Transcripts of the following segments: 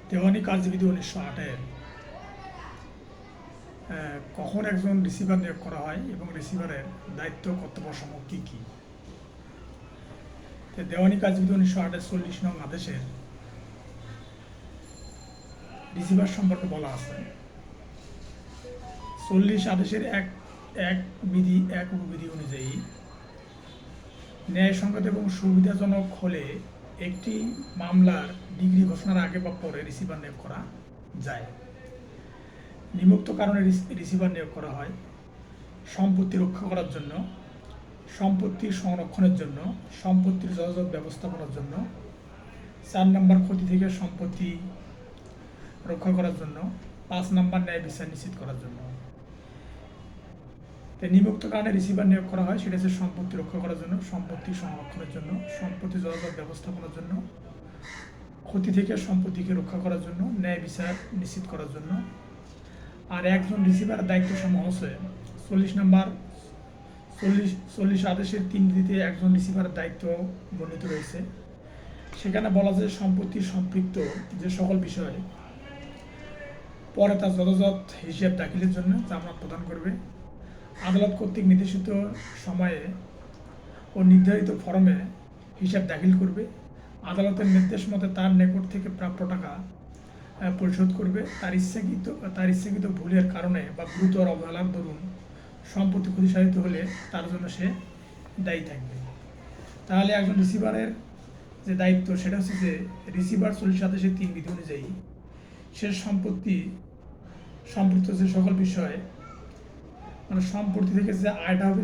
দেওয়ানি কার্যবিধি 1908-এর কখন একজন রিসিভার নিয়োগ করা হয় এবং রিসিভারের দায়িত্ব কর্তব্যসমূহ কী কী। দেওয়ানি কার্যবিধি 1908-এর 40 নং আদেশের রিসিভার সম্পর্কে বলা আছে। 40 আদেশের এক বিধি এক উপবিধি অনুযায়ী ন্যায়সঙ্গত এবং সুবিধাজনক হলে একটি মামলার ডিগ্রি ঘোষণার আগে বা পরে রিসিভার নিয়োগ করা যায়। নিম্নোক্ত কারণে রিসিভার নিয়োগ করা হয়: সম্পত্তি রক্ষা করার জন্য, সম্পত্তি সংরক্ষণের জন্য, সম্পত্তির যথাযথ ব্যবস্থাপনার জন্য, 4 নম্বর ক্ষতি থেকে সম্পত্তি রক্ষা করার জন্য, 5 নম্বর ন্যায় বিচার নিশ্চিত করার জন্য। নিম্নোক্ত কারণে রিসিভার নিয়োগ করা হয়, সেটা হচ্ছে সম্পত্তি রক্ষা করার জন্য, সম্পত্তি সংরক্ষণের জন্য, সম্পত্তি যথাযথ ব্যবস্থাপনার জন্য, ক্ষতি থেকে সম্পত্তিকে রক্ষা করার জন্য, ন্যায় বিচার নিশ্চিত করার জন্য। আর একজন রিসিভার দায়িত্ব সমূহ হচ্ছে 40 আদেশের 3 বিধিতে একজন রিসিভারের দায়িত্ব বর্ণিত রয়েছে। সেখানে বলা যায় সম্পত্তি সম্পৃক্ত যে সকল বিষয় পরে তার যথাযথ হিসাব দাখিলের জন্য জামানত প্রদান করবে, আদালত কর্তৃক নির্দেশিত সময়ে ও নির্ধারিত ফরমে হিসাব দাখিল করবে, আদালতের নির্দেশ মতে তার নিকট থেকে প্রাপ্য টাকা পরিশোধ করবে, তার ইচ্ছাকৃত ভুলের কারণে বা গুরুতর অবহেলার দরুন সম্পত্তি ক্ষতিসাধিত হলে তার জন্য সে দায়ী থাকবে। তাহলে একজন রিসিভারের যে দায়িত্ব সেটা হচ্ছে যে রিসিভার 40 আদেশের 3 বিধি অনুযায়ী সে সম্পত্তি সম্পৃক্ত যে সকল বিষয় মানে সম্পত্তি থেকে যে আয়টা হবে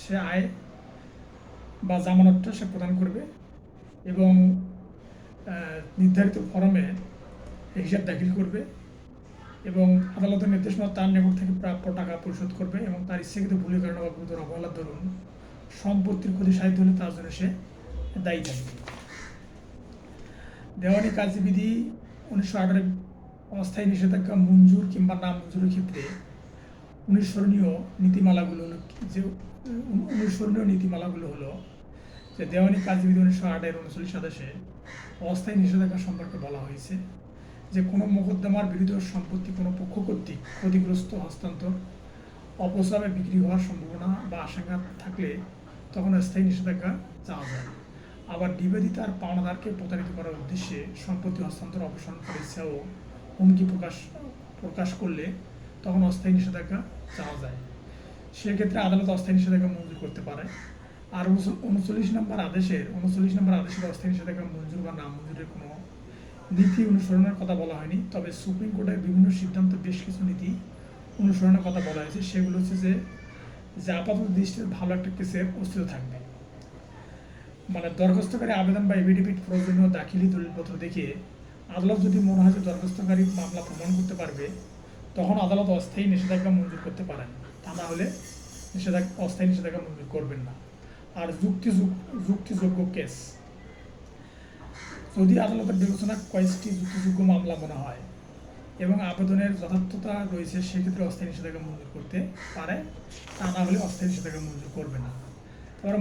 সে আয় বা জামানতটা সে প্রদান করবে এবং নির্ধারিত ফরমে হিসাব দাখিল করবে এবং আদালতের নির্দেশ মতো তার নিকট থেকে প্রাপ্য টাকা পরিশোধ করবে এবং তার ইচ্ছাকৃত ভুলের কারণে বা গুরুতর অবহেলার দরুন সম্পত্তির ক্ষতি সাধিত হলে তার জন্য সে দায়ী থাকবে। দেওয়ানি কার্যবিধি 1908-এর অস্থায়ী নিষেধাজ্ঞা মঞ্জুর কিংবা না মঞ্জুরের ক্ষেত্রে অনুসরণীয় নীতিমালাগুলো হলো যে দেওয়ানি কার্যবিধি 1908-এর 39 আদেশে অস্থায়ী নিষেধাজ্ঞা সম্পর্কে বলা হয়েছে যে কোনো মোকদ্দমার বিরুদ্ধে সম্পত্তি কোনো পক্ষ কর্তৃক ক্ষতিগ্রস্ত, হস্তান্তর, অপসারণে বিক্রি হওয়ার সম্ভাবনা বা আশঙ্কা থাকলে তখন স্থায়ী নিষেধাজ্ঞা চাওয়া যায়। আবার নিবেদিত আর পাওনাদারকে প্রতারিত করার উদ্দেশ্যে সম্পত্তি হস্তান্তর, অপসারণ করার ইচ্ছা ও হুমকি প্রকাশ করলে তখন অস্থায়ী নিষেধাজ্ঞা চাওয়া যায়। সেক্ষেত্রে আদালত অস্থায়ী নিষেধাজ্ঞা মঞ্জুর করতে পারে। আর 39 নম্বর আদেশের অস্থায়ী নিষেধাজ্ঞা মঞ্জুর বা না মঞ্জুরের কোনো নীতি অনুসরণের কথা বলা হয়নি, তবে সুপ্রিম কোর্টের বিভিন্ন সিদ্ধান্ত বেশ কিছু নীতি অনুসরণের কথা বলা হয়েছে। সেগুলো হচ্ছে যে আপাতত দৃষ্টিতে ভালো একটা কেসের অস্তিত্ব থাকবে, মানে দরখাস্তকারী আবেদন বা এফিডেভিট প্রয়োজনীয় দাখিলি দলিলপত্র দেখে আদালত যদি মনে হয় যে দরখাস্তকারী মামলা প্রমাণ করতে পারবে তখন আদালত অস্থায়ী নিষেধাজ্ঞা মঞ্জুর করতে পারেন, তা না হলে অস্থায়ী নিষেধাজ্ঞা মঞ্জুর করবেন না। আর যুক্তিযোগ্য কেস, যদি আদালতের বিবেচনায় কয়েকটি যুক্তিযোগ্য মামলা মনে হয় এবং আবেদনের যথার্থতা রয়েছে সেক্ষেত্রে অস্থায়ী নিষেধাজ্ঞা মঞ্জুর করতে পারে, তা না হলে অস্থায়ী নিষেধাজ্ঞা মঞ্জুর করবে না। তারপরে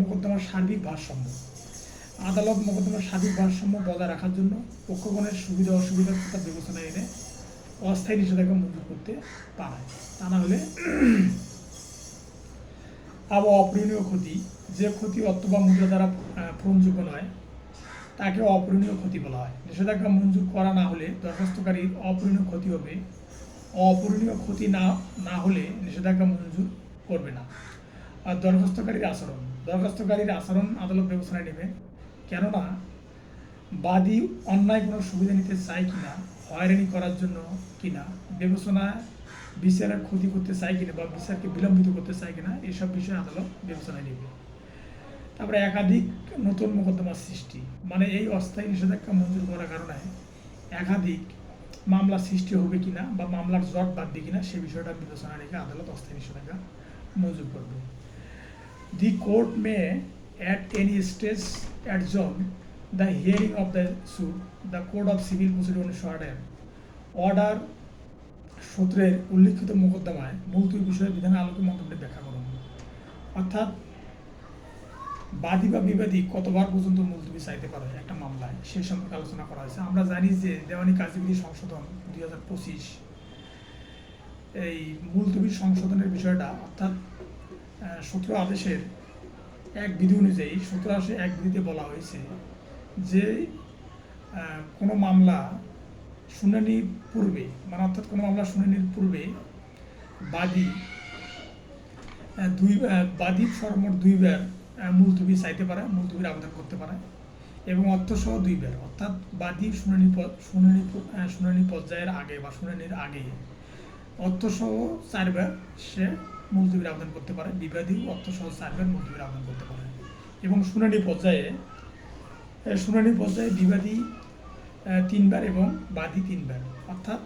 মোকদ্দমার সার্বিক ভারসাম্য, আদালত মোকদ্দমার সার্বিক ভারসাম্য বজায় রাখার জন্য পক্ষগণের সুবিধা অসুবিধার কথা বিবেচনায় এনে অস্থায়ী নিষেধাজ্ঞা মঞ্জুর করতে পারে, তা না হলে আবার অপূরণীয় ক্ষতি, যে ক্ষতি অর্থ বা মুদ্রা দ্বারা পূরণযোগ্য নয় তাকে অপূরণীয় ক্ষতি বলা হয়। নিষেধাজ্ঞা মঞ্জুর করা না হলে দরখাস্তকারীর অপূরণীয় ক্ষতি হবে, অপূরণীয় ক্ষতি না হলে নিষেধাজ্ঞা মঞ্জুর করবে না। আর দরখাস্তকারীর আচরণ আদালত বিবেচনায় নেবে, কেননা বাদী অন্যায় কোনো সুবিধা নিতে চায় কিনা, হয়রানি করার জন্য কিনা, বিচারের ক্ষতি করতে চায় কিনা বা বিচারকে বিলম্বিত করতে চায় কিনা, এসব বিষয়ে আদালত বিবেচনায় নেবে। তারপরে একাধিক নতুন মোকদ্দমার সৃষ্টি, মানে এই অস্থায়ী নিষেধাজ্ঞা মঞ্জুর করার কারণে একাধিক মামলা সৃষ্টি হবে কিনা বা মামলার জট বাঁধবে কিনা সে বিষয়টা বিবেচনায় রেখে আদালত অস্থায়ী নিষেধাজ্ঞা মঞ্জুর করবে। The court may at any stage adjourn the hearing of the suit. The Code of Civil Procedure 1908 order সূত্রের উল্লিখিত মোকদ্দমায় মুলতবি বিষয়ে বিধানের আলোকে মন্তব্য ব্যাখ্যা করুন। অর্থাৎ বাদী বা বিবাদী কতবার পর্যন্ত মুলতবি চাইতে পারে একটা মামলায়, সেই সম্পর্কে আলোচনা করা হয়েছে। আমরা জানি যে দেওয়ানি কার্যবিধি সংশোধন 2025 এই মুলতবি সংশোধনের বিষয়টা, অর্থাৎ 17 আদেশের এক বিধি অনুযায়ী 17 বিধিতে বলা হয়েছে যে কোনো মামলা শুনানির পূর্বে, মানে অর্থাৎ কোনো মামলা শুনানির পূর্বে বাদী সর্বমোট 2 বার মুলতবি চাইতে পারে, মুলতবির আবেদন করতে পারে, এবং অর্থসহ 2 বার, অর্থাৎ বাদী শুনানি পর্যায়ের আগে বা শুনানির আগে অর্থসহ 4 বার সে মুলতবির আবেদন করতে পারে, বিবাদী অর্থসহ 4 বার মুলতবির আবেদন করতে পারে। এবং শুনানি পর্যায়ে বিবাদী 3 বার এবং বাদী 3 বার, অর্থাৎ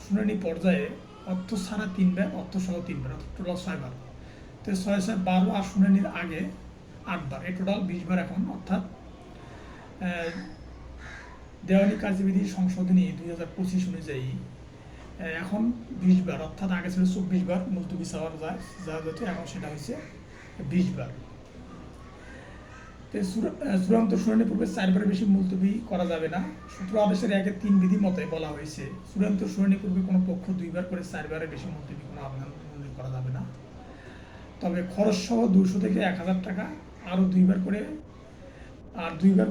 শুনানি পর্যায়ে অর্থ ছাড়া 3 বার, অর্থসহ 3 বার, অর্থাৎ টোটাল 6 বার। তো 6-12 আর শুনানির আগে 8 বার, এই টোটাল 20 বার এখন। অর্থাৎ দেওয়ানি কার্যবিধি সংশোধনী 2025 অনুযায়ী এখন 20 বার, অর্থাৎ আগে ছিল 24 বার মুলতবি চাওয়া যায় যা যেত, এখন সেটা হয়েছে 20 বার। চূড়ান্ত শুনানির পূর্বে 4 বারের বেশি মুলতবি করা যাবে না। 17 আদেশের 1-3 বিধি মতে বলা হয়েছে চূড়ান্ত শুনানির পূর্বে কোনো পক্ষ 2 বার করে 4 বারের বেশি মুলতবি কোনো আবেদন মঞ্জুর করা যাবে না। তবে খরচ সহ 200 থেকে 1000 টাকা আরও 2 বার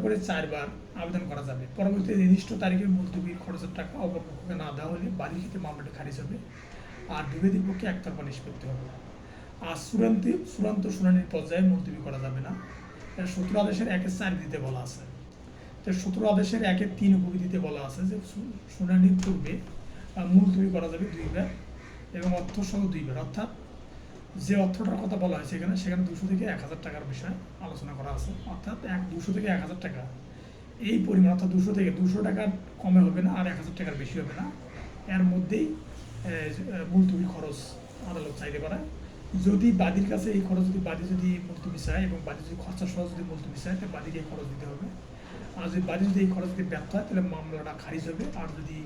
করে 4 বার আবেদন করা যাবে। পরবর্তী নির্দিষ্ট তারিখে মুলতবির খরচের টাকা অপরপক্ষকে না দেওয়া হলে বাদীর ক্ষেত্রে মামলাটি খারিজ হবে আর বিবাদীর পক্ষে একতরফা নিষ্পত্তি হবে। আর চূড়ান্ত শুনানির পর্যায়ে মুলতবি করা যাবে না। 17 আদেশের 1-4 বিধিতে বলা আছে। তো 17 আদেশের 1-3 উপবিধিতে বলা আছে যে শুনানির পূর্বে মুলতবি করা যাবে 2 বার এবং অর্থসহ 2 বার, অর্থাৎ যে অর্থটার কথা বলা হয়েছে সেখানে 200 থেকে 1000 টাকার বিষয় আলোচনা করা আছে। অর্থাৎ 200 থেকে 1000 টাকা এই পরিমাণ, অর্থাৎ 200 টাকার কমে হবে না আর 1000 টাকার বেশি হবে না, এর মধ্যেই মুলতবি খরচ আদালত চাইতে পারে। যদি বাদীর কাছে এই খরচ বাদী যদি মুলতবি চায় এবং বাদী যদি খরচা সহ যদি মুলতবি চায়, তাহলে বাদীকে এই খরচ দিতে হবে। আর যদি বাদী যদি এই খরচ দিতে ব্যর্থ হয় তাহলে মামলাটা খারিজ হবে। আর যদি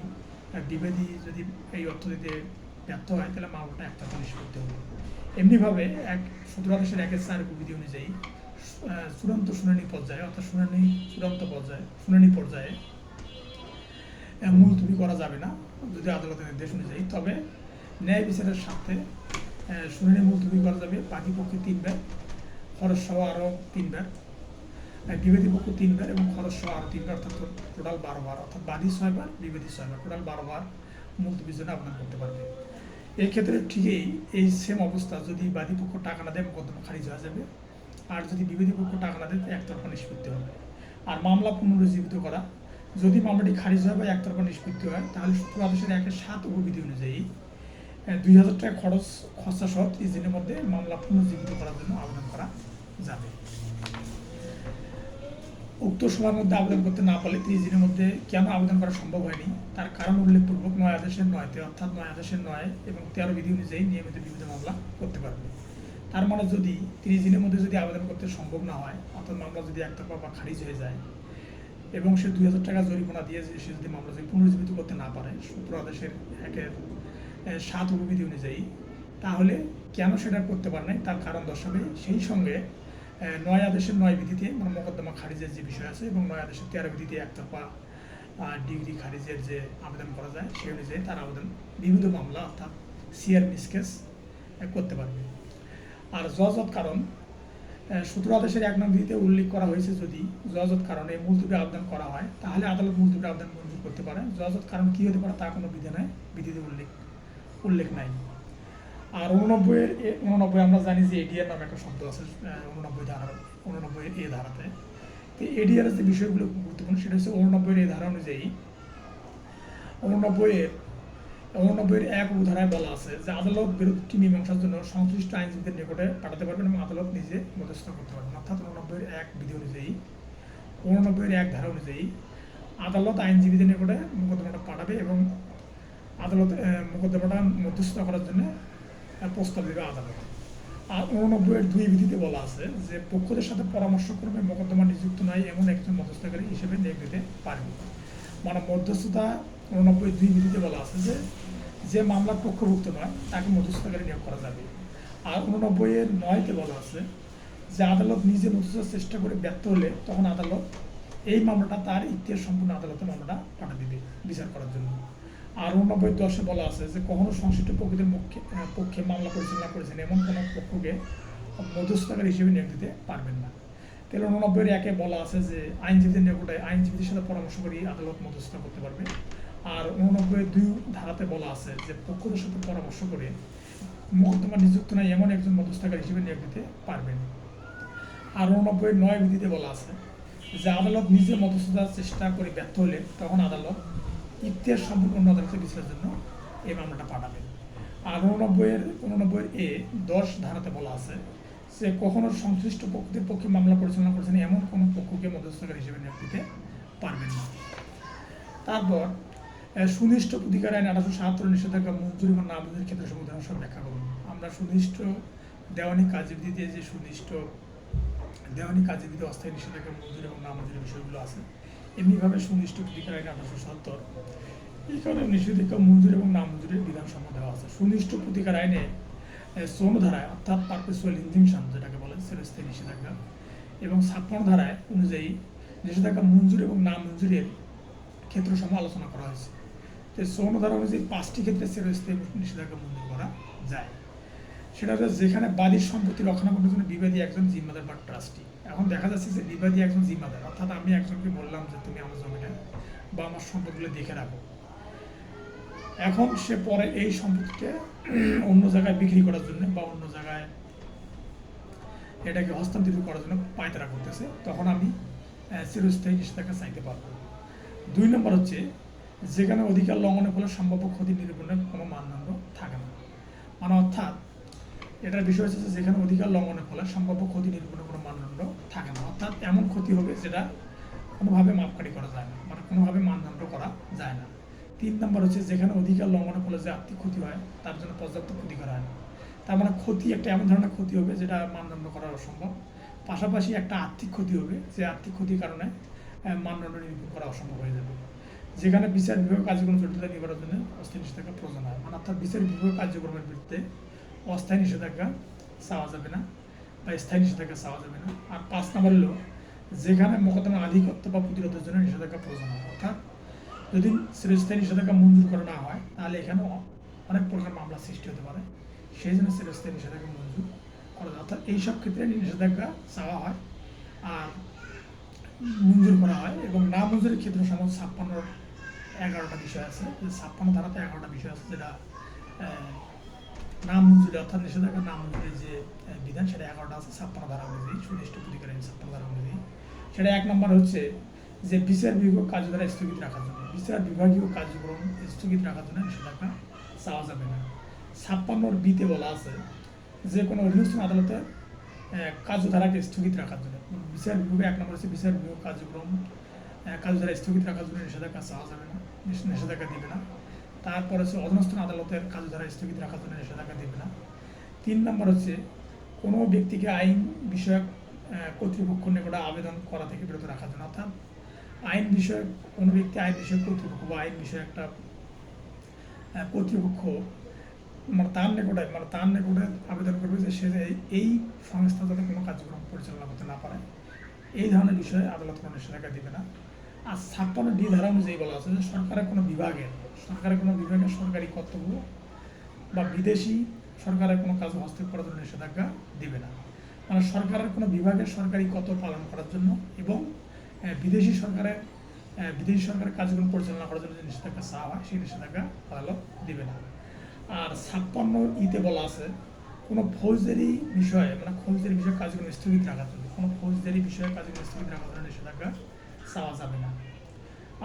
বিবাদী যদি এই অর্থ দিতে ব্যর্থ হয় তাহলে মামলাটা একতরফা নিষ্পত্তি হবে। এমনিভাবে 17 আদেশের 1-4 বিধি অনুযায়ী চূড়ান্ত শুনানি পর্যায়ে, অর্থাৎ শুনানি পর্যায়ে মুলতবি করা যাবে না যদি আদালতের নির্দেশ অনুযায়ী। তবে ন্যায় বিচারের স্বার্থে শুনানি মুলতবি করা যাবে বাদী পক্ষে 3 বার, খরচ সহ আরও 3 বার, বিবাদী পক্ষ 3 বার এবং খরচ সহ আরও 3 বার, অর্থাৎ টোটাল 12 বার, অর্থাৎ বাদী 6 বার, বিবাদী 6 বার, টোটাল 12 বার মুলতবির জন্য আবেদন করতে পারবে। এই ক্ষেত্রে ঠিকই এই সেম অবস্থা, যদি বাদী পক্ষ টাকা না দেয় মোকদ্দমা খারিজ হয়ে যাবে, আর যদি বিবাদী পক্ষ টাকা না দেয় একতরফা নিষ্পত্তি হবে। আর মামলা পুনরুজ্জীবিত করা, যদি মামলাটি খারিজ হয় বা একতরফা নিষ্পত্তি হয় তাহলে 17 আদেশের 1-7 উপবিধি অনুযায়ী 2000 টাকা খরচা সহ 30 দিনের মধ্যে মামলা পুনরুজ্জীবিত করার জন্য আবেদন করা যাবে। উক্ত সময়ের মধ্যে আবেদন করতে না পারলে 30 দিনের মধ্যে কেন আবেদন করা সম্ভব হয়নি তার কারণ উল্লেখপূর্বক 9 আদেশের 9-তে, অর্থাৎ 9 আদেশের 9 এবং 13 বিধি অনুযায়ী নিয়মিত বিবিধ মামলা করতে পারবে। তার মানে যদি 30 দিনের মধ্যে যদি আবেদন করতে সম্ভব না হয়, অর্থাৎ মামলা যদি একতরফা বা খারিজ হয়ে যায় এবং সে 2000 টাকা জরিমানা দিয়ে সে যদি মামলা পুনরুজ্জীবিত করতে না পারে 17 আদেশের 1-7 উপবিধি অনুযায়ী, তাহলে কেন সেটা করতে পারে নাই তার কারণ দর্শাবে। সেই সঙ্গে 9 আদেশের 9 বিধিতে মানে মোকদ্দমা খারিজের যে বিষয় আছে এবং 9 আদেশের 13 বিধিতে একতরফা ডিগ্রি খারিজের যে আবেদন করা যায় সেই অনুযায়ী তার আবেদন বিবিধ মামলা, অর্থাৎ সিআর মিসকেস করতে পারবে। আর জজত কারণ 17 আদেশের 1 নং বিধিতে উল্লেখ করা হয়েছে, যদি জজত কারণে মুলতবি আবেদন করা হয় তাহলে আদালত মুলতবি আবেদন মঞ্জুর করতে পারে। জজত কারণ কী হতে পারে তা কোনো বিধিতে উল্লেখ নাই। আর 89 আমরা জানি যে এডিআর নামে একটা শব্দ আছে 89 ধারাতে। তো এডিআর যে বিষয়গুলো গুরুত্বপূর্ণ সেটা হচ্ছে 89 ধারা অনুযায়ী 89 1 ধারায় বলা আছে যে আদালত বিরোধটি মীমাংসার জন্য সংশ্লিষ্ট আইনজীবীদের নিকটে পাঠাতে পারবেন এবং আদালত নিজে মধ্যস্থ করতে পারবেন। অর্থাৎ 89 1 বিধি অনুযায়ী 89 1 ধারা অনুযায়ী আদালত আইনজীবীদের নিকটে মোকদ্দমাটা পাঠাবে এবং আদালত মোকদ্দমাটা মধ্যস্থ করার জন্য প্রস্তাব দেবে আদালত। আর 89 2 বিধিতে বলা আছে যে পক্ষদের সাথে পরামর্শক্রমে মোকদ্দমা নিযুক্ত নয় এমন একজন মধ্যস্থকারী হিসেবে নিয়োগ দিতে পারবে। মানে মধ্যস্থতা 89 2 বিধিতে বলা আছে যে মামলার পক্ষভুক্ত নয় তাকে মধ্যস্থকারী নিয়োগ করা যাবে। আর 89 9-তে বলা আছে যে আদালত নিজে মধ্যস্থতার চেষ্টা করে ব্যর্থ হলে তখন আদালত এই মামলাটা তার ইতিহাস সম্পূর্ণ আদালতে মামলাটা পাঠা দিবে বিচার করার জন্য। আর 89-10 বলা আছে যে কখনো সংশ্লিষ্ট পক্ষের পক্ষে মামলা পরিচালনা করেছেন এমন কোনো পক্ষকে মধ্যস্থতাকারী হিসেবে নিয়োগ দিতে পারবেন না। তাহলে 89-1 বলা আছে যে আইনজীবীদের নিয়োগটা আইনজীবীদের সাথে পরামর্শ করে আদালত মধ্যস্থতা করতে পারবে। আর 89-2 ধারাতে বলা আছে যে পক্ষদের সাথে পরামর্শ করে মোকদ্দমা নিযুক্ত নয় এমন একজন মধ্যস্থতাকারী হিসেবে নিয়োগ দিতে পারবেন। আর 89-9 বিধিতে বলা আছে যে আদালত নিজে মধ্যস্থতার চেষ্টা করে ব্যর্থ হলে তখন আদালত ইতিহাস সম্পূর্ণ অন্য আদালতে বিচারের জন্য এই মামলাটা পাঠাবে। আর 89-10 ধারাতে বলা আছে যে কখনো সংশ্লিষ্ট পক্ষের পক্ষে মামলা পরিচালনা করছেন এমন কোনো পক্ষকে মধ্যস্থতাকারী হিসেবে নিয়োগ দিতে পারবেন না। তারপর সুনিষ্ঠ প্রতিকার আইন 1877 নিষেধাজ্ঞা মঞ্জুরি বা না মঞ্জুরির ক্ষেত্রে সমাধান সব ব্যাখ্যা করুন। আমরা সুনিষ্ঠ দেওয়ানি কার্যবিধিতে যে সুনিষ্ঠ দেওয়ানি কার্যবিধি অস্থায়ী নিষেধাজ্ঞা মঞ্জুরি এবং না মঞ্জুরির বিষয়গুলো আছে এমনিভাবে সুনিষ্ঠ প্রতিকার আইন 1877 এই কারণে নিষেধাজ্ঞা মঞ্জুরি এবং না মঞ্জুরির বিধানসমূহ দেওয়া আছে। সুনিষ্ঠ প্রতিকার আইনে 54 ধারায় অর্থাৎ পারপেচুয়াল ইনজাংশন যেটাকে বলে চিরস্থায়ী নিষেধাজ্ঞা এবং 56 ধারায় অনুযায়ী নিষেধাজ্ঞা মঞ্জুরি এবং না মঞ্জুরির ক্ষেত্রসমূহ আলোচনা করা হয়েছে। তো 54 ধারা অনুযায়ী 5টি ক্ষেত্রে চিরস্থায়ী নিষেধাজ্ঞা মঞ্জুর করা যায়। সেটা হচ্ছে যেখানে বাদীর সম্পত্তি রক্ষণাবেক্ষণের জন্য বিবাদী একজন জিম্মাদার বা ট্রাস্টি। এখন দেখা যাচ্ছে যে বিবাদী একজন জিম্মাদার, অর্থাৎ আমি একজনকে বললাম যে তুমি আমার জমিটা বা আমার সম্পদগুলো দেখে রাখো। এখন সে পরে এই সম্পত্তিকে অন্য জায়গায় বিক্রি করার জন্য বা অন্য জায়গায় এটাকে হস্তান্তরিত করার জন্য পায়তারা করতেছে, তখন আমি চিরস্থায়ী নিষেধাজ্ঞা চাইতে পারবো। 2 নম্বর হচ্ছে যেখানে অধিকার লঙ্ঘনের ফলে সম্ভাব্য ক্ষতি নিরূপণের কোনো মানদণ্ড থাকে না। মানে অর্থাৎ এটার বিষয় হচ্ছে যেখানে অধিকার লঙ্ঘনের ফলে সম্ভাব্য ক্ষতি নিরূপণের কোনো মানদণ্ড থাকে না, অর্থাৎ এমন ক্ষতি হবে যেটা কোনোভাবে মাপকাঠি করা যায় না, মানে কোনোভাবে মানদণ্ড করা যায় না। 3 নম্বর হচ্ছে যেখানে অধিকার লঙ্ঘনের ফলে যে আর্থিক ক্ষতি হয় তার জন্য পর্যাপ্ত ক্ষতি করা হয় না। তার মানে ক্ষতি একটা এমন ধরনের ক্ষতি হবে যেটা মানদণ্ড করা অসম্ভব। পাশাপাশি একটা আর্থিক ক্ষতি হবে যে আর্থিক ক্ষতির কারণে মানদণ্ড নিরূপণ করা অসম্ভব হয়ে যাবে। যেখানে বিচার বিভাগ কার্যক্রম জটিলতা নিবারণের জন্য অস্থায়ী নিষেধাজ্ঞা প্রয়োজন হয়, মানে অর্থাৎ বিচার বিভাগ কার্যক্রমের বিরুদ্ধে অস্থায়ী নিষেধাজ্ঞা চাওয়া যাবে না বা স্থায়ী নিষেধাজ্ঞা চাওয়া যাবে না। আর 5 নম্বর হলো যেখানে মোকদ্দমার আধিপত্য বা প্রতিরোধের জন্য নিষেধাজ্ঞা প্রয়োজন হয়, অর্থাৎ যদি চিরস্থায়ী নিষেধাজ্ঞা মঞ্জুর করা না হয় তাহলে এখানে অনেক প্রকার মামলা সৃষ্টি হতে পারে, সেই জন্য চিরস্থায়ী নিষেধাজ্ঞা মঞ্জুর করা যায়। অর্থাৎ এইসব ক্ষেত্রে নিষেধাজ্ঞা চাওয়া হয় আর মঞ্জুর করা হয়। এবং না মঞ্জুরের ক্ষেত্রে সমস্ত 56-11টা বিষয় আছে, 56 ধারাতে 11টা বিষয় আছে যেটা না মঞ্জুরি অর্থাৎ নিষেধাজ্ঞা না মঞ্জুরির যে বিধান সেটা 11টা আছে 56 ধারা অনুযায়ী, সুনিষ্ঠ প্রতিকার আইন 56 ধারা অনুযায়ী। সেটা 1 নম্বর হচ্ছে যে বিচার বিভাগীয় কার্যধারা স্থগিত রাখার জন্য, বিচার বিভাগীয় কার্যক্রম স্থগিত রাখার জন্য নিষেধাজ্ঞা চাওয়া যাবে না। 56 বলা আছে যে কোনো অধীনস্থ আদালতের কার্যধারাকে স্থগিত রাখার জন্য বিচার বিভাগে 1 নম্বর হচ্ছে বিচার বিভাগ কার্যধারা স্থগিত রাখার জন্য নিষেধাজ্ঞা চাওয়া যাবে না, নিষেধাজ্ঞা দিবে না। তারপর হচ্ছে অধীনস্থ আদালতের কার্যধারা স্থগিত রাখার জন্য নিষেধাজ্ঞা দেবে না। 3 নম্বর হচ্ছে কোনো ব্যক্তিকে আইন বিষয়ক কর্তৃপক্ষ নিকটে আবেদন করা থেকে বিরত রাখার জন্য, অর্থাৎ আইন বিষয়ক কোনো ব্যক্তি আইন বিষয়ক কর্তৃপক্ষ বা আইন বিষয়ক একটা কর্তৃপক্ষ তার নিকটে আবেদন করবে যে সে এই সংস্থা যাতে কোনো কার্যক্রম পরিচালনা করতে না পারে, এই ধরনের বিষয়ে আদালত কোনো নিষেধাজ্ঞা দেবে না। আর 56 ধারা অনুযায়ী বলা আছে যে সরকারের কোনো বিভাগের সরকারি কর্তব্য বা বিদেশি সরকারের কোনো কাজে হস্তক্ষেপ করার জন্য নিষেধাজ্ঞা দেবে না। মানে সরকারের কোনো বিভাগের সরকারি কর্তব্য পালন করার জন্য এবং বিদেশি সরকারের কার্যক্রম পরিচালনা করার জন্য যে নিষেধাজ্ঞা চাওয়া হয় সেই নিষেধাজ্ঞা আদালত দেবে না। আর 56 বলা আছে কোনো ফৌজদারি বিষয়ে কার্যক্রম স্থগিত রাখার জন্য, কোনো ফৌজদারি বিষয়ে কার্যক্রম স্থগিত রাখার জন্য নিষেধাজ্ঞা চাওয়া যাবে না।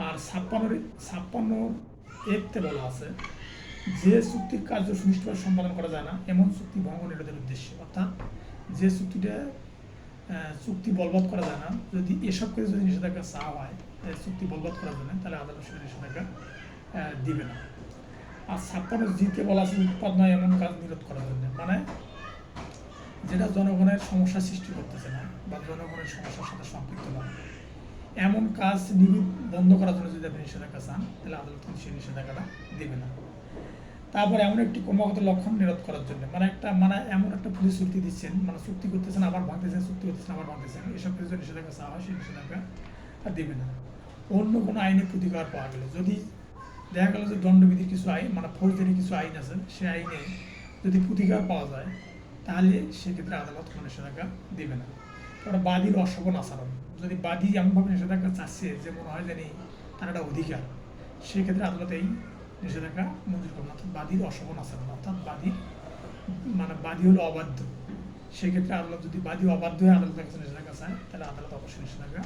আর 56 বলা আছে যে চুক্তির কার্য সুনিষ্ঠভাবে সম্পাদন করা যায় না এমন চুক্তি ভঙ্গ নিরোধের উদ্দেশ্যে, অর্থাৎ যে চুক্তি বলবৎ করা যায় না, যদি এসব ক্ষেত্রে যদি নিষেধাজ্ঞা চাওয়া হয় চুক্তি বলবৎ করার জন্য তাহলে আদালত সেটা নিষেধাজ্ঞা দিবে না। আর 56 বলা আছে উৎপাদ নয় এমন কাজ নিরোধ করার জন্য, মানে যেটা জনগণের সমস্যা সৃষ্টি করতেছে না বা জনগণের সমস্যার সাথে সম্পৃক্ত নয় এমন কাজ বন্ধ করার জন্য যদি আপনি নিষেধাজ্ঞা চান তাহলে আদালত সেই নিষেধাজ্ঞাটা দেবে না। তারপর এমন একটি ক্রমাগত লক্ষণ নিরোধ করার জন্য মানে এমন একটা প্রতিশ্রুতি দিচ্ছেন, মানে চুক্তি করতেছেন আবার ভাঙতেছেন, চুক্তি করতেছেন আবার ভাঙতেছেন, এসব কিছু নিষেধাজ্ঞা চাওয়া হয় সেই নিষেধাজ্ঞা আর দেবে না। অন্য কোনো আইনে প্রতিকার পাওয়া গেলে যদি দেখা গেল যে দণ্ডবিধির কিছু আইন মানে ফৌজদারি কিছু আইন আছে, সেই আইনে যদি প্রতিকার পাওয়া যায় তাহলে সেক্ষেত্রে আদালত কোনো নিষেধাজ্ঞা দেবে না। তারপরে বাদীর অশোভন আচরণ, যদি বাদী এমনভাবে নিষেধাজ্ঞা চাচ্ছে যে মনে হয় জানি তার একটা অধিকার, সেক্ষেত্রে আদালত এই নিষেধাজ্ঞা মঞ্জুর করবে না। অর্থাৎ বাদীর অশোভন আচরণ, অর্থাৎ বাদী হলো অবাধ্য, সেক্ষেত্রে আদালত যদি বাদী অবাধ্য হয়ে আদালতের কাছে নিষেধাজ্ঞা চায় তাহলে আদালত অবশ্যই নিষেধাজ্ঞা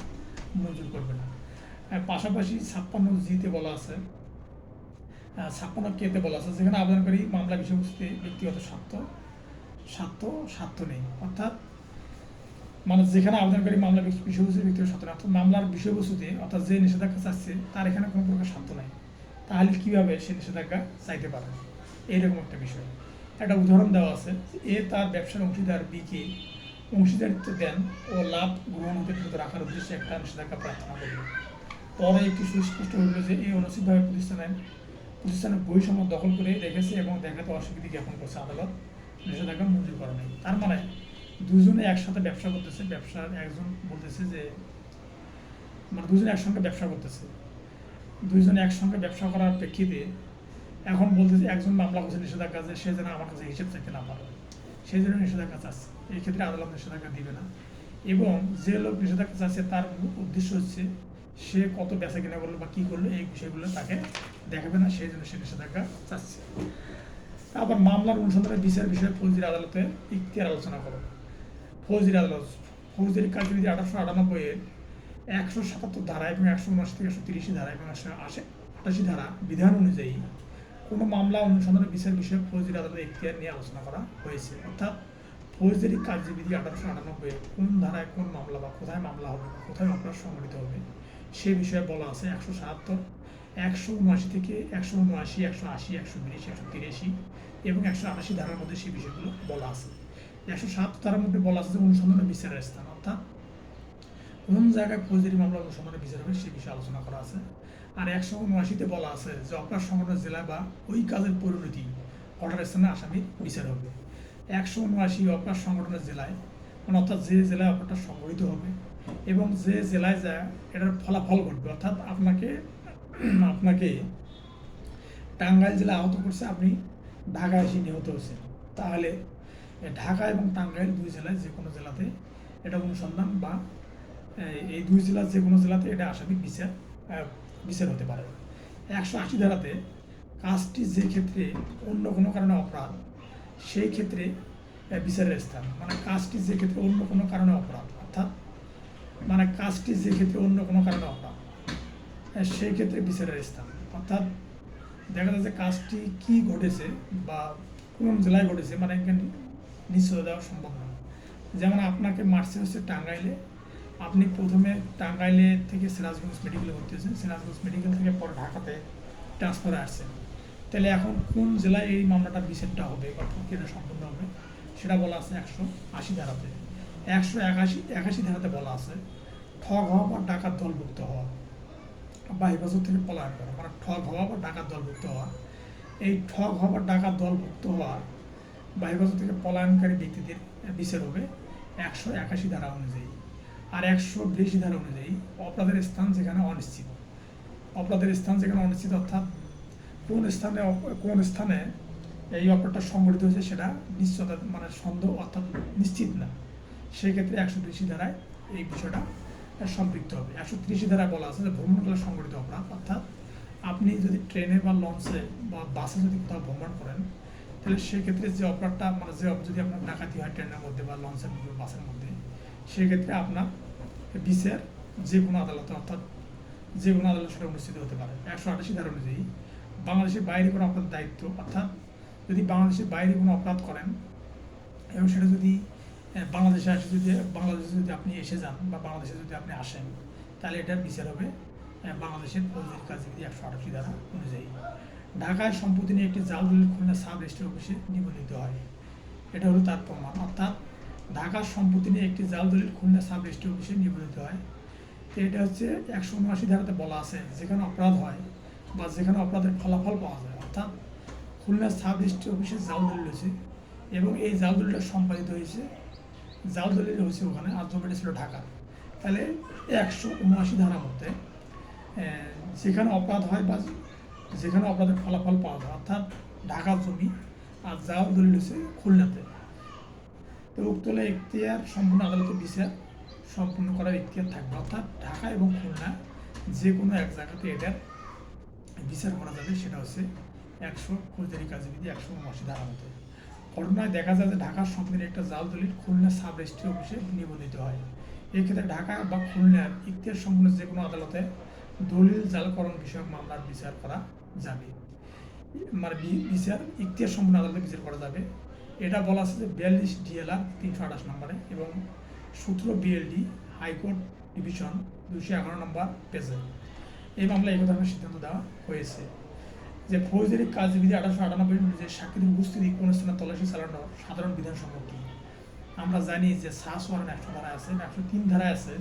মঞ্জুর করবে না। পাশাপাশি 56G-তে বলা আছে, 56K-তে বলা আছে যেখানে আবেদনকারী মামলা বিষয়বস্তুতে ব্যক্তিগত স্বার্থ নেই, অর্থাৎ মানে যেখানে আবেদনকারী মামলা বিষয়বস্তু ব্যক্তিগত স্বার্থ নেই, অর্থাৎ মামলার বিষয়বস্তুতে অর্থাৎ যে নিষেধাজ্ঞা চাচ্ছে তার এখানে কোনো প্রকার স্বার্থ নাই, তাহলে কীভাবে সে নিষেধাজ্ঞা চাইতে পারে, এইরকম একটা বিষয়। একটা উদাহরণ দেওয়া আছে, এ তার ব্যবসার অংশীদার বিকে অংশীদারিত্ব দেন ও লাভ গ্রহণ হতে বিরত রাখার উদ্দেশ্যে একটা নিষেধাজ্ঞা প্রার্থনা করবে। পরে একটি সুস্পষ্ট হইল যে এই অনুচিতভাবে প্রতিষ্ঠানের বহিঃসম্পদ দখল করে রেখেছে এবং দেখাতে অস্বীকৃতি জ্ঞাপন করছে, আদালত নিষেধাজ্ঞা মঞ্জুর করে নাই। তার মানে দুজনে একসাথে ব্যবসা করতেছে, ব্যবসার একজন বলতেছে যে মানে দুজনে একসঙ্গে ব্যবসা করতেছে, দুইজনে একসঙ্গে ব্যবসা করার প্রেক্ষিতে এখন বলতেছে একজন মামলা করছে নিষেধাজ্ঞা যে সে যেন আমার কাছে হিসেব চাইতে না পারে, সেই জন্য নিষেধাজ্ঞা চাচ্ছে, এই ক্ষেত্রে আদালত নিষেধাজ্ঞা দিবে না। এবং যে লোক নিষেধাজ্ঞা চাচ্ছে তার উদ্দেশ্য হচ্ছে সে কত বেচা কিনা করলো বা কী করলো এই বিষয়গুলো তাকে দেখাবে না, সেই জন্য সে নিষেধাজ্ঞা চাচ্ছে। তারপর মামলার অনুসন্ধানের বিচার বিষয়ে ফৌজদারি আদালতে ইখতিয়ার আলোচনা করো। ফৌজদারি আদালত ফৌজদারি কার্যবিধি 1898-এর 177 ধারা এবং 179 থেকে 130 ধারা এবং 188 ধারা বিধান অনুযায়ী কোনো মামলা অনুসন্ধানের বিচার বিষয়ে ফৌজদারি আদালতে ইখতিয়ার নিয়ে আলোচনা করা হয়েছে। অর্থাৎ ফৌজদারি কার্যবিধি 1898-এর কোন ধারায় কোন মামলা বা কোথায় মামলা হবে বা কোথায় অপরাধ সংঘটিত হবে সে বিষয়ে বলা আছে 177, 179 থেকে 179, 180, 120, 183 এবং 188 ধারার মধ্যে সেই বিষয়গুলো বলা আছে। 107 ধারার মধ্যে বলা আছে যে অনুসন্ধানের বিচারের স্থান, অর্থাৎ কোন জায়গায় ফৌজদারি মামলা অনুসন্ধানের বিচার হবে সে বিষয়ে আলোচনা করা আছে। আর 179-তে বলা আছে যে অপরাধ সংঘটনের জেলা বা ওই কাজের পরিণতি ঘটার স্থানে আসামির বিচার হবে। 179 অপরাধ সংঘটনের জেলায় মানে অর্থাৎ যে জেলায় অপরাধটা সংঘটিত হবে এবং যে জেলায় যা এটার ফলাফল ঘটবে, অর্থাৎ আপনাকে টাঙ্গাইল জেলা আহত করছে, আপনি ঢাকা এসে নিহত হয়েছেন, তাহলে ঢাকা এবং টাঙ্গাইল দুই জেলায় যে কোনো জেলাতে এটা অনুসন্ধান বা এই দুই জেলার যে কোনো জেলাতে এটা আসামির বিচার হতে পারে। 180 ধারাতে কাজটি যে ক্ষেত্রে অন্য কোনো কারণে অপরাধ সেই ক্ষেত্রে বিচারের স্থান, মানে কাজটি যে ক্ষেত্রে অন্য কোনো কারণে অপরাধ, অর্থাৎ মানে কাজটি যে ক্ষেত্রে অন্য কোনো কারণে অপরাধ সেই ক্ষেত্রে বিচারের স্থান, অর্থাৎ দেখা যাচ্ছে কাজটি কি ঘটেছে বা কোন জেলায় ঘটেছে মানে এখানে নিশ্চয় দেওয়া সম্ভব নয়। যেমন আপনাকে মারছে হচ্ছে টাঙ্গাইলে, আপনি প্রথমে টাঙ্গাইলে থেকে সিরাজগঞ্জ মেডিকেলে ভর্তি হয়েছেন, সিরাজগঞ্জ মেডিকেল থেকে পরে ঢাকাতে ট্রান্সফারে আসছেন, তাহলে এখন কোন জেলায় এই মামলাটার বিচারটা হবে বা প্রক্রিয়াটা সম্পূর্ণ হবে সেটা বলা আছে 180 ধারাতে। 181 ধারাতে বলা আছে ঠগ হওয়া বা ডাকাত দলভুক্ত হওয়া বা হেফাজত থেকে পলায়ন করা, মানে ঠগ হওয়া বা ডাকাত দলভুক্ত হওয়া। এই ঠগ হওয়া বা ডাকাত দলভুক্ত হওয়া বা হেফাজত থেকে পলায়নকারী ব্যক্তিদের বিচার হবে 181 ধারা অনুযায়ী। আর 182 ধারা অনুযায়ী অপরাধের স্থান যেখানে অনিশ্চিত, অপরাধের স্থান যেখানে অনিশ্চিত অর্থাৎ কোন স্থানে এই অপরাধটা সংঘটিত হয়েছে সেটা নিশ্চয়তা মানে সন্দেহ অর্থাৎ নিশ্চিত না, সেই ক্ষেত্রে 182 ধারায় এই বিষয়টা সম্পৃক্ত হবে। 130 ধারায় বলা আছে যে ভ্রমণকালে সংঘটিত অপরাধ, অর্থাৎ আপনি যদি ট্রেনে বা লঞ্চে বা বাসে যদি কোথাও ভ্রমণ করেন তাহলে সেক্ষেত্রে যে অপরাধটা মানে যদি আপনার ডাকাতি হয় ট্রেনের মধ্যে বা লঞ্চের মধ্যে বাসের মধ্যে, সেক্ষেত্রে আপনার বিচার যে কোনো আদালতে অর্থাৎ যে কোনো আদালত সেটা অনুষ্ঠিত হতে পারে। 188 ধারা অনুযায়ী বাংলাদেশের বাইরে কোনো অপরাধ দায়িত্ব, অর্থাৎ যদি বাংলাদেশের বাইরে কোনো অপরাধ করেন এবং সেটা যদি বাংলাদেশে যদি আপনি এসে যান বা বাংলাদেশে যদি আপনি আসেন তাহলে এটার বিচার হবে বাংলাদেশের ফৌজদারি কার্যবিধি 188 ধারা অনুযায়ী। ঢাকায় সম্পত্তি নিয়ে একটি জাল দলিল খুলনা সাব রেজিস্ট্রি অফিসে নিবন্ধিত হয়, এটা হলো তার প্রমাণ, অর্থাৎ ঢাকার সম্পত্তি নিয়ে একটি জাল দলিল খুলনা সাব রেজিস্ট্রি অফিসে নিবন্ধিত হয়। তো এটা হচ্ছে 179 ধারাতে বলা আছে যেখানে অপরাধ হয় বা যেখানে অপরাধের ফলাফল পাওয়া যায়, অর্থাৎ খুলনা সাব রেজিস্ট্রি অফিসে জাল দলিল হয়েছে এবং এই জাল দলিলটা সম্পাদিত হয়েছে, জাল দলিল হয়েছে ওখানে, আর জমিটা ছিল ঢাকা। তাহলে 179 ধারার মধ্যে যেখানে অপরাধ হয় বা যেখানে অপরাধের ফলাফল পাওয়া যায়, অর্থাৎ ঢাকার জমি আর জাল দলিল হয়েছে খুলনাতে, তো উক্ত এখতিয়ার সম্পূর্ণ আদালতের বিচার সম্পূর্ণ করার এখতিয়ার থাকবে, অর্থাৎ ঢাকা এবং খুলনা যে কোনো এক জায়গাতে এটার বিচার করা যাবে। সেটা হচ্ছে 100 ফৌজদারি কার্যবিধি 179 ধারার মধ্যে। ঘটনায় দেখা যায় যে ঢাকার সম্পত্তির একটা জাল দলিল খুলনা সাব রেজিস্ট্রি অফিসে নিবন্ধিত হয়। এই ক্ষেত্রে ঢাকা বা খুলনার ইখতিয়ার সম্পূর্ণ যে কোনো আদালতে দলিল জালকরণ বিষয়ক মামলার বিচার করা যাবে, মানে বিচার ইখতিয়ার সম্পূর্ণ আদালতে বিচার করা যাবে। এটা বলা আছে যে 42 DLR 328 নম্বরে এবং সূত্র BLD হাইকোর্ট ডিভিশন 211 নম্বর পেজে এই মামলায় এই ধরনের সিদ্ধান্ত দেওয়া হয়েছে যে ফৌজদারি কার্যবিধি 1898 অনুযায়ী সাক্ষীদের উপস্থিতি কোন স্থানে তল্লাশি চালানোর সাধারণ বিধানসম্মত কি। আমরা জানি যে সাস ওয়ারেন্ট 100 ধারায় আছে, 103 ধারায় আছে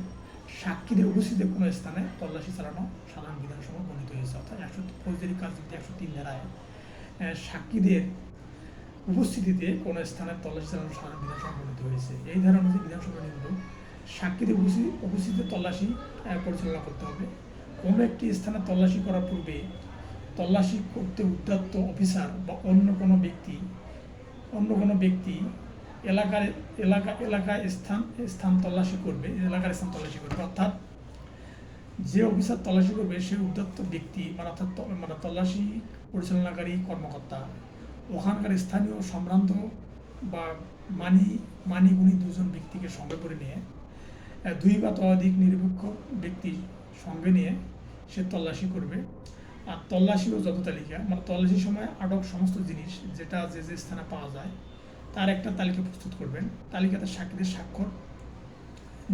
সাক্ষীদের উপস্থিতিতে কোনো স্থানে তল্লাশি চালানো সাধারণ বিধানসম্মত বর্ণিত হয়েছে, অর্থাৎ ফৌজদারি কার্যবিধি 103 ধারায় সাক্ষীদের উপস্থিতিতে কোনো স্থানে তল্লাশি চালানো সাধারণ বিধানসভা বর্ণিত হয়েছে। এই ধারা অনুযায়ী বিধানসভা নিম্ন সাক্ষীদের উপস্থিতিতে তল্লাশি পরিচালনা করতে হবে। কোনো একটি স্থানে তল্লাশি করার পূর্বে তল্লাশি করতে উদ্যত অফিসার বা অন্য কোনো ব্যক্তি এলাকায় স্থান তল্লাশি করবে, এলাকার স্থান তল্লাশি করবে, অর্থাৎ যে অফিসার তল্লাশি করবে সে উদ্যত ব্যক্তি মানে তল্লাশি পরিচালনাকারী কর্মকর্তা ওখানকার স্থানীয় সম্ভ্রান্ত বা মানিগুণী দুজন ব্যক্তিকে সঙ্গে করে নিয়ে 2 বা ততোধিক নিরপেক্ষ ব্যক্তি সঙ্গে নিয়ে সে তল্লাশি করবে। আর তল্লাশি ও যত তালিকা মানে তল্লাশির সময় আটক সমস্ত জিনিস যেটা যে স্থানে পাওয়া যায় তার একটা তালিকা প্রস্তুত করবেন, তালিকাতে সাক্ষীদের স্বাক্ষর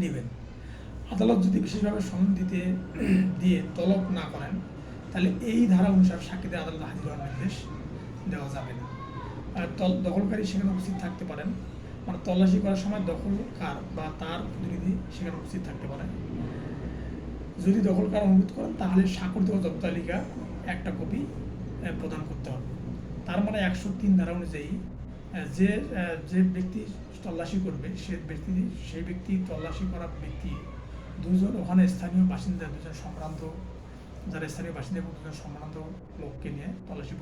নেবেন। আদালত যদি বিশেষভাবে সমন দিয়ে তলব না করেন তাহলে এই ধারা অনুসারে সাক্ষীদের আদালতে হাজির হওয়ার নির্দেশ দেওয়া যাবে না। আর দখলকারী সেখানে উপস্থিত থাকতে পারেন, মানে তল্লাশি করার সময় দখলকার বা তার প্রতিনিধি সেখানে উপস্থিত থাকতে পারেন। যদি দখলকার অনুরোধ করেন তাহলে স্বাক্ষরিত জব্দ তালিকা একটা কপি প্রদান করতে হবে। তার মানে 103 ধারা অনুযায়ী যে ব্যক্তি তল্লাশি করবে সেই ব্যক্তি তল্লাশি করা ব্যক্তি দুজন ওখানে স্থানীয় বাসিন্দা, দুজন সম্ভ্রান্ত যারা স্থানীয় বাসিন্দা এবং দুজন সম্ভ্রান্ত লোককে নিয়ে তল্লাশি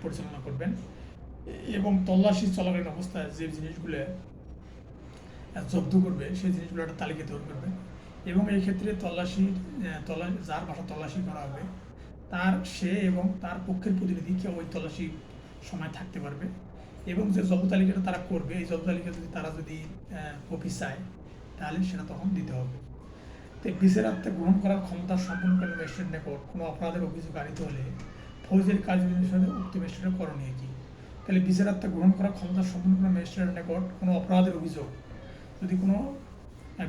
পরিচালনা করবেন এবং তল্লাশি চলাকালীন অবস্থায় যে জিনিসগুলো জব্দ করবে সেই জিনিসগুলো একটা তালিকা তৈরি করবে এবং এই ক্ষেত্রে যার বাসা তল্লাশি করা হবে সে এবং তার পক্ষের প্রতিনিধি কেউ ওই তল্লাশি সময় থাকতে পারবে এবং যে জব্দ তালিকাটা তারা করবে এই জব্দ তালিকা তারা যদি কপি চায় তাহলে সেটা তখন দিতে হবে। তো বিচারার্থে গ্রহণ করার ক্ষমতা সম্পূর্ণকালীন ম্যাজিস্ট্রেট নিকট কোনো অপরাধের অভিযোগ আনিত হলে ফৌজদারি কার্যবিধির সাথে উক্ত ম্যাজিস্ট্রেটের করণীয় কি। তাহলে বিচারার্থে গ্রহণ করার ক্ষমতা সম্পূর্ণকালীন ম্যাজিস্ট্রেটের নিকট কোনো অপরাধের অভিযোগ যদি কোনো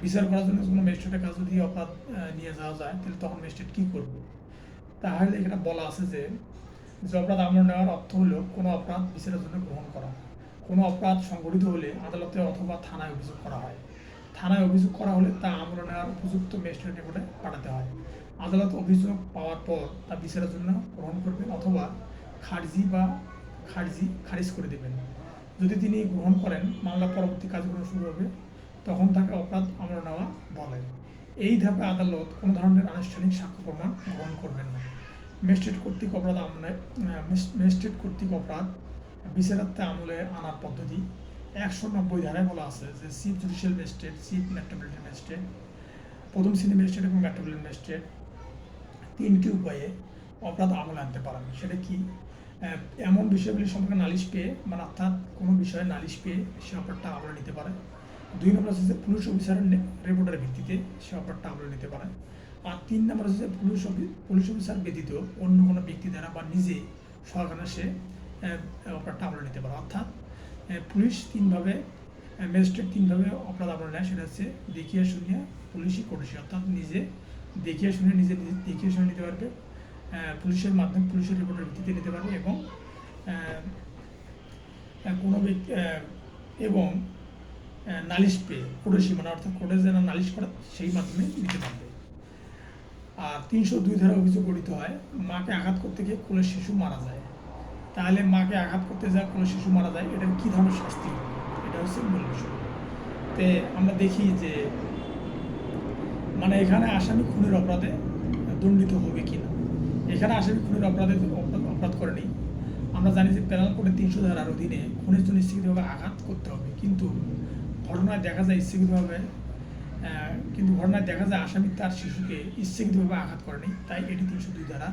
বিচার করার জন্য কোনো ম্যাজিস্ট্রেটের কাছে যদি অপরাধ নিয়ে যাওয়া যায় তাহলে তখন ম্যাজিস্ট্রেট কী করবে। তাহলে এখানে বলা আছে যে অপরাধ আমল নেওয়ার অর্থ হলো কোনো অপরাধ বিচারের জন্য গ্রহণ করা। কোনো অপরাধ সংঘটিত হলে আদালতে অথবা থানায় অভিযোগ করা হয়। থানায় অভিযোগ করা হলে তা আমল নেওয়ার উপযুক্ত ম্যাজিস্ট্রেট নিকটে পাঠাতে হয়। আদালত অভিযোগ পাওয়ার পর তা বিচারের জন্য গ্রহণ করবেন অথবা খারিজ করে দেবেন। যদি তিনি গ্রহণ করেন মামলা পরবর্তী কার্যক্রম শুরু হবে, তখন তাকে অপরাধ আমল নেওয়া বলে। এই ধাপে আদালত কোনো ধরনের আনুষ্ঠানিক সাক্ষ্য প্রমাণ গ্রহণ করবেন না। ম্যাজিস্ট্রেট কর্তৃক অপরাধ বিচারার্থে আমলে আনার পদ্ধতি 190 ধারায় বলা আছে যে chief judicial magistrate, chief metropolitan magistrate, প্রথম শ্রেণী ম্যাজিস্ট্রেট এবং মেট্রোপলিটন ম্যাজিস্ট্রেট 3টি উপায়ে অপরাধ আমলে আনতে পারেন। সেটা কি? এমন বিষয়গুলি সম্পর্কে নালিশ পেয়ে মানে অর্থাৎ কোনো বিষয়ে নালিশ পেয়ে সে অপরাধটা আমলে নিতে পারে। 2 নম্বর হচ্ছে যে পুলিশ অফিসারের রিপোর্টের ভিত্তিতে সে অপরাধটা আমলে নিতে পারে। আর 3 নম্বর হচ্ছে পুলিশ অফিসার ব্যতীত অন্য কোনো ব্যক্তি দ্বারা বা নিজে সরকারে সে অপরাধটা আমলে নিতে পারে। অর্থাৎ ম্যাজিস্ট্রেট 3ভাবে অপরাধ আমলে নেয়। সেটা হচ্ছে দেখিয়া শুনিয়া পুলিশই করেছে, অর্থাৎ নিজে দেখিয়া শুনে নিতে পারবে, পুলিশের মাধ্যমে পুলিশের রিপোর্টের ভিত্তিতে নিতে পারবে এবং কোনো ব্যক্তি এবং নালিশ পেয়ে কোর্টের সীমানা অর্থাৎ কোর্টে যেন নালিশ করা সেই মাধ্যমে নিতে পারবে। আর 302 ধারা অভিযোগ গঠিত হয় মাকে আঘাত করতে গিয়ে কোলের শিশু মারা যায়। তাহলে মাকে আঘাত করতে যা কোলের শিশু মারা যায়, এটার কী ধরনের শাস্তি হবে? এটা হচ্ছে মূল বিষয়। তে আমরা দেখি যে মানে এখানে আসামি খুনের অপরাধে দণ্ডিত হবে কি না। এখানে আসামি খুনের অপরাধ করেনি। আমরা জানি যে পেনাল কোডের 300 ধারার অধীনে খুনের জন্য ইচ্ছাকৃতভাবে আঘাত করতে হবে, কিন্তু ঘটনায় দেখা যায় আসামি তার শিশুকে ইচ্ছাকৃতভাবে আঘাত করেনি, তাই এটি 302 ধারা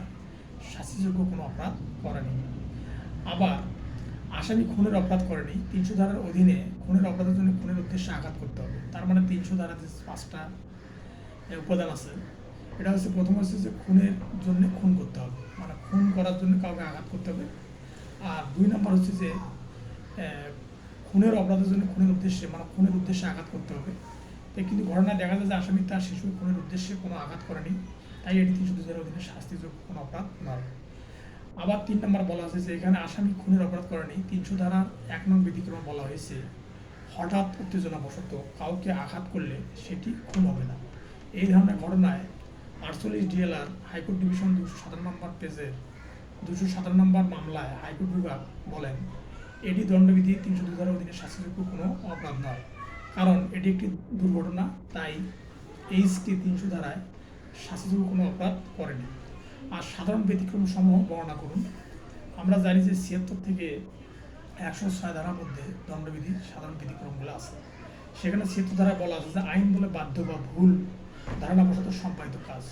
শাস্তিযোগ্য কোনো অপরাধ করেনি। আবার আসামি খুনের অপরাধ করেনি, 300 ধারার অধীনে খুনের অপরাধের জন্য খুনের উদ্দেশ্যে আঘাত করতে হবে। তার মানে 300 ধারাতে 5টা উপাদান আছে। এটা হচ্ছে প্রথম হচ্ছে যে খুনের জন্য খুন করতে হবে, মানে খুন করার জন্য কাউকে আঘাত করতে হবে। আর 2 নম্বর হচ্ছে যে খুনের অপরাধের জন্য খুনের উদ্দেশ্যে আঘাত করতে হবে। তাই কিন্তু ঘটনায় দেখা যায় যে আসামি তার শিশু খুনের উদ্দেশ্যে কোনো আঘাত করেনি, তাই এটি 302 ধারার অধীনে শাস্তিযোগ্য কোনো অপরাধ নয়। আবার 3 নম্বর বলা হয়েছে যে এখানে আসামি খুনের অপরাধ করেনি, 300 ধারার 1 নং ব্যতিক্রম বলা হয়েছে হঠাৎ উত্তেজনাবশত কাউকে আঘাত করলে সেটি খুন হবে না। এই ধরনের ঘটনায় 48 DLR হাইকোর্ট ডিভিশন 217 নম্বর পেজের 217 নম্বর মামলায় হাইকোর্ট বিভাগ বলেন এটি দণ্ডবিধি 302 ধারার অধীনে শাস্তিযোগ্য কোনো অপরাধ নয়, কারণ এটি একটি দুর্ঘটনা, তাই এইচটি 300 ধারায় শাস্তিযোগ্য কোনো অপরাধ করেনি। আর সাধারণ ব্যতিক্রম সমূহ বর্ণনা করুন। আমরা জানি যে 76 থেকে 106 ধারার মধ্যে দণ্ডবিধির সাধারণ ব্যতিক্রমগুলো আছে। সেখানে 76 ধারায় বলা আছে যে আইন বলে বাধ্য বা ভুল ধারণাবশত সম্পাদিত কাজ।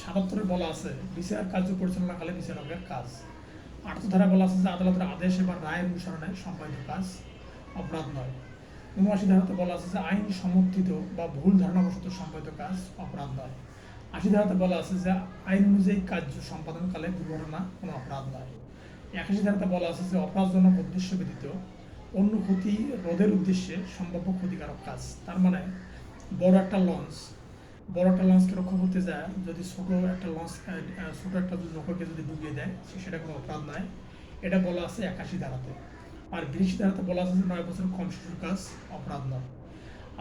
77 বলা আছে বিচার কার্য পরিচালনাকালে বিচারকের কাজ। 78 ধারায় বলা আছে যে আদালতের আদেশ বা রায়ের অনুসরণে সম্পাদিত কাজ অপরাধ নয়। 79 ধারাতে বলা আছে যে আইন সমর্থিত বা ভুল ধারণাবশত সম্পাদিত কাজ অপরাধ নয়। 80 ধারাতে বলা আছে যে আইন অনুযায়ী কার্য সম্পাদনকালে দুর্ঘটনা কোনো অপরাধ নয়। 81 ধারাতে বলা আছে যে অপরাধজনক উদ্দেশ্য ব্যতীত অন্য ক্ষতি রোধের উদ্দেশ্যে সম্ভাব্য ক্ষতিকারক কাজ। তার মানে বড় একটা লঞ্চকে রক্ষা করতে যায় যদি ছোট একটা নৌকাকে যদি ডুবিয়ে দেয় সেটা কোনো অপরাধ নয়। এটা বলা আছে 81 ধারাতে। আর 82 ধারাতে বলা আছে যে 9 বছরের কম শিশুর কাজ অপরাধ নয়।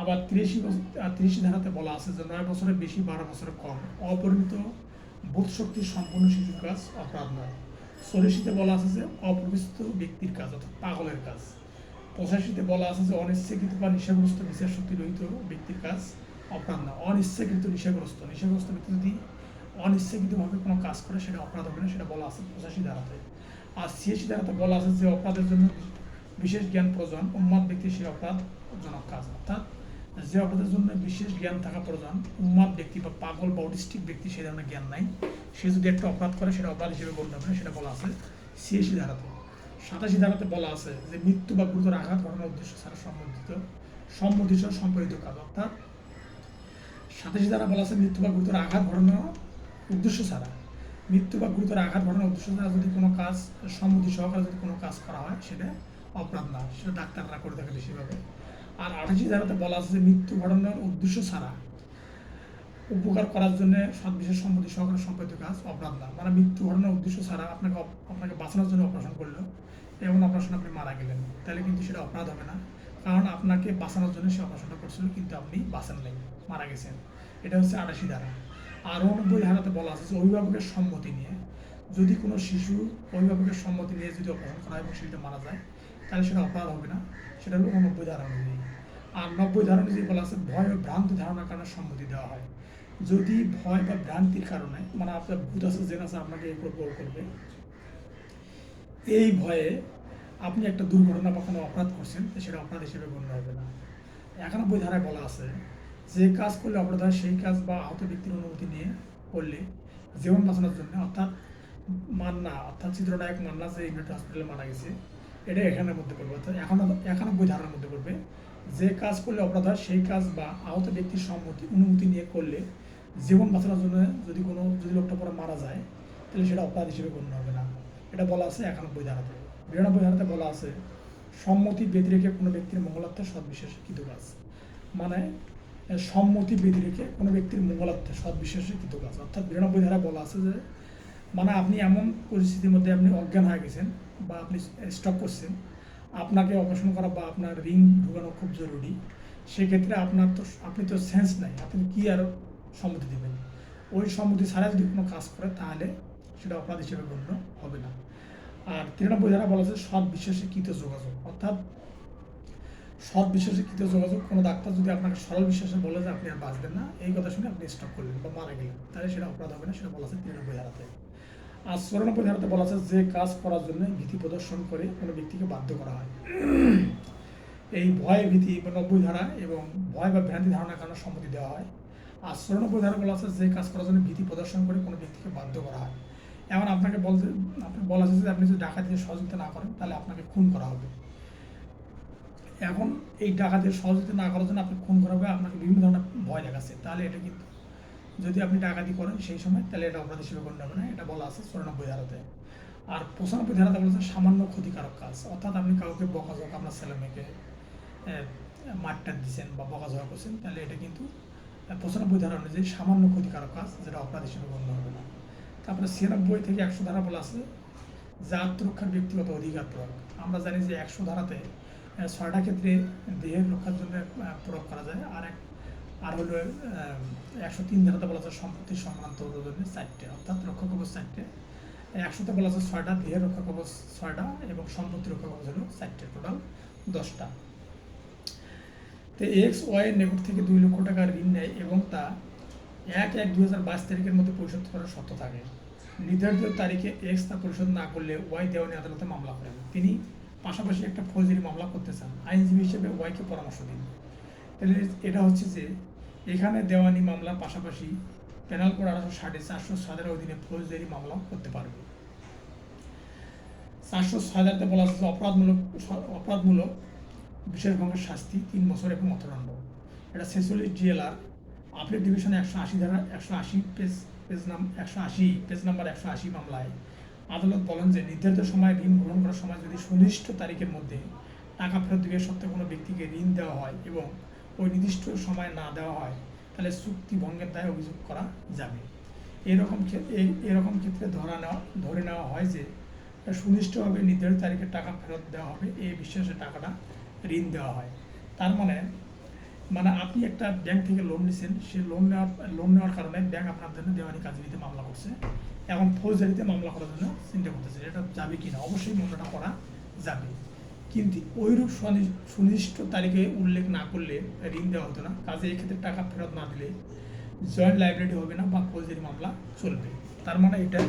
আবার 83 ধারাতে বলা আছে যে 9 বছরের বেশি 12 বছরের কম অপরিমিত বোধশক্তি সম্পন্ন শিশুর কাজ অপরাধ নয়। 84তে বলা আছে যে অপ্রবিষ্ট ব্যক্তির কাজ অর্থাৎ পাগলের কাজ। 85তে বলা আছে যে অনিচ্ছাকৃত বা নেশাগ্রস্ত বিচার শক্তি রহিত ব্যক্তির কাজ অপরাধ না। অনিচ্ছাকৃত নেশাগ্রস্ত ব্যক্তি যদি অনিচ্ছাকৃতভাবে কোনো কাজ করে সেটা অপরাধ হবে না, সেটা বলা আছে 85 ধারাতে। আর 86 ধারাতে বলা আছে যে অপরাধের জন্য বিশেষ জ্ঞান প্রয়োজন উন্মাদ ব্যক্তি সেই অপরাধজনক কাজ, অর্থাৎ যে অপরাধের জন্য বিশেষ জ্ঞান থাকা প্রয়োজন উন্মাদ ব্যক্তি বা পাগল বা অটিস্টিক ব্যক্তি সেই ধরনের জ্ঞান নাই, সে যদি একটা অপরাধ করে সেটা অপরাধ হিসেবে গণ্য হবে না, সেটা বলা আছে 86 ধারাতে। 87 ধারাতে বলা আছে যে মৃত্যু বা গুরুতর আঘাত ঘটানোর উদ্দেশ্য ছাড়া সম্মতি সহ সম্পাদিত কাজ, অর্থাৎ 87 ধারা বলা আছে মৃত্যু বা গুরুতর আঘাত ঘটানোর উদ্দেশ্য ছাড়া যদি কোনো কাজ সম্মতি সহকারে যদি কোনো কাজ করা হয় সেটা অপরাধ না, সেটা ডাক্তাররা করে থাকে বেশিরভাবে। আর 88 ধারাতে বলা আছে যে মৃত্যু ঘটানোর উদ্দেশ্য ছাড়া উপকার করার জন্য সৎবিশেষ সম্মতি সহকারে সম্পাদিত কাজ অপরাধ না। মানে মৃত্যু ঘটানোর উদ্দেশ্য ছাড়া আপনাকে বাঁচানোর জন্য অপারেশন করলো, এমন অপারেশন আপনি মারা গেলেন, তাহলে কিন্তু সেটা অপরাধ হবে না, কারণ আপনাকে বাঁচানোর জন্য সে অপারেশনটা করছিল কিন্তু আপনি বাঁচান নাই, মারা গেছেন। এটা হচ্ছে 88 ধারা। আর 89 ধারাতে বলা আছে যে অভিভাবকের সম্মতি নিয়ে যদি কোনো শিশু অভিভাবকের সম্মতি নিয়ে যদি অপারেশন করা হয় এবং শিশুটা মারা যায় তাহলে সেটা অপরাধ হবে না, সেটা হলো 89 ধারা অনুযায়ী। আর 90 ধারা অনুযায়ী বলা আছে ভয় ও ভ্রান্তি ধারণার কারণে সম্মতি দেওয়া হয়। যদি ভয় বা ভ্রান্তির কারণে মানে আপনার ভূত আছে জেন আছে আপনাকে এই করবে, এই ভয়ে আপনি একটা দুর্ঘটনা বা কোনো অপরাধ করছেন সেটা অপরাধ হিসেবে গণ্য হবে না। 91 ধারায় বলা আছে যে কাজ করলে অপরাধ হয় সেই কাজ বা আহত ব্যক্তির অনুমতি নিয়ে করলে জীবন বাঁচানোর জন্য, অর্থাৎ চিত্রনায়ক মান্না যে ইউনিট হসপিটালে মারা গেছে এটা এখানের মধ্যে পড়বে, অর্থাৎ 91 ধারার মধ্যে পড়বে। যে কাজ করলে অপরাধ হয় সেই কাজ বা আহত ব্যক্তির অনুমতি নিয়ে করলে জীবন বাঁচানোর জন্য যদি লোকটা পরে মারা যায় তাহলে সেটা অপরাধ হিসেবে গণ্য হবে না, এটা বলা আছে 91 ধারাতে। 92 ধারাতে বলা আছে সম্মতি বেঁধে রেখে কোনো ব্যক্তির মঙ্গলার্থে সৎবিশ্বাসে কৃত কাজ, মানে সম্মতি বেঁধে রেখে কোনো ব্যক্তির মঙ্গলার্থে সৎবিশ্বাসে কৃত কাজ, অর্থাৎ 92 ধারা বলা আছে যে মানে আপনি এমন পরিস্থিতির মধ্যে আপনি অজ্ঞান হয়ে গেছেন বা আপনি স্ট্রোক করছেন, আপনাকে অপারেশন করা বা আপনার রিং ঢুকানো খুব জরুরি, সেক্ষেত্রে আপনি তো সেন্স নাই, আপনি কি আর সম্মতি দেবেন, ওই সম্মতি ছাড়া যদি কোনো কাজ করে তাহলে সেটা অপরাধ হিসেবে গণ্য হবে না। আর 93 ধারা বলা আছে সৎ বিশ্বাসে কৃত যোগাযোগ, অর্থাৎ সৎ বিশ্বাসে কৃত যোগাযোগ। কোনো ডাক্তার যদি আপনাকে সরল বিশ্বাসে বলে যে আপনি আর বাঁচবেন না, এই কথা শুনে আপনি স্টপ করলেন বা মারা গেলেন, তাহলে সেটা অপরাধ হবে না, সেটা বলা আছে 93 ধারাতে। আর 94 ধারাতে বলা আছে যে কাজ করার জন্য ভীতি প্রদর্শন করে কোনো ব্যক্তিকে বাধ্য করা হয়। এই ভয় ভীতি বা 90 ধারা এবং ভয় বা ভ্রান্তি ধারণার কারণে সম্মতি দেওয়া হয়। আর 94 ধারা বলা আছে যে কাজ করার জন্য ভীতি প্রদর্শন করে কোনো ব্যক্তিকে বাধ্য করা হয়। এখন আপনাকে বলা আছে যে আপনি যদি ডাকাতিতে সহযোগিতা না করেন তাহলে আপনাকে খুন করা হবে। এখন এই ডাকাতির সহযোগিতা না করার জন্য আপনি খুন করা হবে, আপনাকে বিভিন্ন ধরনের ভয় দেখাচ্ছে, তাহলে এটা কিন্তু যদি আপনি ডাকাতি করেন সেই সময় তাহলে এটা অপরাধ হিসেবে গণ্য হবে না, এটা বলা আছে 94 ধারাতে। আর 95 ধারাতে বলেছে সামান্য ক্ষতিকারক কাজ, অর্থাৎ আপনি কাউকে বকাঝকা, আপনার ছেলে মেয়েকে মারটা দিচ্ছেন বা বকাঝকা করছেন, তাহলে এটা কিন্তু 95 ধারা অনুযায়ী সামান্য ক্ষতিকারক কাজ, যেটা অপরাধ হিসেবে গণ্য হবে না। তারপরে 96 থেকে 100 ধারা বলা আছে যে আত্মরক্ষার ব্যক্তিগত অধিকার প্রয়োগ। আমরা জানি যে 100 ধারাতে 6টা ক্ষেত্রে দেহের রক্ষার জন্য প্রয়োগ করা যায়, আর হলো 103 ধারাতে বলা আছে সম্পত্তি সংক্রান্ত জন্য 4টে, অর্থাৎ রক্ষা কবচ 4টে। 100তে বলা আছে 6টা, দেহের রক্ষা কবচ 6টা এবং সম্পত্তি রক্ষা কবচ হলো 4টে, টোটাল 10টা। তো XY নিকট থেকে 2 লক্ষ টাকা ঋণ নেয় এবং তা 1/1/2022 তারিখের মধ্যে পরিশোধ করার শর্ত থাকে। নির্ধারিত তারিখে X তা পরিশোধ না করলে Y দেওয়ানি আদালতে মামলা করেন। তিনি পাশাপাশি একটা ফৌজদারি মামলা করতে চান, আইনজীবী হিসেবে ওয়াইকে পরামর্শ দিন। তাহলে এটা হচ্ছে যে এখানে দেওয়ানি মামলার পাশাপাশি পেনাল কোড 1860-406 অধীনে ফৌজদারি মামলা করতে পারবে। 406 বলা আছে অপরাধমূলক বিশেষ ভঙ্গের শাস্তি 3 বছর এবং অর্থদণ্ড। এটা 46 GLR আপিল ডিভিশন 180 ধারা 180 পেজ নাম্বার 180 মামলায় আদালত বলেন যে নির্ধারিত সময় ঋণ গ্রহণ করার সময় যদি সুনির্দিষ্ট তারিখের মধ্যে টাকা ফেরত দিবে সত্ত্বেও কোনো ব্যক্তিকে ঋণ দেওয়া হয় এবং ওই নির্দিষ্ট সময় না দেওয়া হয়, তাহলে চুক্তি ভঙ্গের দায়ে অভিযোগ করা যাবে। এরকম ক্ষেত্রে ধরে নেওয়া হয় যে সুনির্দিষ্টভাবে নির্ধারিত তারিখে টাকা ফেরত দেওয়া হবে, এই বিশ্বাসে টাকাটা ঋণ দেওয়া হয়। তার মানে আপনি একটা ব্যাংক থেকে লোন নিয়েছেন, সেই লোন নেওয়ার কারণে ব্যাংক আপনার জন্য দেওয়ানি কাজে মামলা করছে, এখন ফৌজদারিতে মামলা করার জন্য চিন্তা করতেছে, এটা যাবে কিনা। অবশ্যই মামলাটা করা যাবে, কিন্তু ওইরূপ সুনির্দিষ্ট তারিখে উল্লেখ না করলে ঋণ দেওয়া হতো না। কাজে এক্ষেত্রে টাকা ফেরত না দিলে জয়েন্ট লাইবিলিটি হবে না বা ফৌজদারি মামলা চলবে। তার মানে এটা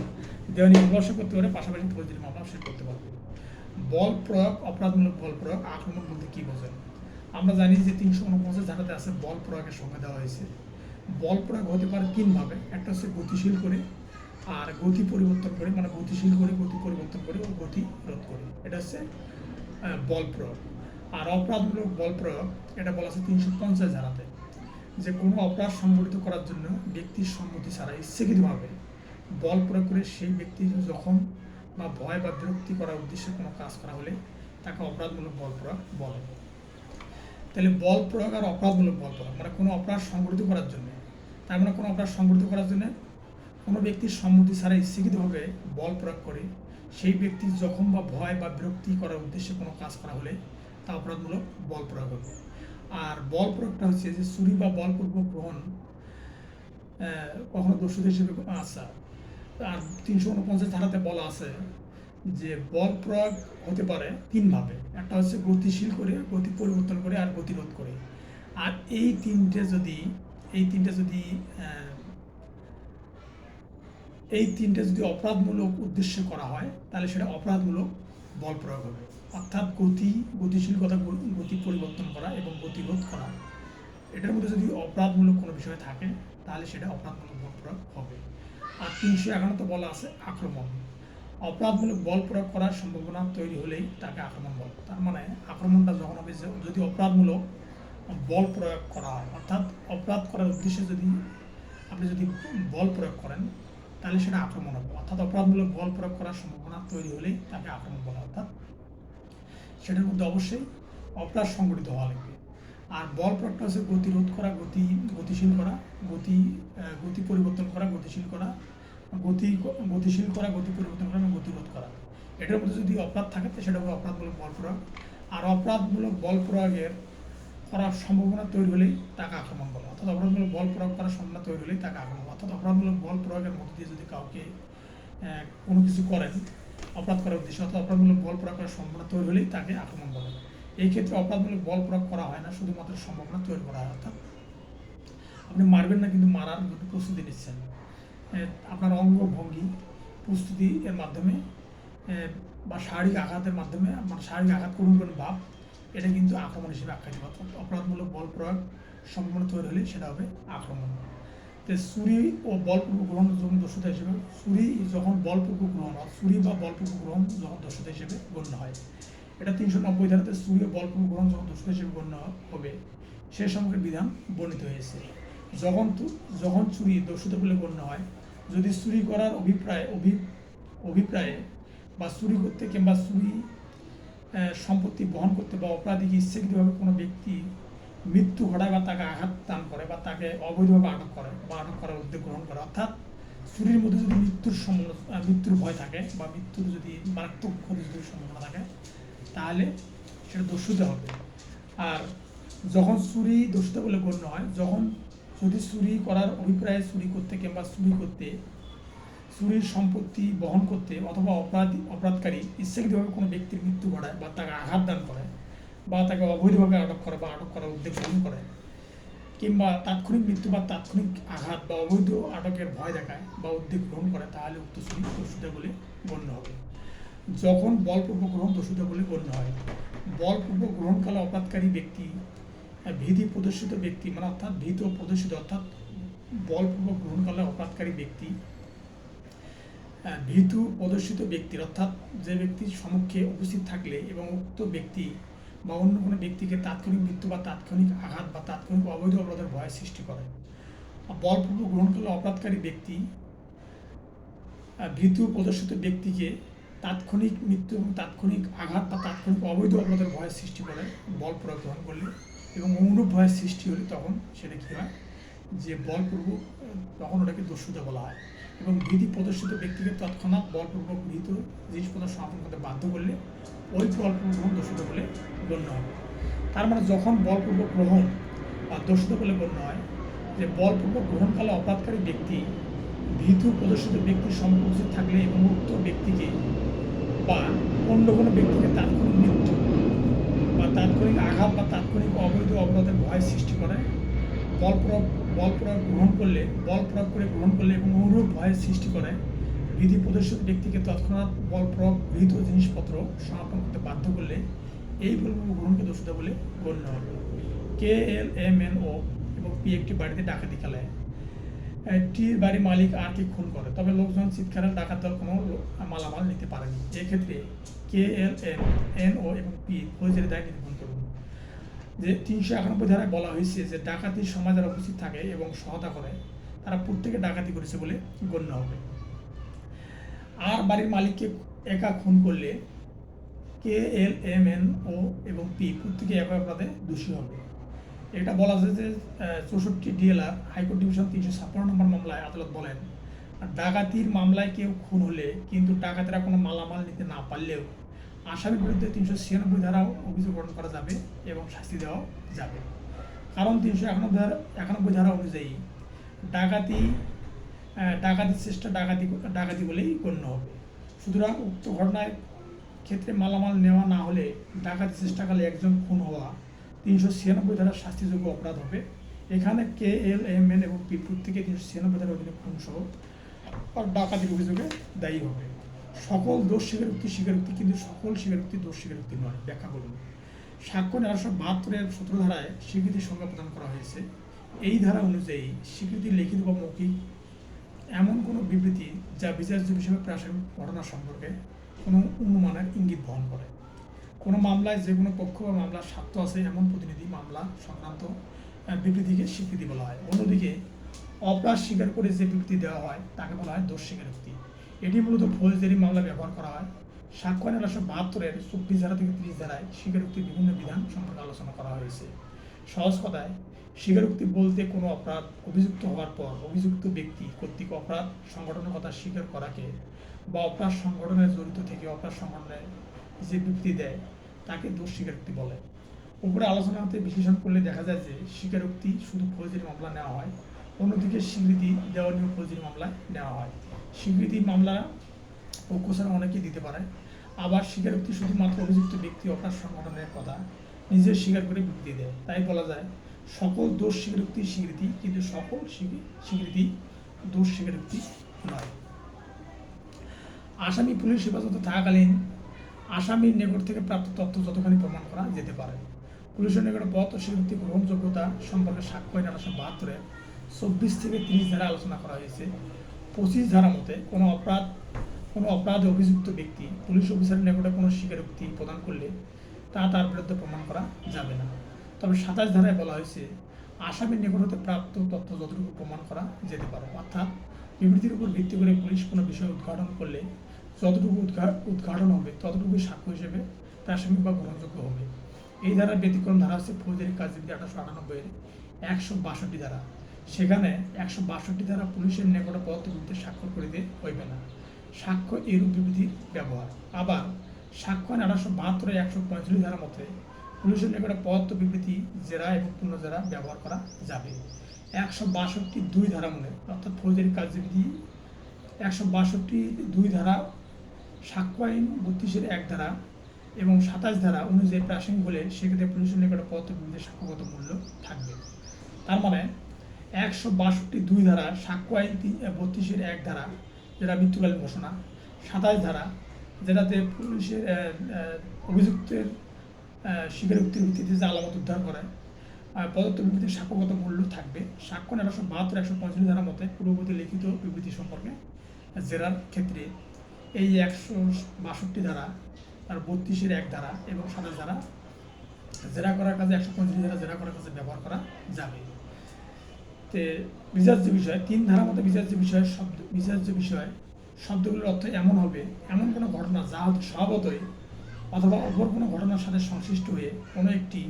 দেওয়ানি মামলা সে করতে পারে, পাশাপাশি ফৌজদারি মামলা সে করতে পারবে। বল প্রয়োগ, অপরাধমূলক বল প্রয়োগ, আক্রমণ বলতে কী বোঝেন? আমরা জানি যে 349 ধারাতে আছে বল প্রয়োগের সংজ্ঞা দেওয়া হয়েছে। বল প্রয়োগ হতে পারে 3 ভাবে, একটা হচ্ছে গতিশীল করে, আর গতি পরিবর্তন করে, গতিশীল করে গতি পরিবর্তন করে ও গতি রোধ করে, এটা হচ্ছে বল প্রয়োগ। আর অপরাধমূলক বল প্রয়োগ এটা বলা আছে 350 ধারাতে, যে কোনো অপরাধ সংঘটিত করার জন্য ব্যক্তির সম্মতি ছাড়া ইচ্ছাকৃতভাবে বল প্রয়োগ করে সেই ব্যক্তির জখম বা ভয় বা বিরক্তি করার উদ্দেশ্যে কোনো কাজ করা হলে তাকে অপরাধমূলক বল প্রয়োগ বলে। তাহলে বল প্রয়োগ আর অপরাধমূলক বল প্রয়োগ কোনো অপরাধ সংঘটিত করার জন্য, তার কোনো অপরাধ সংঘটিত করার জন্য কোনো ব্যক্তির সম্মতি ছাড়া ইচ্ছাকৃতভাবে বল প্রয়োগ করে সেই ব্যক্তির জখম বা ভয় বা বিরক্তি করার উদ্দেশ্যে কোনো কাজ করা হলে তা অপরাধমূলক বল প্রয়োগ হবে। আর বল প্রয়োগটা হচ্ছে যে চুরি বা বলপূর্বক গ্রহণ কখনো দোষী হিসেবে আচ্ছা। আর 349 ধারাতে বলা আছে যে বল প্রয়োগ হতে পারে 3 ভাবে, একটা হচ্ছে গতিশীল করে, গতি পরিবর্তন করে, আর গতিরোধ করে। আর এই তিনটে যদি অপরাধমূলক উদ্দেশ্যে করা হয় তাহলে সেটা অপরাধমূলক বল প্রয়োগ হবে। অর্থাৎ গতিশীলতা, গতি পরিবর্তন করা এবং গতিরোধ করা, এটার মধ্যে যদি অপরাধমূলক কোনো বিষয় থাকে তাহলে সেটা অপরাধমূলক বল প্রয়োগ হবে। আর 351 বলা আছে আক্রমণ। অপরাধমূলক বল প্রয়োগ করার সম্ভাবনা তৈরি হলেই তাকে আক্রমণ বলে। তার মানে আক্রমণটা যখন হবে যদি অপরাধমূলক বল প্রয়োগ করা হয়, অর্থাৎ অপরাধ করার উদ্দেশ্যে আপনি যদি বল প্রয়োগ করেন তাহলে সেটা আক্রমণ হবে। অর্থাৎ অপরাধমূলক বল প্রয়োগ করার সম্ভাবনা তৈরি হলেই তাকে আক্রমণ বলা, অর্থাৎ সেটার মধ্যে অবশ্যই অপরাধ সংঘটিত হওয়া লাগবে। আর বল প্রয়োগটা হচ্ছে গতিরোধ করা, গতিশীল করা, গতি পরিবর্তন করা, গতিশীল করা, গতি পরিবর্তন করা এবং গতিরোধ করা। এটার মধ্যে যদি অপরাধ থাকে সেটা হবে অপরাধমূলক বল প্রয়োগ। আর অপরাধমূলক বল প্রয়োগের করার সম্ভাবনা তৈরি হলেই তাকে আক্রমণ বলে, অর্থাৎ অপরাধমূলক বল প্রয়োগ করার সম্ভাবনা তৈরি হলেই তাকে আক্রমণ, অর্থাৎ অপরাধমূলক বল প্রয়োগের মধ্যে দিয়ে যদি কাউকে কোনো কিছু করেন অপরাধ করার উদ্দেশ্যে, অর্থাৎ অপরাধমূলক বল প্রয়োগ করার সম্ভাবনা তৈরি হলেই তাকে আক্রমণ বলে। এই ক্ষেত্রে অপরাধমূলক বল প্রয়োগ করা হয় না, শুধুমাত্র সম্ভাবনা তৈরি করা হয়, অর্থাৎ আপনি মারবেন না কিন্তু মারার যদি প্রস্তুতি নিচ্ছেন, আপনার অঙ্গভঙ্গি প্রস্তুতি এর মাধ্যমে বা শারীরিক আঘাতের মাধ্যমে মানে শারীরিক আঘাত করুন ভাব, এটা কিন্তু আক্রমণ হিসেবে আখ্যায়িত, অর্থাৎ অপরাধমূলক বল প্রয়োগ সম্ভাবনা তৈরি হলে সেটা হবে আক্রমণ। তো চুরি ও বলপূর্বক গ্রহণ যখন দোষতা হিসেবে, চুরি যখন বলপূর্বক গ্রহণ, চুরি বা বলপূর্বক গ্রহণ যখন দোষতা হিসেবে গণ্য হয়, এটা 390 ধারাতে চুরি ও বলপূর্বক গ্রহণ যখন দোষতা হিসেবে গণ্য হবে সে সম্পর্কে বিধান বর্ণিত হয়েছে। যখন চুরি দোষতা বলে গণ্য হয়, যদি চুরি করার অভিপ্রায়ে বা চুরি করতে কিংবা চুরি সম্পত্তি বহন করতে বা অপরাধীকে ইচ্ছাকৃতভাবে কোনো ব্যক্তি মৃত্যু ঘটায় বা তাকে আঘাত দান করে বা তাকে অবৈধভাবে আটক করে বা আটক করার উদ্যোগ গ্রহণ করে, অর্থাৎ চুরির মধ্যে যদি মৃত্যুর ভয় থাকে বা মৃত্যুর যদি মারাত্মক ক্ষতির যদি সম্ভাবনা থাকে তাহলে সেটা দস্যুতা হবে। আর যখন চুরি দস্যুতা বলে গণ্য হয়, যখন যদি চুরি করার অভিপ্রায়ে চুরি করতে কিংবা চুরির সম্পত্তি বহন করতে অথবা অপরাধকারী ইচ্ছাকৃতভাবে কোনো ব্যক্তির মৃত্যু ঘটায় বা তাকে আঘাত দান করে বা তাকে অবৈধভাবে আটক করে বা আটক করার উদ্যোগ গ্রহণ করে কিংবা তাৎক্ষণিক মৃত্যু বা তাৎক্ষণিক আঘাত বা অবৈধ আটকের ভয় দেখায় বা উদ্যোগ গ্রহণ করে তাহলে উক্ত চুরি দস্যুতা বলে গণ্য হবে। যখন বলপূর্বক গ্রহণ দস্যুতা বলে গণ্য হয়, বলপূর্বক গ্রহণকালে অপরাধকারী ব্যক্তি ভীতি প্রদর্শিত ব্যক্তি মানে অর্থাৎ ভীত প্রদর্শিত, অর্থাৎ বলপূর্বক গ্রহণকালে অপরাধকারী ব্যক্তি ভীতু প্রদর্শিত ব্যক্তির, অর্থাৎ যে ব্যক্তির সম্মুখে উপস্থিত থাকলে এবং উক্ত ব্যক্তি বা অন্য কোনো ব্যক্তিকে তাৎক্ষণিক মৃত্যু বা তাৎক্ষণিক আঘাত বা তাৎক্ষণিক অবৈধ অপরাধের ভয় সৃষ্টি করে। বলপূর্বক গ্রহণকালে অপরাধকারী ব্যক্তি ভীতু প্রদর্শিত ব্যক্তিকে তাৎক্ষণিক মৃত্যু এবং তাৎক্ষণিক আঘাত বা তাৎক্ষণিক অবৈধ অপরাধের ভয় সৃষ্টি করে বল প্রয়োগ গ্রহণ করলে, এবং অনুরূপ ভয়ের সৃষ্টি হলে তখন সেটা কী হয় যে বলপূর্বক, তখন ওটাকে দস্যুতা বলা হয়। এবং ভীতি প্রদর্শিত ব্যক্তিকে তৎক্ষণাৎ বলপূর্বক গৃহীত জিনিসপত্র সমাপন করতে বাধ্য করলে ওই বলপূর্বক গ্রহণ দস্যুতা বলে গণ্য হবে। তার মানে যখন বলপূর্বক গ্রহণ বা দস্যুতা বলে গণ্য হয় যে বলপূর্বক গ্রহণকালে অপরাধকারী ব্যক্তি ভীতু প্রদর্শিত ব্যক্তির সম্মুখে উপস্থিত থাকলে এবং উক্ত ব্যক্তিকে বা অন্য কোনো ব্যক্তিকে তাৎক্ষণিক মৃত্যু বা তাৎক্ষণিক আঘাত বা তাৎক্ষণিক অবৈধ অপরাধের ভয় সৃষ্টি করে বল প্রয়োগ করে গ্রহণ করলে এবং অনুরূপ ভয়ের সৃষ্টি করে বিধি প্রদর্শিত ব্যক্তিকে তৎক্ষণাৎ বল প্রয়োগ গৃহীত জিনিসপত্র সমাপন করতে বাধ্য করলে এই বলপূর্বক গ্রহণকে দস্যুতা বলে গণ্য হবে। KLMNO এবং P একটি বাড়িতে ডাকাতি খেলায়, টির বাড়ির মালিক আর কে খুন করে, তবে লোকজন চিৎকারে ডাকাত দল কোনো মালামাল নিতে পারেনি। এক্ষেত্রে KLMNO এবং P ফৌজদারি দায় নির্ধারণ করুন। যে 391 ধারায় বলা হয়েছে যে ডাকাতির সময় যারা উপস্থিত থাকে এবং সহায়তা করে তারা প্রত্যেকে ডাকাতি করেছে বলে গণ্য হবে। আর বাড়ির মালিককে একা খুন করলে KLMNO এবং P প্রত্যেকে একই অপরাধে দোষী হবে। এটা বলা যায় যে 64 DLR হাইকোর্ট ডিভিশন 356 নম্বর মামলায় আদালত বলেন, ডাকাতির মামলায় কেউ খুন হলে কিন্তু ডাকাতেরা কোনো মালামাল নিতে না পারলেও আসামির বিরুদ্ধে 396 ধারা অভিযোগ গঠন করা যাবে এবং শাস্তি দেওয়া যাবে। কারণ 391 ধারা অনুযায়ী ডাকাতির চেষ্টা ডাকাতি বলেই গণ্য হবে। সুতরাং উক্ত ঘটনার ক্ষেত্রে মালামাল নেওয়া না হলে ডাকাতি চেষ্টাকালে একজন খুন হওয়া 396 ধারার শাস্তিযোগ্য অপরাধ হবে। এখানে KLMN এবং P প্রত্যেকে 396 ধারার অধীনে খুন সহ ডাকাতির অভিযোগে দায়ী হবে। সকল দোষ স্বীকারোক্তি কিন্তু সকল স্বীকারোক্তি দোষ স্বীকারোক্তি নয়। ব্যাখ্যা করুন। সাক্ষ্য 1972-এর 17 ধারায় স্বীকৃতির সংজ্ঞা প্রদান করা হয়েছে। এই ধারা অনুযায়ী স্বীকৃতি লিখিত বা মৌখিক এমন কোনো বিবৃতি যা বিচার্য হিসেবে প্রাসঙ্গিক ঘটনা সম্পর্কে কোনো অনুমানের ইঙ্গিত বহন করে। কোনো মামলায় যে কোনো পক্ষ বা মামলার স্বার্থ আছে এমন প্রতিনিধি মামলা সংক্রান্ত বিবৃতিকে স্বীকৃতি বলা হয়। অন্যদিকে অপরাধ স্বীকার করে যে বিবৃতি দেওয়া হয় তাকে বলা হয় দোষ স্বীকারোক্তি। এটি মূলত ফৌজদারি মামলা ব্যবহার করা হয়। সাক্ষ্য আইন 1972-এর 24 ধারা থেকে 30 ধারায় স্বীকারোক্তির বিভিন্ন বিধান সম্পর্কে আলোচনা করা হয়েছে। সহজ কথায় স্বীকারোক্তি বলতে কোনো অপরাধ অভিযুক্ত হওয়ার পর অভিযুক্ত ব্যক্তি কর্তৃক অপরাধ সংগঠনের কথা স্বীকার করাকে বা অপরাধ সংগঠনের জড়িত থেকে অপরাধ সংগঠনের যে বিবৃতি দেয় তাকে দোষ স্বীকারোক্তি বলে। উপরে আলোচনাতে বিশ্লেষণ করলে দেখা যায় যে স্বীকারোক্তি শুধু ফৌজদারি মামলা নেওয়া হয়, অন্যদিকে স্বীকৃতি দেওয়া নিয়েও ফৌজদারি মামলা নেওয়া হয়। স্বীকৃতি মামলা পক্ষছাড়া অনেকেই দিতে পারে, আবার স্বীকারোক্তি শুধুমাত্র অভিযুক্ত ব্যক্তি অপরাধ সংগঠনের কথা নিজে স্বীকার করে বিবৃতি দেয়। তাই বলা যায় সকল দোষ স্বীকারোক্তি স্বীকৃতি, কিন্তু সকল স্বীকৃতি দোষ স্বীকারোক্তি নয়। আসামি পুলিশ হেফাজতে থাকাকালীন আসামির নিকট থেকে প্রাপ্ত তথ্য যতখানি প্রমাণ করা যেতে পারে। পুলিশের নিকট পথ ও স্বীকৃতি গ্রহণযোগ্যতা সম্পর্কে সাক্ষ্য আইন 1872 24 থেকে 30 ধারা আলোচনা করা হয়েছে। 25 ধারা মতে কোনো অপরাধে অভিযুক্ত ব্যক্তি পুলিশ অফিসারের নিকটে কোনো স্বীকারোক্তি প্রদান করলে তা তার বিরুদ্ধে প্রমাণ করা যাবে না। তবে 27 ধারায় বলা হয়েছে আসামির নিকট হতে প্রাপ্ত তথ্য যতটুকু প্রমাণ করা যেতে পারে, অর্থাৎ বিবৃতির উপর ভিত্তি করে পুলিশ কোনো বিষয় উদ্ঘাটন করলে যতটুকু উদ্ঘাটন হবে ততটুকুই সাক্ষ্য হিসেবে প্রাসঙ্গিক বা গ্রহণযোগ্য হবে। এই ধারার ব্যতিক্রম ধারা হচ্ছে ফৌজদারি কার্যবিধি 1898 162 ধারা। সেখানে 162 ধারা পুলিশের নিকট পদার্থ বিবৃতি স্বাক্ষর করিতে হইবে না, সাক্ষ্য এরূপ বিবৃতির ব্যবহার। আবার সাক্ষ্য আইন 1872 145 ধারা মতে পুলিশের নিকটে পদার্থ বিবৃতি জেরা এবং পূর্ণ জেরা ব্যবহার করা যাবে। 162 ধারা মনে অর্থাৎ ফৌজদারি কার্যবিধি 162 ধারা, সাক্ষ্য আইন 32 1 ধারা এবং 27 ধারা অনুযায়ী প্রাসঙ্গিক হলে সেক্ষেত্রে পুলিশের নিকটে পদার্থ বিবৃতির সাক্ষ্যগত মূল্য থাকবে। তার মানে 162 ধারা, সাক্ষ্য আইন 32 1 ধারা যেটা মৃত্যুকালীন ঘোষণা, 27 ধারা যেটাতে পুলিশের অভিযুক্তের স্বীকারোক্তির ভিত্তিতে যে আলামত উদ্ধার করে পদার্থ বিবৃতির সাক্ষ্যগত মূল্য থাকবে। সাক্ষ্য 1872 145 ধারা মতে পূর্ববর্তী লিখিত বিবৃতি সম্পর্কে জেরার ক্ষেত্রে এই 162 ধারা আর 32 1 ধারা এবং 27 ধারা জেরা করার কাজে 135 ধারা জেরা করার কাজে ব্যবহার করা যাবে। তে বিচার্য বিষয় 3 ধারার মধ্যে বিচার্য বিষয় শব্দগুলোর অর্থ এমন হবে এমন কোনো ঘটনা যা হয়তো স্বভাবতই অথবা অপর কোনো ঘটনার সাথে সংশ্লিষ্ট হয়ে কোনো একটি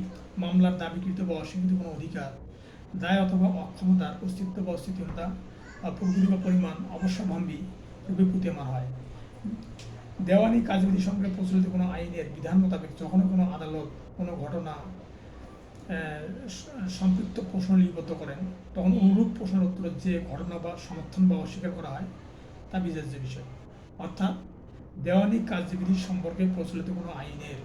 মামলার দাবিকৃত বা অস্বীকৃত কোনো অধিকার, দায় অথবা অক্ষমতার অস্তিত্ব বা অস্তিত্বহীনতা প্রকৃতি বা পরিমাণ অবশ্যম্ভাবী রূপে প্রতীয়মান হয়। দেওয়ানি কার্যবিধি সম্পর্কে প্রচলিত কোনো আইনের বিধান মোতাবেক যখন কোনো আদালত কোনো ঘটনা সম্পৃক্ত প্রশ্ন লিপিবদ্ধ করেন তখন অনুরূপ প্রশ্নের উত্তরে যে ঘটনা বা সমর্থন বা অস্বীকার করা হয় তা বিচার্য বিষয়। অর্থাৎ দেওয়ানি কার্যবিধি সম্পর্কে প্রচলিত কোনো আইনের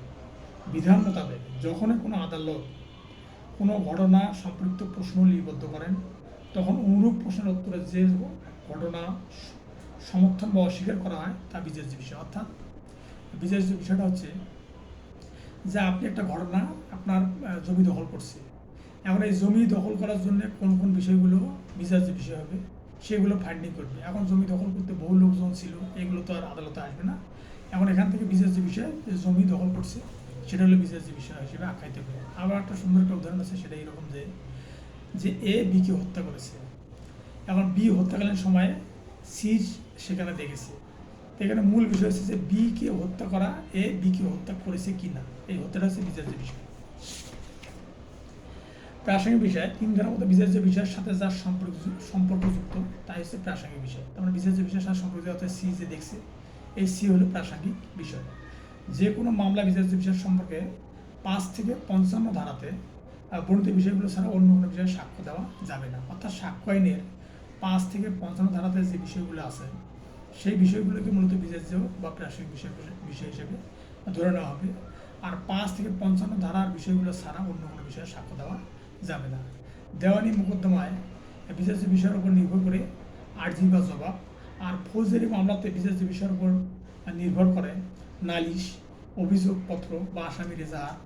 বিধান মোতাবেক যখনই কোনো আদালত কোনো ঘটনা সম্পৃক্ত প্রশ্ন লিপিবদ্ধ করেন তখন অনুরূপ প্রশ্নের উত্তরে যে ঘটনা সমর্থন বা অস্বীকার করা হয় তা বিচার্য বিষয়। অর্থাৎ বিচার্য বিষয়টা হচ্ছে যে আপনি একটা ঘটনা আপনার জমি দখল করছে, এখন এই জমি দখল করার জন্য কোন কোন বিষয়গুলো বিচার্য বিষয় হবে সেগুলো ফাইন্ডিং করবে। এখন জমি দখল করতে বহু লোকজন ছিল, এগুলো তো আর আদালতে আসবে না। এখন এখান থেকে বিচার্য বিষয় যে জমি দখল করছে সেটা হলো বিচার্য বিষয় হিসেবে আখ্যায়িত হবে। আবার একটা সুন্দর একটা উদাহরণ আছে, সেটা এরকম যে এ বিকে হত্যা করেছে। এখন বি হত্যাকালীন সময়ে সি সেখানে দেখেছে। এখানে মূল বিষয় হচ্ছে যে বিকে হত্যা করা এ বিকে হত্যা করেছে কি না, এই হত্যাটা হচ্ছে বিচার্য বিষয়। প্রাসঙ্গিক বিষয় 3 ধারার মধ্যে বিচার্য বিষয়ের সাথে যার সম্পর্কযুক্ত তাই হচ্ছে প্রাসঙ্গিক বিষয়। তার মানে বিচার্য বিষয়ের সাথে সম্পর্কিত অর্থাৎ সি যে দেখছে এই সি হলো প্রাসঙ্গিক বিষয়। যে কোনো মামলা বিচার্য বিষয় সম্পর্কে 5 থেকে 55 ধারাতে বর্ণিত বিষয়গুলো ছাড়া অন্য কোনো বিষয়ে সাক্ষ্য দেওয়া যাবে না। অর্থাৎ সাক্ষ্য আইনের 5 থেকে 55 ধারাতে যে বিষয়গুলো আছে সেই বিষয়গুলোকে মূলত বিচার্য বা প্রাসঙ্গিক বিষয় হিসেবে ধরে নেওয়া হবে। আর 5 থেকে 55 ধারার বিষয়গুলো ছাড়া অন্য কোনো বিষয়ে সাক্ষ্য দেওয়া যাবে না। দেওয়ানি মোকদ্দমায় বিচার্য বিষয়ের উপর নির্ভর করে আর্জি বা জবাব, আর ফৌজদারি মামলাতে বিচার্য বিষয়ের উপর নির্ভর করে নালিশ, অভিযোগপত্র বা আসামির এজাহার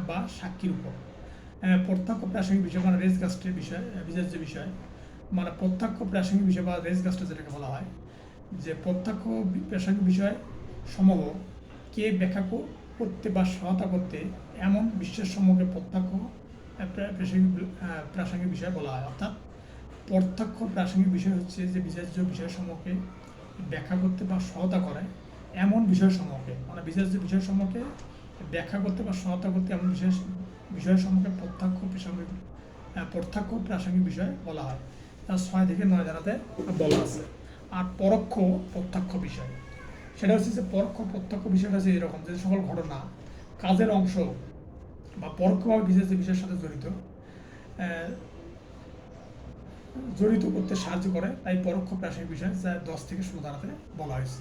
বা সাক্ষীর উপর। প্রত্যক্ষ প্রাসঙ্গিক বিষয় মানে রেজ গাস্টের বিষয় বিচার্য বিষয়, মানে প্রত্যক্ষ প্রাসঙ্গিক বিষয় বা রেজ গাস্ট যেটাকে বলা হয়, যে প্রত্যক্ষ প্রাসঙ্গিক বিষয় সমূহ কে ব্যাখ্যা করতে বা সহায়তা করতে এমন বিশ্বের সম্মুখে প্রত্যক্ষ প্রাসঙ্গিক বিষয় বলা হয়। অর্থাৎ প্রত্যক্ষ প্রাসঙ্গিক বিষয় হচ্ছে যে বিচার্য বিষয় সমূহকে ব্যাখ্যা করতে বা সহায়তা করে এমন বিষয় সমূহকে, মানে বিচার্য বিষয় সমূহকে ব্যাখ্যা করতে বা সহায়তা করতে এমন বিষয় সমূহকে প্রত্যক্ষ প্রাসঙ্গিক বিষয় বলা হয়। তার 6 থেকে 9 ধারাতে বলা আছে। আর পরোক্ষ প্রত্যক্ষ বিষয় সেটা হচ্ছে যে পরোক্ষ প্রত্যক্ষ বিষয়টা হচ্ছে এরকম যে সকল ঘটনা কাজের অংশ বা পরোক্ষভাবে বিশেষ বিষয়ের সাথে জড়িত করতে সাহায্য করে, তাই পরোক্ষ প্রাসঙ্গিক বিষয় যা 10 থেকে 16 ধারাতে বলা হয়েছে।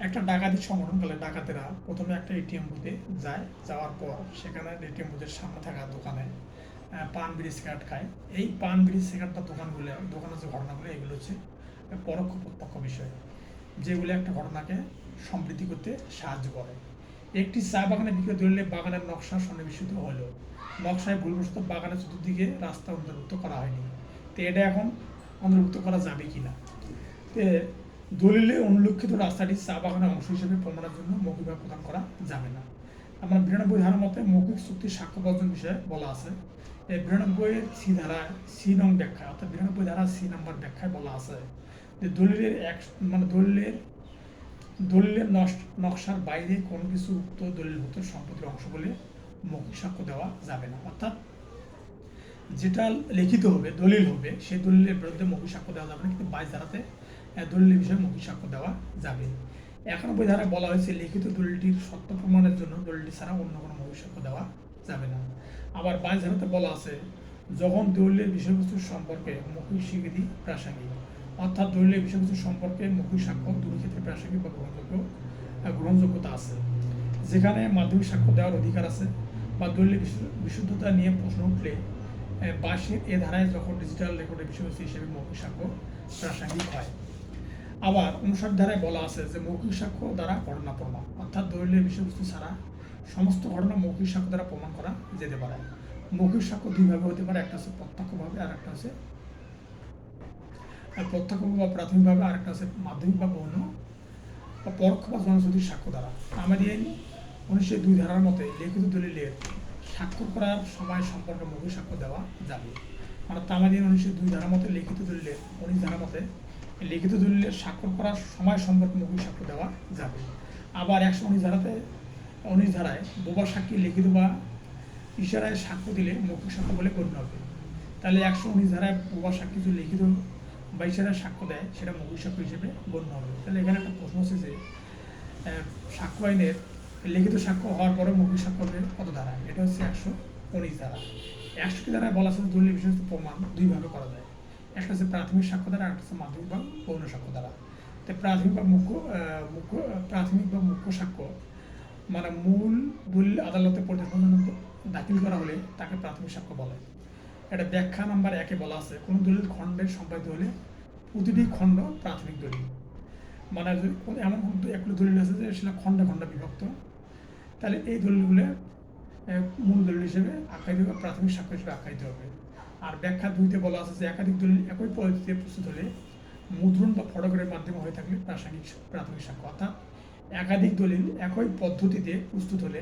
একটা ডাকাতি সংগঠনকালে ডাকাতেরা প্রথমে একটা এটিএম বুথে যায়, যাওয়ার পর সেখানে এটিএম বুথের সামনে থাকা দোকানে পান বিড়ি সিগারেট খায়। এই পান বিড়ি সিগারেট বা দোকানের যে ঘটনাগুলো, এগুলো হচ্ছে পরোক্ষ প্রত্যক্ষ বিষয়, যেগুলো একটা ঘটনাকে সমৃদ্ধি করতে সাহায্য করে। একটি চা বাগানে বিক্রি ধরলে বাগানের নকশা সন্নিবেশিত হলো, নকশায় ভুলবশত বাগানের চতুর্দিকে রাস্তা অন্তর্ভুক্ত করা হয়নি, তো এটা এখন অন্তর্ভুক্ত করা যাবে কি না। তো দলিলে অনুল্লেখিত রাস্তাটি চা বাগানের অংশ হিসেবে প্রমাণের জন্য মৌখিকভাবে প্রদান করা যাবে না। আমার 92 ধারার মতে মৌখিক চুক্তির সাক্ষ্য বর্জন বিষয়ে বলা আছে। এই 92 সি ধারায় সি নং ব্যাখ্যা, অর্থাৎ 92 ধারা সি নম্বর ব্যাখ্যায় বলা আছে যে দলিলের নকশার বাইরে কোনো কিছু উক্ত দলিলভুক্ত সম্পত্তির অংশ বলে মৌখিক সাক্ষ্য দেওয়া যাবে না। অর্থাৎ যেটা লিখিত হবে, দলিল হবে, সেই দলিলের বিরুদ্ধে মৌখিক সাক্ষ্য দেওয়া যাবে না, কিন্তু 22 ধারাতে দলিলের বিষয়ে মৌখিক সাক্ষ্য দেওয়া যাবে। 91 ধারায় বলা হয়েছে লিখিত দলিলটির সত্য প্রমাণের জন্য দলিলটি ছাড়া অন্য কোনো মৌখিক সাক্ষ্য দেওয়া যাবে না। আবার 22 ধারাতে বলা আছে যখন দলিলের বিষয়বস্তু সম্পর্কে মৌখিক স্বীকৃতি প্রাসঙ্গিক, অর্থাৎ দলিলের বিষয়বস্তু সম্পর্কে মৌখিক সাক্ষ্য দুই ক্ষেত্রে প্রাসঙ্গিক বা গ্রহণযোগ্যতা আছে, যেখানে মাধ্যমিক সাক্ষ্য দেওয়ার অধিকার আছে বা দলিলের বিশুদ্ধতা নিয়ে প্রশ্ন উঠলে 22 এ ধারায় যখন ডিজিটাল রেকর্ডের বিষয়বস্তু হিসেবে মৌখিক সাক্ষ্য প্রাসঙ্গিক হয়। আবার 59 ধারায় বলা আছে যে মৌখিক সাক্ষ্য দ্বারা ঘটনা প্রমাণ, অর্থাৎ দলিলের বিষয়বস্তু ছাড়া সমস্ত ঘটনা মৌখিক সাক্ষ্য দ্বারা প্রমাণ করা যেতে পারে। মৌখিক সাক্ষ্য দুইভাবে হতে পারে, একটা হচ্ছে প্রত্যক্ষভাবে আর একটা হচ্ছে বা প্রাথমিকভাবে, আর একটা হচ্ছে মাধ্যমিক বা গৌণ বা পরোক্ষ বা জনশ্রুতির সাক্ষ্য দ্বারা। আমাদের 1902 ধারার মতে লিখিত দলিলের স্বাক্ষর করার সময় সম্পর্কে মৌখিক সাক্ষ্য দেওয়া যাবে। মানে তামাদিন 1902 ধারার মতে লিখিত দলিলের 19 ধারার মতে লিখিত দলিলের স্বাক্ষর করার সময় সম্পর্কে মৌখিক সাক্ষ্য দেওয়া যাবে। আবার 119 ধারায় বোবা সাক্ষী লিখিত বা ইশারায় সাক্ষ্য দিলে মৌখিক সাক্ষ্য বলে গণ্য হবে। তাহলে 119 ধারায় বোবা সাক্ষী যদি লিখিত বা ইশারায় সাক্ষ্য দেয়, সেটা মৌখিক সাক্ষ্য হিসেবে গণ্য হবে। তাহলে এখানে একটা প্রশ্ন হচ্ছে যে সাক্ষ্য আইনের লিখিত সাক্ষ্য হওয়ার পরে মৌখিক সাক্ষ্য হবে কত ধারা? এটা হচ্ছে 119 ধারা। 100টি ধারায় বলা আছে দলিল বিষয়বস্তু প্রমাণ দুইভাবে করা যায়, একটা হচ্ছে প্রাথমিক সাক্ষ্য দ্বারা, একটা হচ্ছে মাধ্যমিক বা গৌণ সাক্ষ্য দ্বারা। তো প্রাথমিক বা মুখ্য সাক্ষ্য মানে মূল দলিল আদালতে প্রতিবেদন দাখিল করা হলে তাকে প্রাথমিক সাক্ষ্য বলে। এটা ব্যাখ্যা নাম্বার 1-এ বলা আছে কোনো দলিল খণ্ডের সম্পাদিত হলে প্রতিটি খণ্ড প্রাথমিক দলিল। মানে এমন একগুলো দলিল আছে যে সেটা খণ্ডে খণ্ডে বিভক্ত, তাহলে এই দলিলগুলো মূল দলিল হিসেবে আখ্যায়িত বা প্রাথমিক সাক্ষ্য হিসেবে আখ্যায়িত হবে। আর ব্যাখ্যা 2-তে বলা আছে যে একাধিক দলিল একই পদ্ধতিতে প্রস্তুত হলে মুদ্রণ বা ফটোগ্রাফের মাধ্যমে হয়ে থাকলে প্রাথমিক সাক্ষ্য, অর্থাৎ একাধিক দলিল একই পদ্ধতিতে প্রস্তুত হলে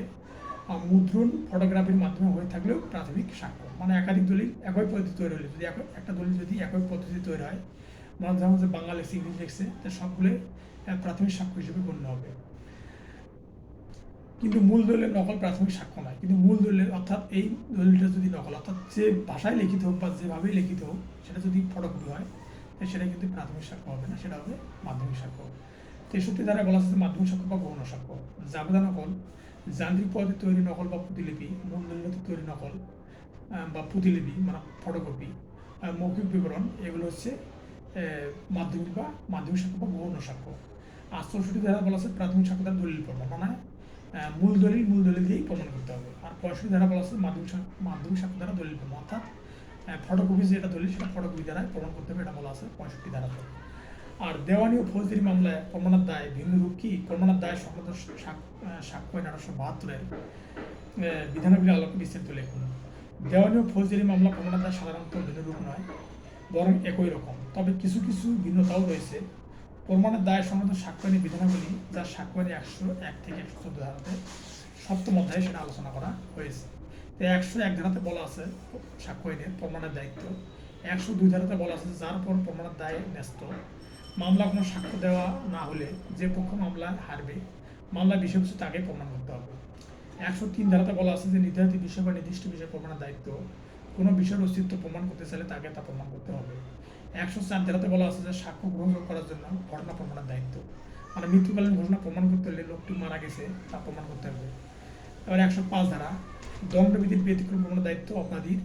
মুদ্রণ ফটোগ্রাফির মাধ্যমে হয়ে থাকলেও প্রাথমিক সাক্ষ্য। মানে একাধিক দলিল একই পদ্ধতি তৈরি হলে, যদি একটা দলিল যদি একই পদ্ধতি তৈরি হয়, মানে যেমন যে বাংলা লেখছে ইংলিশ লেখছে, তা সবগুলো প্রাথমিক সাক্ষ্য হিসেবে গণ্য হবে। কিন্তু মূল দলিলের নকল প্রাথমিক সাক্ষ্য নয়। কিন্তু মূল দলিলের অর্থাৎ এই দলিলটা যদি নকল, অর্থাৎ যে ভাষায় লিখিত হোক বা যেভাবেই লিখিত হোক, সেটা যদি ফটোকপি হয় সেটা কিন্তু প্রাথমিক সাক্ষ্য হবে না, সেটা হবে মাধ্যমিক সাক্ষ্য। 63 ধারায় বলা আছে মাধ্যমিক সাক্ষ্য বা গৌণ সাক্ষ্য জাবেদা নকল, যান্ত্রিক পদ্ধতি তৈরি নকল বা প্রতিলিপি, মূল দলিল তৈরি নকল বা প্রতিলিপি মানে ফটোকপি, মৌখিক বিবরণ, এগুলো হচ্ছে মাধ্যমিক সাক্ষ্য বা গৌণ সাক্ষ্য। 64 ধারা বলা আছে প্রাথমিক সাক্ষ্য দ্বারা দলিল প্রমাণ, মানে মূল দলিল দিয়েই প্রমাণ করতে হবে। আর 65 ধারা বলা আছে মাধ্যমিক সাক্ষ্য দ্বারা দলিল প্রমাণ, অর্থাৎ ফটোকপি যেটা দলিল সেটা ফটোকপি দ্বারা প্রমাণ করতে হবে, এটা বলা আছে 65 ধারাতে। আর দেওয়ানি ও ফৌজদারি মামলায় প্রমাণের দায় ভিন্ন রূপ কি? প্রমাণের দায় সংক্রান্ত সাক্ষ্য আইন 1872-এর বিধানাবলী আলোকে বিস্তারিত লেখুন। দেওয়ানি ও ফৌজদারি মামলা প্রমাণের দায় সাধারণত ভিন্ন রূপ নয়, বরং একই রকম, তবে কিছু কিছু ভিন্নতাও রয়েছে। প্রমাণের দায় সংক্রান্ত সাক্ষ্য আইনের বিধানাবলী, যা সাক্ষ্য আইনে 101 থেকে 114 ধারাতে 7ম অধ্যায়ে সেটা আলোচনা করা হয়েছে। 101 ধারাতে বলা আছে সাক্ষ্য আইনের প্রমাণের দায়িত্ব। 102 ধারাতে বলা আছে যার পর প্রমাণের দায় ন্যস্ত, মামলা কোনো সাক্ষ্য দেওয়া না হলে যে পক্ষ মামলা হারবে মামলার বিষয়বস্তু তাকে প্রমাণ করতে হবে। 103 ধারাতে বলা আছে যে নির্ধারিত বিষয় বা নির্দিষ্ট বিষয় প্রমাণের দায়িত্ব, কোনো বিষয়ের অস্তিত্ব প্রমাণ করতে চাইলে তাকে তা প্রমাণ করতে হবে। 104 ধারাতে বলা আছে যে সাক্ষ্য গ্রহণ করার জন্য ঘটনা প্রমাণের দায়িত্ব, মানে মৃত্যুকালীন ঘটনা প্রমাণ করতে হলে লোকটি মারা গেছে তা প্রমাণ করতে হবে। এবার 105 ধারা দণ্ডবিধির ব্যতিক্রম প্রমাণের দায়িত্ব অপরাধীর,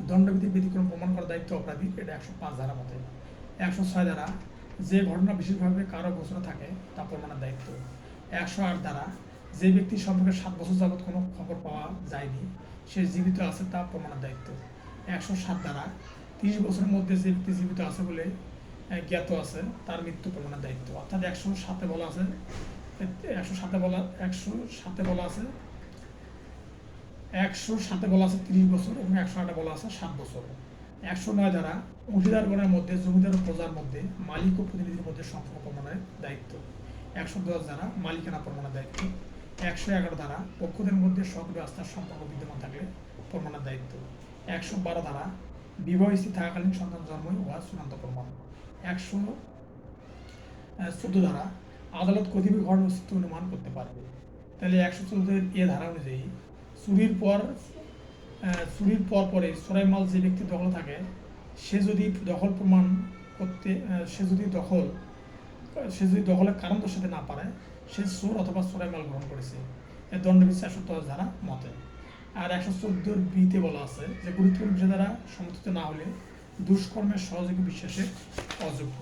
দণ্ডবিধির ব্যতিক্রম প্রমাণ করার দায়িত্ব অপরাধীর, এটা 105 ধারা মতে। 106 ধারা যে ঘটনা বিশেষভাবে কারো গোচরে থাকে তা প্রমাণের দায়িত্ব। 108 ধারা যে ব্যক্তি সম্পর্কে 7 বছর যাবৎ কোনো খবর পাওয়া যায়নি সে জীবিত আছে তা প্রমাণের দায়িত্ব। 107 ধারা 30 বছরের মধ্যে যে ব্যক্তি জীবিত আছে বলে জ্ঞাত আছে তার মৃত্যু প্রমাণের দায়িত্ব। অর্থাৎ 107-এ বলা আছে 107-এ বলা আছে 30 বছর এবং 108-এ বলা আছে 7 বছর। 109 ধারা অংশীদারগণের মধ্যে জমিদার ও প্রজার মধ্যে মালিক ও প্রতিনিধির মধ্যে সম্পর্ক প্রমাণের দায়িত্ব। 110 ধারা মালিকানা প্রমাণের দায়িত্ব। 111 ধারা পক্ষদের মধ্যে সক্রিয় আস্থার সম্পর্ক বিদ্যমান থাকলে প্রমাণের দায়িত্ব। 112 ধারা বিবাহ স্থিতি থাকাকালীন সন্তান জন্মই উহা চূড়ান্ত প্রমাণ। 114 ধারা আদালত কতিপয় ঘটনার অস্তিত্ব অনুমান করতে পারবে। তাহলে 114 এ ধারা অনুযায়ী চুরির পর পরে চোরাই মাল যে ব্যক্তি দখল থাকে সে যদি দখলের কারণ দর্শাতে না পারে সে চোর অথবা চোরাই মাল গ্রহণ করেছে, এর দণ্ডবিধি 110 ধারা মতে। আর 114 বিতে বলা আছে যে গুরুত্বপূর্ণ বিষয় দ্বারা সমর্থিত না হলে দুষ্কর্মের সহযোগী বিশ্বাসের অযোগ্য।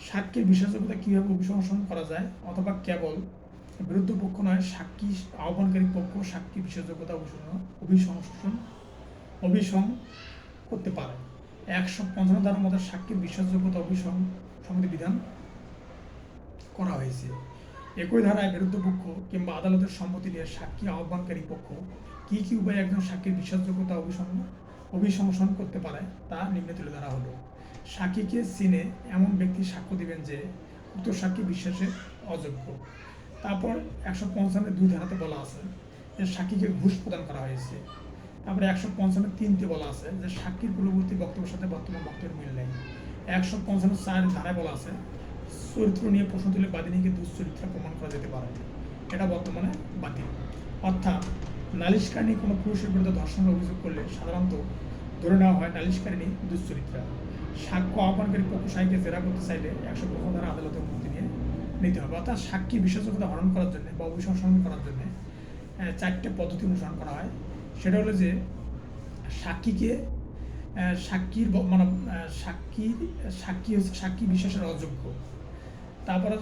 সাক্ষীর বিশ্বাসযোগ্যতা কীভাবে অভিশংসন করা যায় অথবা কেবল বিরুদ্ধ পক্ষ নয় সাক্ষী আহ্বানকারী পক্ষ সাক্ষী বিশ্বাসযোগ্যতা অভিসং করতে পারে। 155 ধারার মধ্যে সাক্ষীর বিশ্বাসযোগ্যতা অভিসংসনের বিধান করা হয়েছে। একই ধারায় বিরুদ্ধ পক্ষ কিংবা আদালতের সম্মতি নিয়ে সাক্ষী আহ্বানকারী পক্ষ কী কী উপায়ে একজন সাক্ষীর বিশ্বাসযোগ্যতা অভিশংসন করতে পারে তা নিম্নে তুলে ধরা হলো। সাক্ষীকে চিনে এমন ব্যক্তি সাক্ষ্য দিবেন যে উক্ত সাক্ষী বিশ্বাসের অযোগ্য। তারপর 155-2 ধারাতে বলা আছে যে সাক্ষীকে ঘুষ প্রদান করা হয়েছে। তারপরে 155-3-তে বলা আছে যে সাক্ষীর পূর্ববর্তী বক্তব্যের সাথে বর্তমান বক্তব্যের মিল নেই। 155-4 ধারায় বলা আছে চরিত্র নিয়ে প্রশ্ন তুলে বাদিনীকে দুশ্চরিত্রা প্রমাণ করা যেতে পারে, এটা বর্তমানে বাতিল। অর্থাৎ নালিশকারিণী কোনো পুরুষের বিরুদ্ধে ধর্ষণের অভিযোগ করলে সাধারণত ধরে নেওয়া হয় নালিশকারিণী দুশ্চরিত্রা। সাক্ষ্য আহ্বানকারী পক্ষ সাক্ষীকে জেরা করতে চাইলে 155 ধারা আদালতের অনুমতি নিয়ে নিতে হবে। অর্থাৎ সাক্ষী বিশ্বাসযোগ্যতা হরণ করার জন্য বা অভিশংসন করার জন্য 4টে পদ্ধতি অনুসরণ করা হয়। সেটা হলো যে সাক্ষী বিশ্বাসের অযোগ্য। তারপরে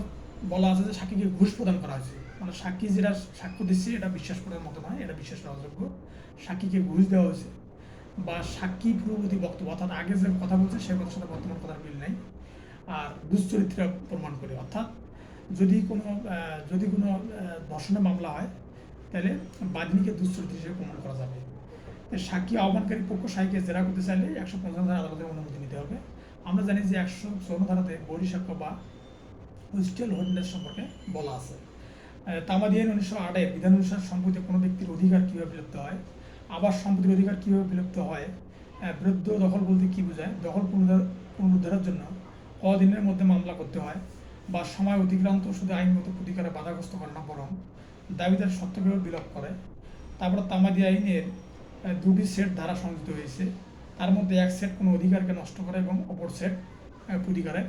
বলা আছে যে সাক্ষীকে ঘুষ প্রদান করা হয়েছে, মানে সাক্ষী যেটা সাক্ষ্য দিচ্ছে এটা বিশ্বাস করার মতো নয়, এটা বিশ্বাসের অযোগ্য। সাক্ষীকে ঘুষ দেওয়া হয়েছে বা সাক্ষী পূর্ববর্তী বক্তব্য অর্থাৎ আগে যে কথা বলছে সে কথার সাথে বর্তমান কথার মিল নেই। আর দুশ্চরিত্রা প্রমাণ করে, অর্থাৎ যদি কোনো ধর্ষণের মামলা হয় তাহলে বাদিনীকে দুশ্চরিত্র হিসেবে প্রমাণ করা যাবে। সাক্ষী আহ্বানকারী পক্ষ সাক্ষীকে জেরা করতে চাইলে 155 ধারা আদালতের অনুমতি নিতে হবে। আমরা জানি যে 154 ধারাতে বহিঃসাক্ষ্য বা হোস্টেল হোল্ডার সম্পর্কে বলা আছে। তামাদি আইন 1908-এর বিধান অনুসারে সম্পত্তি কোনো ব্যক্তির অধিকার কীভাবে বিলুপ্ত হয়, আবার সম্পত্তির অধিকার কীভাবে বিলুপ্ত হয়, বিরুদ্ধ দখল বলতে কী বোঝায়, দখল পুনরুদ্ধারের জন্য কদিনের মধ্যে মামলা করতে হয় বা সময় অতিক্রান্ত শুধু আইনগত প্রতিকারে বাধাগ্রস্ত করে না বরং দাবিদার সত্যভাবে বিলোপ করে। তারপর তামাদি আইনের 2টি সেট ধারা সংযুক্ত হয়েছে, তার মধ্যে এক সেট কোনো অধিকারকে নষ্ট করে এবং অপর সেট প্রতিকারের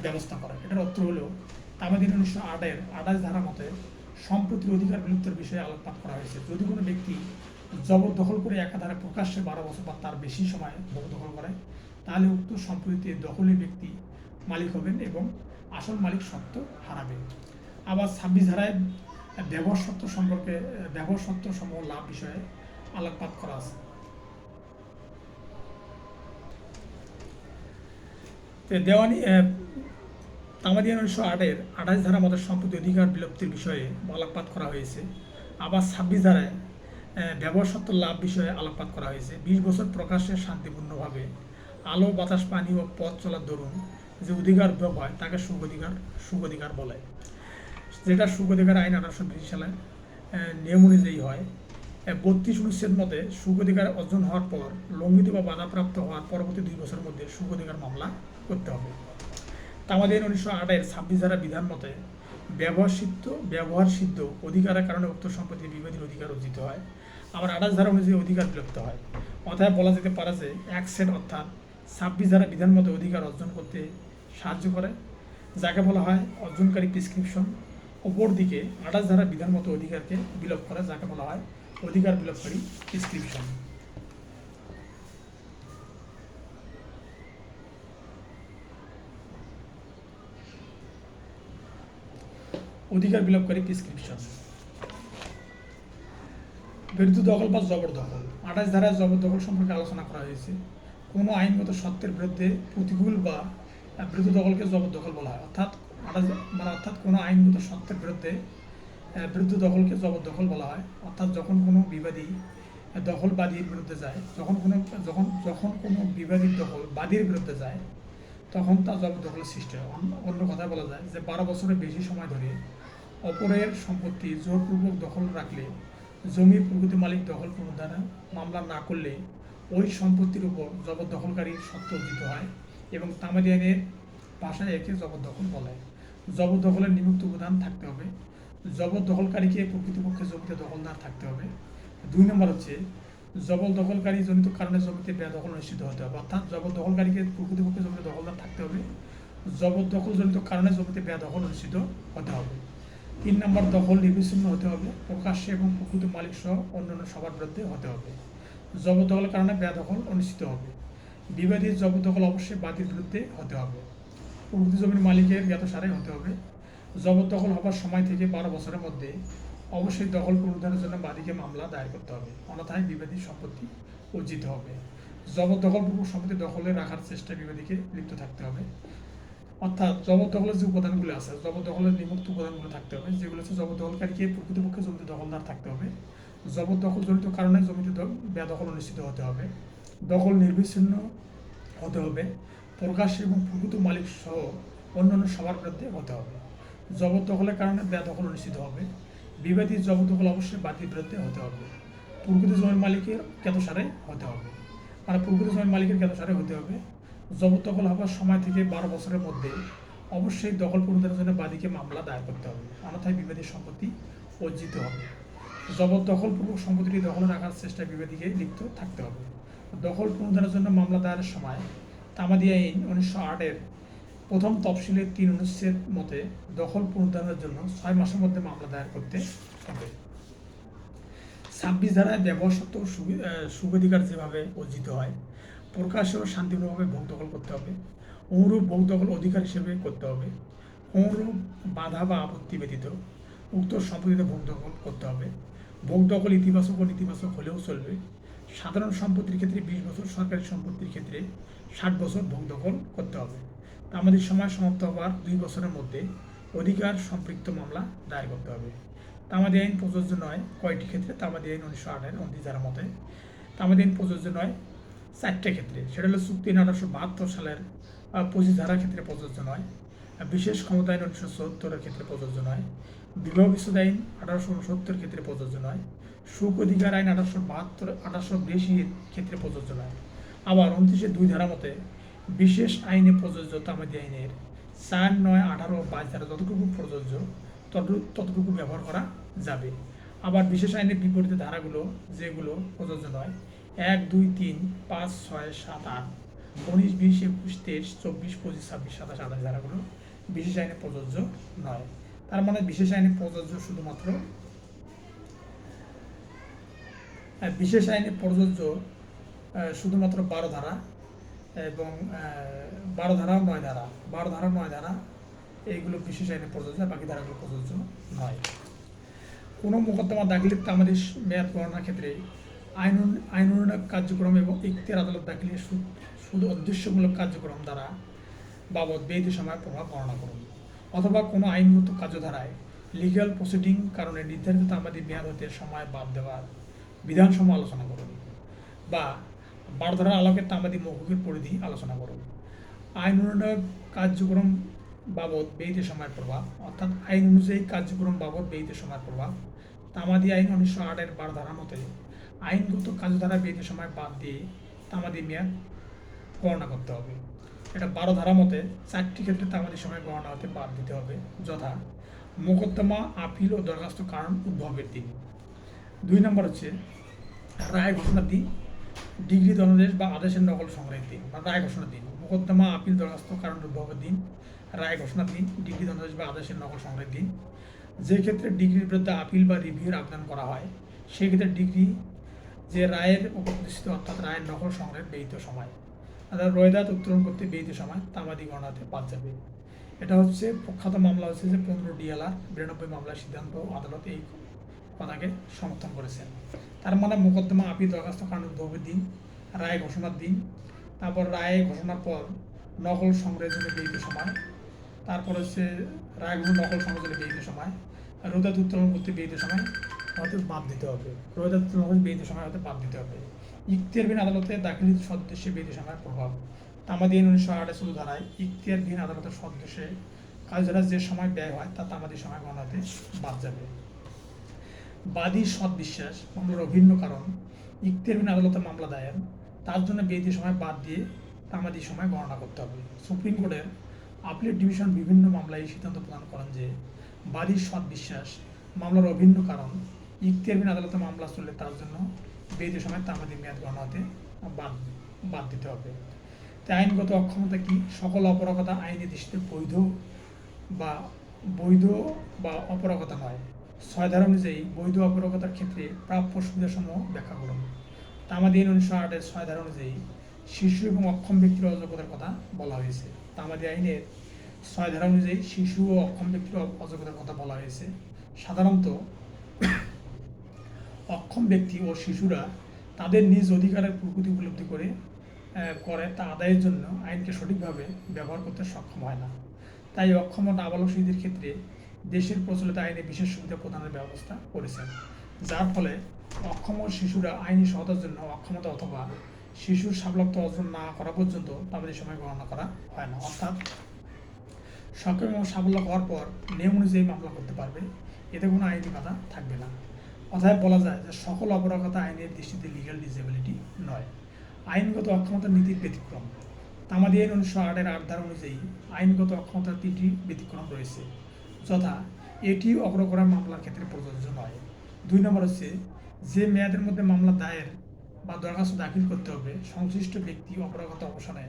ব্যবস্থা করে। এটার অর্থ হলো তামাদি আইন 1908-এর 28 ধারা মতে সম্পত্তির অধিকার বিলুপ্তের বিষয়ে আলোকপাত করা হয়েছে। যদি কোনো ব্যক্তি জবরদখল করে একাধারে প্রকাশ্যে 12 বছর বা তার বেশি সময় জবরদখল করে তাহলে উক্ত সম্পত্তিতে দখলী ব্যক্তি মালিক হবেন এবং আসল মালিক সত্ত্ব হারাবেন। আবার 26 ধারায় ব্যবহার সত্ত্ব সমূহ লাভ বিষয়ে আলোকপাত করা আছে। দেওয়ানি তামাদি আইন 1908-এর 28 ধারা মতো সম্পত্তি অধিকার বিলুপ্তির বিষয়ে আলোকপাত করা হয়েছে। আবার 26 ধারায় ব্যবহার সত্ত্ব লাভ বিষয়ে আলোকপাত করা হয়েছে। 20 বছর প্রকাশ্যে শান্তিপূর্ণভাবে আলো বাতাস পানি ও পথ চলার দরুন যে অধিকার ভোগ হয় তাকে সুখ-অধিকার বলে, যেটা সুখ-অধিকার আইন 1820 সালে নিয়ম অনুযায়ী হয়। 32 অনুচ্ছেদ মতে সুখ-অধিকার অর্জন হওয়ার পর লঙ্ঘিত বা বাধাপ্রাপ্ত হওয়ার পরবর্তী 2 বছরের মধ্যে সুখ-অধিকার মামলা করতে হবে। তামাদি আইন 1908-এর 26 ধারা বিধান মতে ব্যবহার সিদ্ধ অধিকারের কারণে উক্ত সম্পত্তি বিবাদীর অধিকার অর্জিত হয়। আবার 28 ধারা অনুযায়ী অধিকার বিলুপ্ত হয়। অতএব বলা যেতে পারে যে এক সেট অর্থাৎ 26 ধারা বিধান মতে অধিকার অর্জন করতে সাহায্য করে, যাকে বলা হয় অর্জনকারী প্রেসক্রিপশন। অপর দিকে 28 ধারা বিধান মতো অধিকারকে বিলোপ করে, যাকে বলা হয় অধিকার বিলোপকারী প্রেসক্রিপশন। অধিকার বিলোপকারী প্রেসক্রিপশন। বিরুদ্ধ দখল বা জবরদখল। 28 ধারায় জবরদখল সম্পর্কে আলোচনা করা হয়েছে। কোনো আইনগত সত্যের বিরুদ্ধে প্রতিকূল বা বিরুদ্ধ দখলকে জবরদখল বলা হয়। অর্থাৎ কোনো আইনগত সত্যের বিরুদ্ধে বিরুদ্ধ দখলকে জবরদখল বলা হয়। অর্থাৎ যখন কোনো বিবাদী দখলবাদীর বিরুদ্ধে যায়, যখন কোনো বিবাদী দখল বাদীর বিরুদ্ধে যায়, তখন তা জবরদখলের সৃষ্টি হয়। অন্য কথায় বলা যায় যে 12 বছরের বেশি সময় ধরে অপরের সম্পত্তি জোরপূর্বক দখল রাখলে, জমির প্রকৃত মালিক দখল পুনরুদ্ধারে মামলা না করলে ওই সম্পত্তির উপর জবরদখলকারীর সত্ত্ব অর্জিত হয় এবং তামাদি আইনের ভাষায় একে জবরদখল বলে। জবরদখলের নিম্নোক্ত উপাদান থাকতে হবে: জবরদখলকারীকে প্রকৃতপক্ষে জমিতে দখলদার থাকতে হবে। 2 নম্বর হচ্ছে জবরদখলকারী জনিত কারণে জমিতে বেদখল অনুষ্ঠিত হতে হবে। অর্থাৎ জবরদখলকারীকে প্রকৃতপক্ষে জমিতে দখলদার থাকতে হবে, জবরদখল জনিত কারণে জমিতে বেদখল অনুষ্ঠিত হতে হবে। 3 নম্বর, দখল নির্বিচ্ছিন্ন হতে হবে, প্রকাশ্যে এবং প্রকৃত মালিক সহ অন্যান্য সবার বিরুদ্ধে হতে হবে। জবরদখলের কারণে বেদখল অনুষ্ঠিত হবে। বিবাদীর জবরদখল অবশ্যই বাদীর বিরুদ্ধে হতে হবে। প্রকৃত জমির মালিকের জ্ঞাতসারে হতে হবে। জবরদখল হবার সময় থেকে 12 বছরের মধ্যে অবশ্যই দখল পুনরুদ্ধারের জন্য বাদীকে মামলা দায়ের করতে হবে, অন্যথায় বিবাদীর সম্পত্তি অর্জিত হবে। জবরদখলপূর্বক সম্পত্তি দখলে রাখার চেষ্টায় বিবাদীকে লিপ্ত থাকতে হবে। অর্থাৎ জবরদখলের যে উপাদানগুলো আছে, জবরদখলের নিম্নোক্ত উপাদানগুলো থাকতে হবে, যেগুলো হচ্ছে জবরদখলকারীকে প্রকৃতপক্ষে জমিতে দখলদার থাকতে হবে, জবরদখলজনিত কারণে জমিতে বেদখল অনুষ্ঠিত হতে হবে, দখল নির্বিচ্ছিন্ন হতে হবে, প্রকাশ্যে এবং প্রকৃত মালিক সহ অন্যান্য সবার বিরুদ্ধে হতে হবে। জবরদখলের কারণে বেদখল অনুষ্ঠিত হবে। বিবাদীর জবরদখল অবশ্যই বাদীর বিরুদ্ধে হতে হবে। প্রকৃত জমির মালিকের জ্ঞাতসারে হতে হবে, মানে প্রকৃত জমির মালিকের জ্ঞাতসারে হতে হবে। জবরদখল হবার সময় থেকে 12 বছরের মধ্যে অবশ্যই দখল পুনরুদ্ধারের জন্য বাদীকে মামলা দায়ের করতে হবে, অন্যথায় বিবাদীর সম্পত্তি অর্জিত হবে। জবরদখলপূর্বক সম্পত্তিটি দখলে রাখার চেষ্টায় বিবাদীকে লিপ্ত থাকতে হবে। দখল পুনরুদ্ধারের জন্য মামলা দায়েরের সময় তামাদি আইন 1908-এর প্রথম তফসিলের 3 অনুচ্ছেদ মতে দখল পুনরুদ্ধারের জন্য 6 মাসের মধ্যে মামলা দায়ের করতে হবে। 26 ধারায় ব্যবহার সত্ত্ব সুবিধাধিকার যেভাবে অর্জিত হয়, প্রকাশ্য ও শান্তিপূর্ণভাবে ভোগ দখল করতে হবে, অনুরূপ ভোগ দখল অধিকার হিসেবে করতে হবে। অনুরূপ বাধা বা আপত্তি ব্যতীত উক্ত সম্পত্তিতে ভোগ দখল করতে হবে। ভোগ দখল ইতিবাচক ও নেতিবাচক হলেও চলবে। সাধারণ সম্পত্তির ক্ষেত্রে 20 বছর, সরকারি সম্পত্তির ক্ষেত্রে 60 বছর ভোগ দখল করতে হবে। তামাদির সময় সমাপ্ত হওয়ার 2 বছরের মধ্যে অধিকার সম্পৃক্ত মামলা দায়ের করতে হবে। তামাদি আইন প্রযোজ্য নয় কয়টি ক্ষেত্রে? তামাদি আইন 1908-এর 29 ধারা মতে তামাদি আইন প্রযোজ্য নয় 4টে ক্ষেত্রে। সেটা হলো চুক্তি আইন 1872 সালের 25 ধারার ক্ষেত্রে প্রযোজ্য নয়, বিশেষ ক্ষমতা আইন 1974-এর ক্ষেত্রে প্রযোজ্য নয়, বিবাহ বিচ্ছেদ আইন 1869-এর ক্ষেত্রে প্রযোজ্য নয়, সুখ অধিকার আইন 1882-এর ক্ষেত্রে প্রযোজ্য নয়। আবার 29-এর 2 ধারা মতে বিশেষ আইনে প্রযোজ্য তামাদি আইনের 4, 9, 18 ও 22 ধারা যতটুকু প্রযোজ্য ততটুকু ব্যবহার করা যাবে। আবার বিশেষ আইনের বিপরীতে ধারাগুলো যেগুলো প্রযোজ্য নয়, 1, 2, 3, 5, 6, 7, 8, 19, 20, 21, 23, 24, 25, 26, 27, 28 ধারাগুলো বিশেষ আইনে প্রযোজ্য নয়। তার মানে বিশেষ আইনে প্রযোজ্য শুধুমাত্র 12 ধারা এবং 12 ধারা 9 ধারা 12 ধারা 9 ধারা এইগুলো বিশেষ আইনে প্রযোজ্য, বাকি ধারাগুলো প্রযোজ্য নয়। কোনো মোকদ্দমা দাখিলের তামাদি মেয়াদ গণনার ক্ষেত্রে আইন উন্নয়ন কার্যক্রম এবং ইখতিয়ার আদালত দাখিলের শুধু উদ্দেশ্যমূলক কার্যক্রম দ্বারা বাবদ ব্যয়িত সময় প্রভাব গণনা করুন, অথবা কোনো আইনগত কার্যধারায় লিগ্যাল প্রসিডিং কারণে নির্ধারিত তামাদি মেয়াদ হতে সময় বাদ দেওয়ার বিধানসমূহ আলোচনা করুন, বা 12 ধারার আলোকে তামাদি মৌকুফের পরিধি আলোচনা করুন। আইন উন্নয়ন কার্যক্রম বাবদ ব্যয়িত সময়ের প্রভাব, অর্থাৎ আইন অনুযায়ী কার্যক্রম বাবদ ব্যয়িত সময়ের প্রভাব। তামাদি আইন 1908-এর 12 ধারা মতে আইনগত কার্যধারা ব্যয়িত সময় বাদ দিয়ে তামাদি মেয়াদ গণনা করতে হবে। এটা 12 ধারা মতে 4টি ক্ষেত্রে তামাদি সময় গণনা হতে বাদ দিতে হবে, যথা মোকদ্দমা, আপিল ও দরখাস্ত কারণ উদ্ভবের দিন। 2 নম্বর হচ্ছে রায় ঘোষণার দিন, ডিগ্রি দণ্ডাদেশ বা আদেশের নকল সংগ্রহের দিন বা রায় ঘোষণার দিন। মোকদ্দমা, আপিল, দরখাস্ত কারণ উদ্ভবের দিন, রায় ঘোষণার দিন, ডিগ্রি দণ্ডাদেশ বা আদেশের নকল সংগ্রহের দিন। যে ক্ষেত্রে ডিগ্রির বিরুদ্ধে আপিল বা রিভিউর আবেদন করা হয় সেই ক্ষেত্রে ডিগ্রি যে রায়ের উপর প্রতিষ্ঠিত অর্থাৎ রায়ের নকল সংগ্রহের ব্যয়িত সময় অর্থাৎ রোয়েদাদ উত্তোলন করতে ব্যয়িত সময় তামাদি গণনাতে বাদ যাবে। এটা হচ্ছে প্রখ্যাত মামলা হচ্ছে যে 15 DLR 92 মামলার সিদ্ধান্ত আদালত এই কথাকে সমর্থন করেছেন। তার মানে মোকদ্দমা আপিল দরখাস্ত কার্যকরের দিন, রায় ঘোষণার দিন, তারপর রায় ঘোষণার পর নকল সংগ্রহের জন্য ব্যয়িত সময়, তারপর হচ্ছে রায়গুলো নকল সংগ্রহের জন্য ব্যয়িত সময়, রোয়েদাদ উত্তোলন করতে ব্যয়িত সময় হয়তো বাদ দিতে হবে, রোয়েদাদ উত্তোলন করতে ব্যয়িত সময় হয়তো বাদ দিতে হবে। ইখতিয়ারবিহীন আদালতে দাখিলিত সদস্যে ব্যয়িত সময়ের প্রভাব তামাদি আইন 1968 ধারায় ইখতিয়ারবিহীন আদালতের সদস্যে কার্যধারা যে সময় ব্যয় হয় তা তামাদি সময় গণনাতে বাদ যাবে। বাদী সৎবিশ্বাস মামলার অভিন্ন কারণ ইখতিয়ারবিহীন আদালতে মামলা দায়ের তার জন্য ব্যয়িত সময় বাদ দিয়ে তামাদি সময় গণনা করতে হবে। সুপ্রিম কোর্টের আপিলেট ডিভিশন বিভিন্ন মামলায় সিদ্ধান্ত প্রদান করেন যে বাদী সৎবিশ্বাস মামলার অভিন্ন কারণ ইখতিয়ারবিহীন আদালতে মামলা চললে তার জন্য ব্যয়িত সময় তামাদি মেয়াদ গণনাতে বাদ দিতে হবে। তাই আইনগত অক্ষমতা কি? সকল অপরাগতা আইনি দৃষ্টিতে বৈধ বা অপরাগতা নয়। 6 ধারা অনুযায়ী বৈধ অপরাগতার ক্ষেত্রে প্রাপ্য সুবিধাসমূহ ব্যাখ্যা করুন। তামাদি আইন 1908 6 ধারা অনুযায়ী শিশু এবং অক্ষম ব্যক্তির অযোগ্যতার কথা বলা হয়েছে। তামাদি আইনের 6 ধারা অনুযায়ী শিশু ও অক্ষম ব্যক্তির অযোগ্যতার কথা বলা হয়েছে। সাধারণত অক্ষম ব্যক্তি ও শিশুরা তাদের নিজ অধিকারের প্রকৃতি উপলব্ধি করে তা আদায়ের জন্য আইনকে সঠিকভাবে ব্যবহার করতে সক্ষম হয় না। তাই অক্ষম ও নাবালক শিশুদের ক্ষেত্রে দেশের প্রচলিত আইনে বিশেষ সুবিধা প্রদানের ব্যবস্থা করেছেন, যার ফলে অক্ষম ও শিশুরা আইনি সহায়তার জন্য অক্ষমতা অথবা শিশুর সাবলত্ব অর্জন না করা পর্যন্ত তাদের সময় গণনা করা হয় না। অর্থাৎ সক্ষম এবং সাবল্য হওয়ার পর নিয়ম অনুযায়ী মামলা করতে পারবে, এতে কোনো আইনি বাধা থাকবে না। অতএব বলা যায় যে সকল অপরাগতা আইনের দৃষ্টিতে লিগ্যাল ডিসেবিলিটি নয়, আইনগত অক্ষমতা নীতির ব্যতিক্রম। তামাদি আইন 1908 8 ধারা অনুযায়ী আইনগত অক্ষমতার 3টি ব্যতিক্রম রয়েছে, যথা এটি অগ্রগণা মামলার ক্ষেত্রে প্রযোজ্য নয়। 2 নম্বর হচ্ছে যে মেয়াদের মধ্যে মামলা দায়ের বা দরখাস্ত দাখিল করতে হবে সংশ্লিষ্ট ব্যক্তি অপরাগতা অবসানে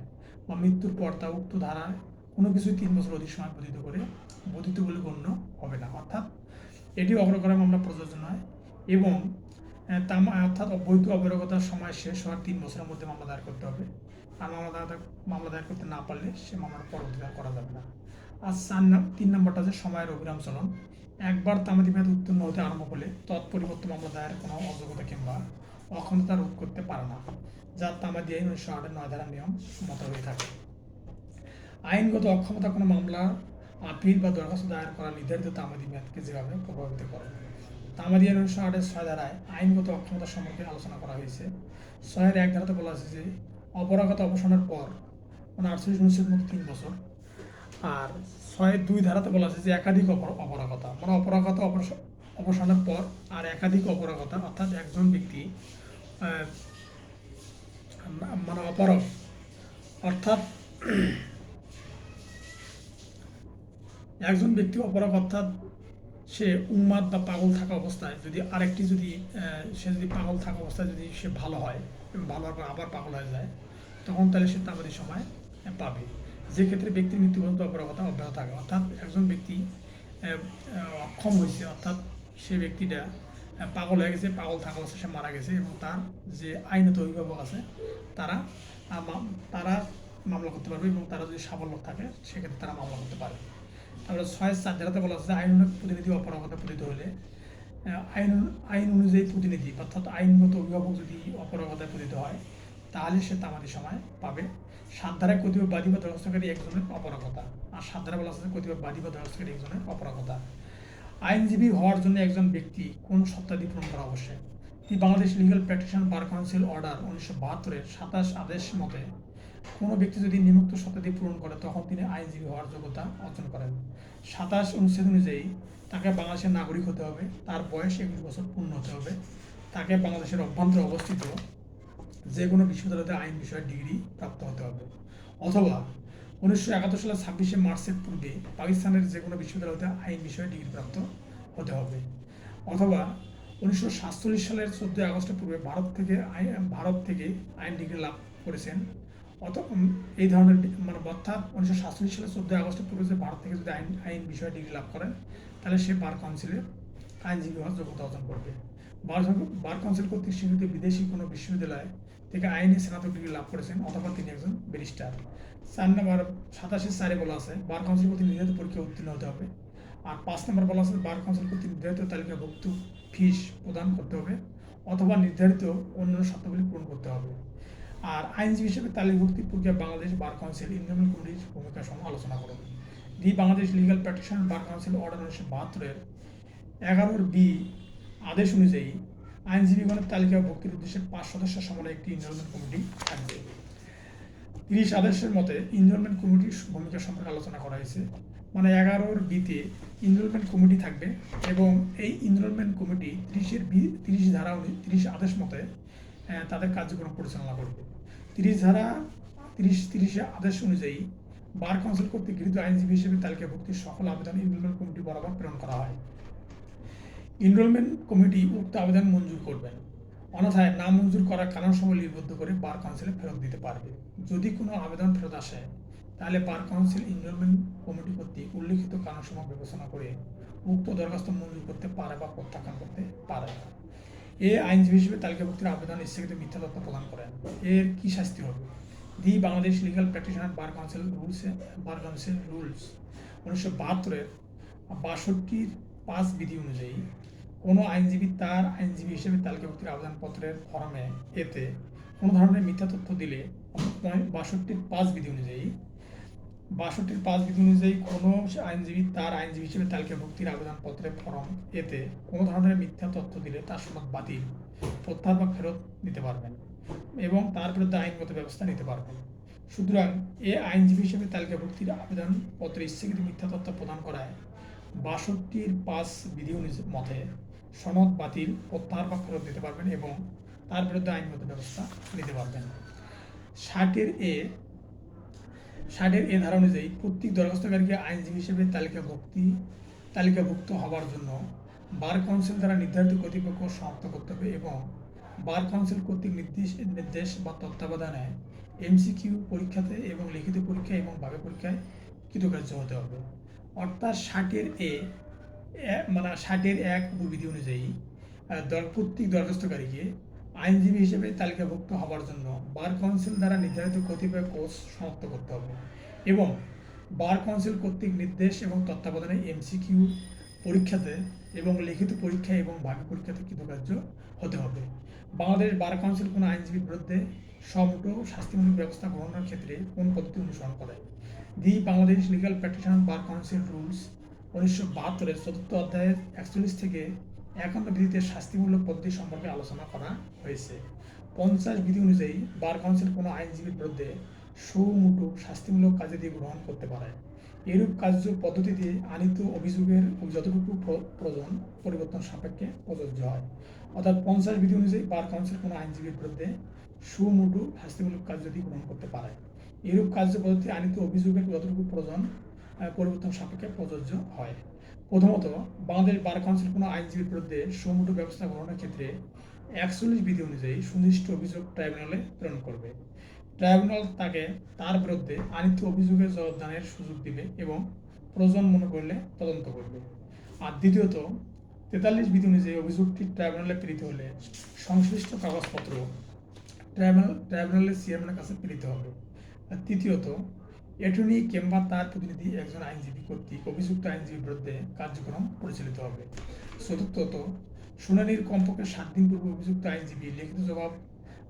বা মৃত্যুর পর তা উক্ত ধারায় কোনো কিছুই 3 বছর অধিক সময় বর্ধিত বলে গণ্য হবে না। অর্থাৎ এটি অগ্রগণা মামলা প্রযোজ্য নয় এবং অর্থাৎ বৈধ অপরাগতার সময় শেষ হওয়ার 3 বছরের মধ্যে মামলা দায়ের করতে হবে। আর মামলা দায়ের করতে না পারলে সে মামলার পরবর্তীতে করা যাবে না। আর 3 নম্বরটা হচ্ছে সময়ের অবিরাম চলন। একবার তামাদি মেয়াদ উত্তীর্ণ হতে আরম্ভ করলে তৎপরিবর্তে মামলা দায়ের কোনো অযোগ্যতা কিংবা অক্ষমতা রোধ করতে পারে না, যা তামাদি আইন 1908 9 ধারার নিয়ম মত হয়ে থাকে। আইনগত অক্ষমতা কোনো মামলা আপিল বা দরখাস্ত দায়ের করা নির্ধারিত তামাদি মেয়াদকে যেভাবে প্রভাবিত করে। তামাদি আইন 1908 6 ধারায় আইনগত অক্ষমতা সম্পর্কে আলোচনা করা হয়েছে। 6 1 ধারাতে বলা আছে যে অপরাগতা অবসানের পর মানে 48 অনুচ্ছেদ মতো 3 বছর। আর 6 2 ধারাতে বলা আছে যে একাধিক অপরাগতা মানে অপরাগতা অবসানের পর আর একাধিক অপরাগতা অর্থাৎ একজন ব্যক্তি মানে অপরাগ অর্থাৎ একজন ব্যক্তি অপরাগ অর্থাৎ সে উন্মাদ বা পাগল থাকা অবস্থায় যদি আরেকটি সে যদি পাগল থাকা অবস্থায় যদি সে ভালো হয় এবং ভালো হওয়ার পর আবার পাগল হয়ে যায় তখন তাহলে সে তামাদি সময় পাবে। যে ক্ষেত্রে ব্যক্তির মৃত্যু পর্যন্ত অপরাগতা অব্যাহত থাকে। অর্থাৎ একজন ব্যক্তি অক্ষম হয়েছে অর্থাৎ সে ব্যক্তিটা পাগল হয়ে গেছে, পাগল থাকা অবস্থায় সে মারা গেছে এবং তার যে আইনত অভিভাবক আছে তারা মামলা করতে পারবে এবং তারা যদি সাবল্য থাকে সেক্ষেত্রে তারা মামলা করতে পারে। তারপরে 6 4 ধারাতে বলা আছে আইন প্রতিনিধি অপরাগতা পতিত হলে আইন অনুযায়ী প্রতিনিধি অর্থাৎ আইনগত অভিভাবক যদি অপরাগতায় পতিত হয় তাহলে সে তামাদি সময় পাবে। 7 ধারায় কতিপয় বাদী বা দরখাস্তকারী একজনের অপরাগতা, আর 7 ধারায় বলা আছে কতিপয় বাদী বা দরখাস্তকারী একজনের অপরাগতা। আইনজীবী হওয়ার জন্য একজন ব্যক্তি কোন শর্তাদি পূরণ করা আবশ্যক? Bangladesh legal practitioner bar council order 1972 27 আদেশ মতে কোনো ব্যক্তি যদি নিম্নোক্ত শর্তাদি পূরণ করে তখন তিনি আইনজীবী হওয়ার যোগ্যতা অর্জন করেন। 27 অনুচ্ছেদ অনুযায়ী তাকে বাংলাদেশের নাগরিক হতে হবে, তার বয়স 21 বছর পূর্ণ হতে হবে, তাকে বাংলাদেশের অভ্যন্তরে অবস্থিত যে কোনো বিশ্ববিদ্যালয়তে আইন বিষয়ে ডিগ্রি প্রাপ্ত হতে হবে, অথবা 1971 সালের 26শে মার্চের পূর্বে পাকিস্তানের যে কোনো বিশ্ববিদ্যালয়তে আইন বিষয়ে ডিগ্রি প্রাপ্ত হতে হবে, অথবা 1947 সালের 14 আগস্টের পূর্বে ভারত থেকে আইন ডিগ্রি লাভ করেছেন, এই ধরনের মানে অর্থাৎ 1947 সালে 14 আগস্টের পূর্বে যে ভারত থেকে যদি আইন বিষয়ে ডিগ্রি লাভ করে, তাহলে সে বার কাউন্সিলের আইনজীবী হওয়ার যোগ্যতা অর্জন করবে। বার কাউন্সিল কর্তৃক স্বীকৃত বিদেশি কোনো বিশ্ববিদ্যালয় থেকে আইনে স্নাতক ডিগ্রি লাভ করেছেন অথবা তিনি একজন ব্যারিস্টার। 4 নম্বর 87 বলা আছে বার কাউন্সিল কর্তৃক নির্ধারিত পরীক্ষায় উত্তীর্ণ হতে হবে। আর 5 নম্বর বলা আছে বার কাউন্সিল কর্তৃক নির্ধারিত তালিকাভুক্ত ফিস প্রদান করতে হবে অথবা নির্ধারিত অন্যান্য শর্তাবলী পূরণ করতে হবে। আর আইনজীবী হিসেবে তালিকাভুক্তির প্রক্রিয়া বাংলাদেশ বার কাউন্সিল ইন্ডিয়ান কমিটির ভূমিকা সহ আলোচনা করুন। Bangladesh legal practitioner bar council order 1972-এর 11B আদেশ অনুযায়ী আইনজীবীগণের তালিকাভুক্তির উদ্দেশ্যে 5 সদস্য সমন্বয়ে একটি ইনরোলমেন্ট কমিটি থাকবে। 30 আদেশের মতে ইনরোলমেন্ট কমিটির ভূমিকা সম্পর্কে আলোচনা করা হয়েছে। মানে 11B-তে ইনরোলমেন্ট কমিটি থাকবে এবং এই ইনরোলমেন্ট কমিটি 30 ধারা 30 আদেশ মতে তাদের কার্যক্রম পরিচালনা করবে। 30 আদেশ অনুযায়ী বার কাউন্সিল কর্তৃক গৃহীত আইনজীবী হিসেবে তালিকাভুক্তির সকল আবেদন ইনরোলমেন্ট কমিটি বরাবর প্রেরণ করা হয়। ইনরোলমেন্ট কমিটি উক্ত আবেদন মঞ্জুর করবেন, অন্যথায় না মঞ্জুর করার কারণ সমূহ লিপিবদ্ধ করে বার কাউন্সিলে ফেরত দিতে পারবে। যদি কোনো আবেদন ফেরত আসে, তাহলে বার কাউন্সিল ইনরোলমেন্ট কমিটি কর্তৃক উল্লিখিত কারণসমূহ বিবেচনা করে উক্ত দরখাস্ত মঞ্জুর করতে পারে বা প্রত্যাখ্যান করতে পারে। আইনজীবী হিসেবে তালিকাভুক্তির আবেদন ইচ্ছাকৃত মিথ্যা তথ্য প্রদান করেন, এর কি শাস্তি হবে? Bangladesh legal practitioner bar council rules 1972-এর 62-5 বিধি অনুযায়ী কোনো আইনজীবী তার আইনজীবী হিসেবে তালিকাভুক্তির আবেদনপত্রের ফরমে এতে কোনো ধরনের মিথ্যা তথ্য দিলে 62-5 বিধি অনুযায়ী কোনো আইনজীবী তার আইনজীবী হিসেবে তালিকাভুক্তির আবেদনপত্রের ফরম এতে কোনো ধরনের মিথ্যা তথ্য দিলে তার সনদ বাতিল, প্রত্যাহার বা ফেরত নিতে পারবেন এবং তার বিরুদ্ধে আইনগত ব্যবস্থা নিতে পারবেন। সুতরাং আইনজীবী হিসেবে তালিকাভুক্তির আবেদনপত্রে ইচ্ছাকৃত মিথ্যা তথ্য প্রদান করায় 62-5 বিধি মতে সনদ বাতিল, প্রত্যাহার বা ফেরত দিতে পারবেন এবং তার বিরুদ্ধে আইনগত ব্যবস্থা নিতে পারবেন। 60-এর ধারা অনুযায়ী প্রত্যেক দরখাস্তকারীকে আইনজীবী হিসেবে তালিকাভুক্ত হওয়ার জন্য বার কাউন্সিল দ্বারা নির্ধারিত কর্তৃপক্ষ সমাপ্ত করতে হবে এবং বার কাউন্সিল কর্তৃক নির্দেশ বা তত্ত্বাবধানে MCQ পরীক্ষাতে এবং লিখিত পরীক্ষা এবং ভাবে পরীক্ষায় কৃতকার্য হতে হবে। অর্থাৎ 60-এর 1 উপবিধি অনুযায়ী প্রত্যেক দরখাস্তকারীকে আইনজীবী হিসেবে তালিকাভুক্ত হওয়ার জন্য বার কাউন্সিল দ্বারা নির্ধারিত কতিপয় কোর্স সমাপ্ত করতে হবে এবং বার কাউন্সিল কর্তৃক নির্দেশ এবং তত্ত্বাবধানে MCQ পরীক্ষাতে এবং লিখিত পরীক্ষা এবং ভাবে পরীক্ষাতে কৃতকার্য হতে হবে। বাংলাদেশ বার কাউন্সিল কোনো আইনজীবীর বিরুদ্ধে সমটো শাস্তিমূলক ব্যবস্থা গ্রহণের ক্ষেত্রে কোন পদ্ধতি অনুসরণ করে? Bangladesh legal practitioner bar council rules 1972-এর 4th অধ্যায়ের 41 থেকে 51 বিধিতে শাস্তিমূলক পদ্ধতি সম্পর্কে আলোচনা করা হয়েছে। 50 বিধি অনুযায়ী বার কাউন্সিল কোনো আইনজীবীর বিরুদ্ধে সুমোটো শাস্তিমূলক কার্যাদি গ্রহণ করতে পারে। এরূপ কার্য পদ্ধতিতে আনিত অভিযোগের যতটুকু প্রয়োজন পরিবর্তন সাপেক্ষে প্রযোজ্য হয়। অর্থাৎ 50 বিধি অনুযায়ী বার কাউন্সিল কোনো আইনজীবীর বিরুদ্ধে সুমোটো শাস্তিমূলক কার্যাদি গ্রহণ করতে পারে। এরূপ কার্য পদ্ধতি আনিত অভিযোগের যতটুকু প্রয়োজন পরিবর্তন সাপেক্ষে প্রযোজ্য হয়। প্রথমত, বাংলাদেশ বার কাউন্সিল কোনো আইনজীবীর বিরুদ্ধে সুমোটো ব্যবস্থা গ্রহণের ক্ষেত্রে 41 বিধি অনুযায়ী সুনির্দিষ্ট অভিযোগ ট্রাইব্যুনালে প্রেরণ করবে। ট্রাইব্যুনাল তাকে তার বিরুদ্ধে আনিত অভিযোগের জবাবদানের সুযোগ দিবে এবং প্রয়োজন মনে করলে তদন্ত করবে। আর দ্বিতীয়ত, 43 বিধি অনুযায়ী অভিযোগটি ট্রাইব্যুনালে প্রেরিত হলে সংশ্লিষ্ট কাগজপত্র ট্রাইব্যুনালের চেয়ারম্যানের কাছে প্রেরিত হবে। আর তৃতীয়ত, অ্যাটর্নি কিংবা তার প্রতিনিধি একজন আইনজীবী কর্তৃক অভিযুক্ত আইনজীবীর বিরুদ্ধে কার্যক্রম পরিচালিত হবে। চতুর্থত, শুনানির কমপক্ষে 7 দিন পূর্বে অভিযুক্ত আইনজীবী লিখিত জবাব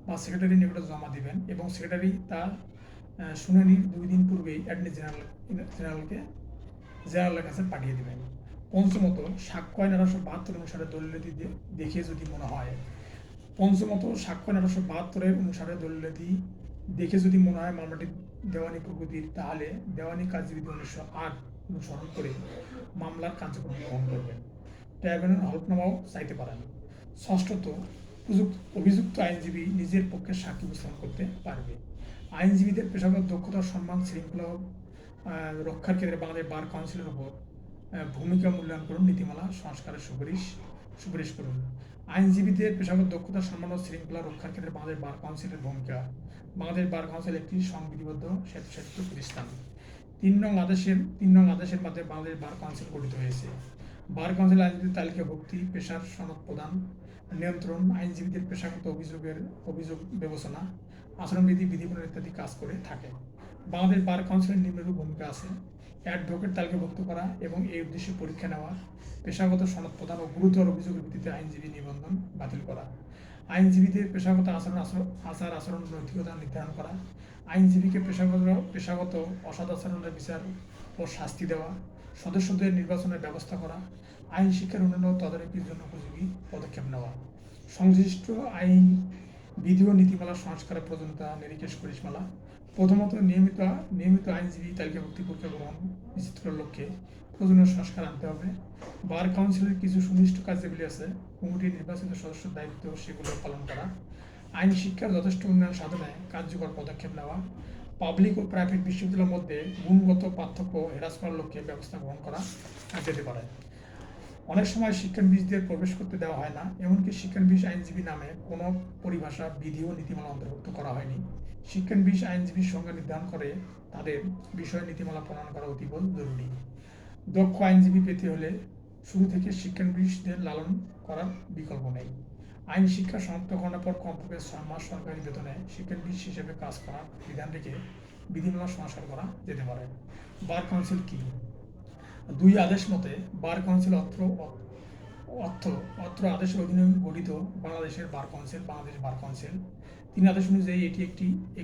বা সেক্রেটারির নিকটে জমা দিবেন এবং সেক্রেটারি তার শুনানির 2 দিন পূর্বেই অ্যাটর্নি জেনারেলের কাছে পাঠিয়ে দেবেন। পঞ্চমত, সাক্ষ্য আইন 1872 অনুসারে দলিলাদি দেখিয়ে যদি মনে হয় মামলাটি দেওয়ানি প্রকৃতির, তাহলে দেওয়ানি কার্যবিধি 1908 অনুসরণ করে মামলার কার্যক্রম গ্রহণ করবেন। ট্রাইব্যুনাল হলফনামাও চাইতে পারেন। ষষ্ঠত, অভিযুক্ত আইনজীবী নিজের পক্ষে সাক্ষী উপস্থাপন করতে পারবে। আইনজীবীদের পেশাগত দক্ষতা, সম্মান, শৃঙ্খলা রক্ষার ক্ষেত্রে বাংলাদেশ বার কাউন্সিলের উপর ভূমিকা মূল্যায়ন করুন, নীতিমালা সংস্কারের সুপারিশ করুন। আইনজীবীদের পেশাগত দক্ষতা সম্মান ও শৃঙ্খলা রক্ষার ক্ষেত্রে বাংলাদেশ বার কাউন্সিলের ভূমিকা। বাংলাদেশ বার কাউন্সিল একটি সংবিধিবদ্ধ স্বেচ্ছাসেবী প্রতিষ্ঠান। 3 নং আদেশের মাধ্যমে বাংলাদেশ বার কাউন্সিল গঠিত হয়েছে। বার কাউন্সিল আইনজীবীদের তালিকাভুক্তি, পেশার সনদ প্রদান, নিয়ন্ত্রণ, আইনজীবীদের পেশাগত অভিযোগ বিবেচনা, আচরণবিধি, বিধিবিধান ইত্যাদি কাজ করে থাকে। বাংলাদেশ বার কাউন্সিলের নিম্নরূপ ভূমিকা আছে: অ্যাডভোকেট তালিকাভুক্ত করা এবং এই উদ্দেশ্যে পরীক্ষা নেওয়া, পেশাগত সনদ প্রদান ও গুরুতর অভিযোগের ভিত্তিতে আইনজীবী নিবন্ধন বাতিল করা, আইনজীবীদের পেশাগত আচার আচরণ নৈতিকতা নির্ধারণ করা, আইনজীবীকে পেশাগত অসদাচরণের বিচার ও শাস্তি দেওয়া, সদস্যদের নির্বাচনের ব্যবস্থা করা, আইন শিক্ষার উন্নয়ন ও তদারকির জন্য উপযোগী পদক্ষেপ নেওয়া, সংশ্লিষ্ট আইন বিধি ও নীতিমালা সংস্কারের প্রয়োজনীয়তা নির্দেশ পরিসীমালা। প্রথমত, নিয়মিত আইনজীবী তালিকাভুক্তি প্রক্রিয়া গ্রহণ নিশ্চিত করার লক্ষ্যে প্রয়োজনীয় সংস্কার আনতে হবে। বার কাউন্সিলের কিছু সুনির্দিষ্ট কার্যাবলী আছে: কমিটির নির্বাচিত সদস্যের দায়িত্ব সেগুলো পালন করা, আইন শিক্ষার যথেষ্ট উন্নয়ন সাধনে কার্যকর পদক্ষেপ নেওয়া, পাবলিক ও প্রাইভেট বিশ্ববিদ্যালয়ের মধ্যে গুণগত পার্থক্য হ্রাস করার লক্ষ্যে ব্যবস্থা গ্রহণ করা যেতে পারে। অনেক সময় শিক্ষানবিশদের প্রবেশ করতে দেওয়া হয় না, এমনকি শিক্ষানবিশ আইনজীবী নামে কোনো পরিভাষা, বিধি ও নীতিমালা অন্তর্ভুক্ত করা হয়নি। শিক্ষানবিশ আইনজীবীর সংজ্ঞা নির্ধারণ করে তাদের বিষয় নীতিমালা প্রণয়ন করা অতীব জরুরি। দক্ষ আইনজীবী পেতে হলে শুরু থেকে শিক্ষানবিশদের লালন করার বিকল্প নেই। আইন শিক্ষা সমাপ্ত করার পর কমপক্ষে 6 মাস সরকারি বেতনে শিক্ষানবিশ হিসেবে কাজ করার বিধান রেখে বিধিমালা সংস্কার করা যেতে পারে। বার কাউন্সিল কি? 2 আদেশ মতে বার কাউন্সিল অত্র আদেশের অধীনে গঠিত বাংলাদেশের bar council, Bangladesh bar council. 3 আদেশ অনুযায়ী এটি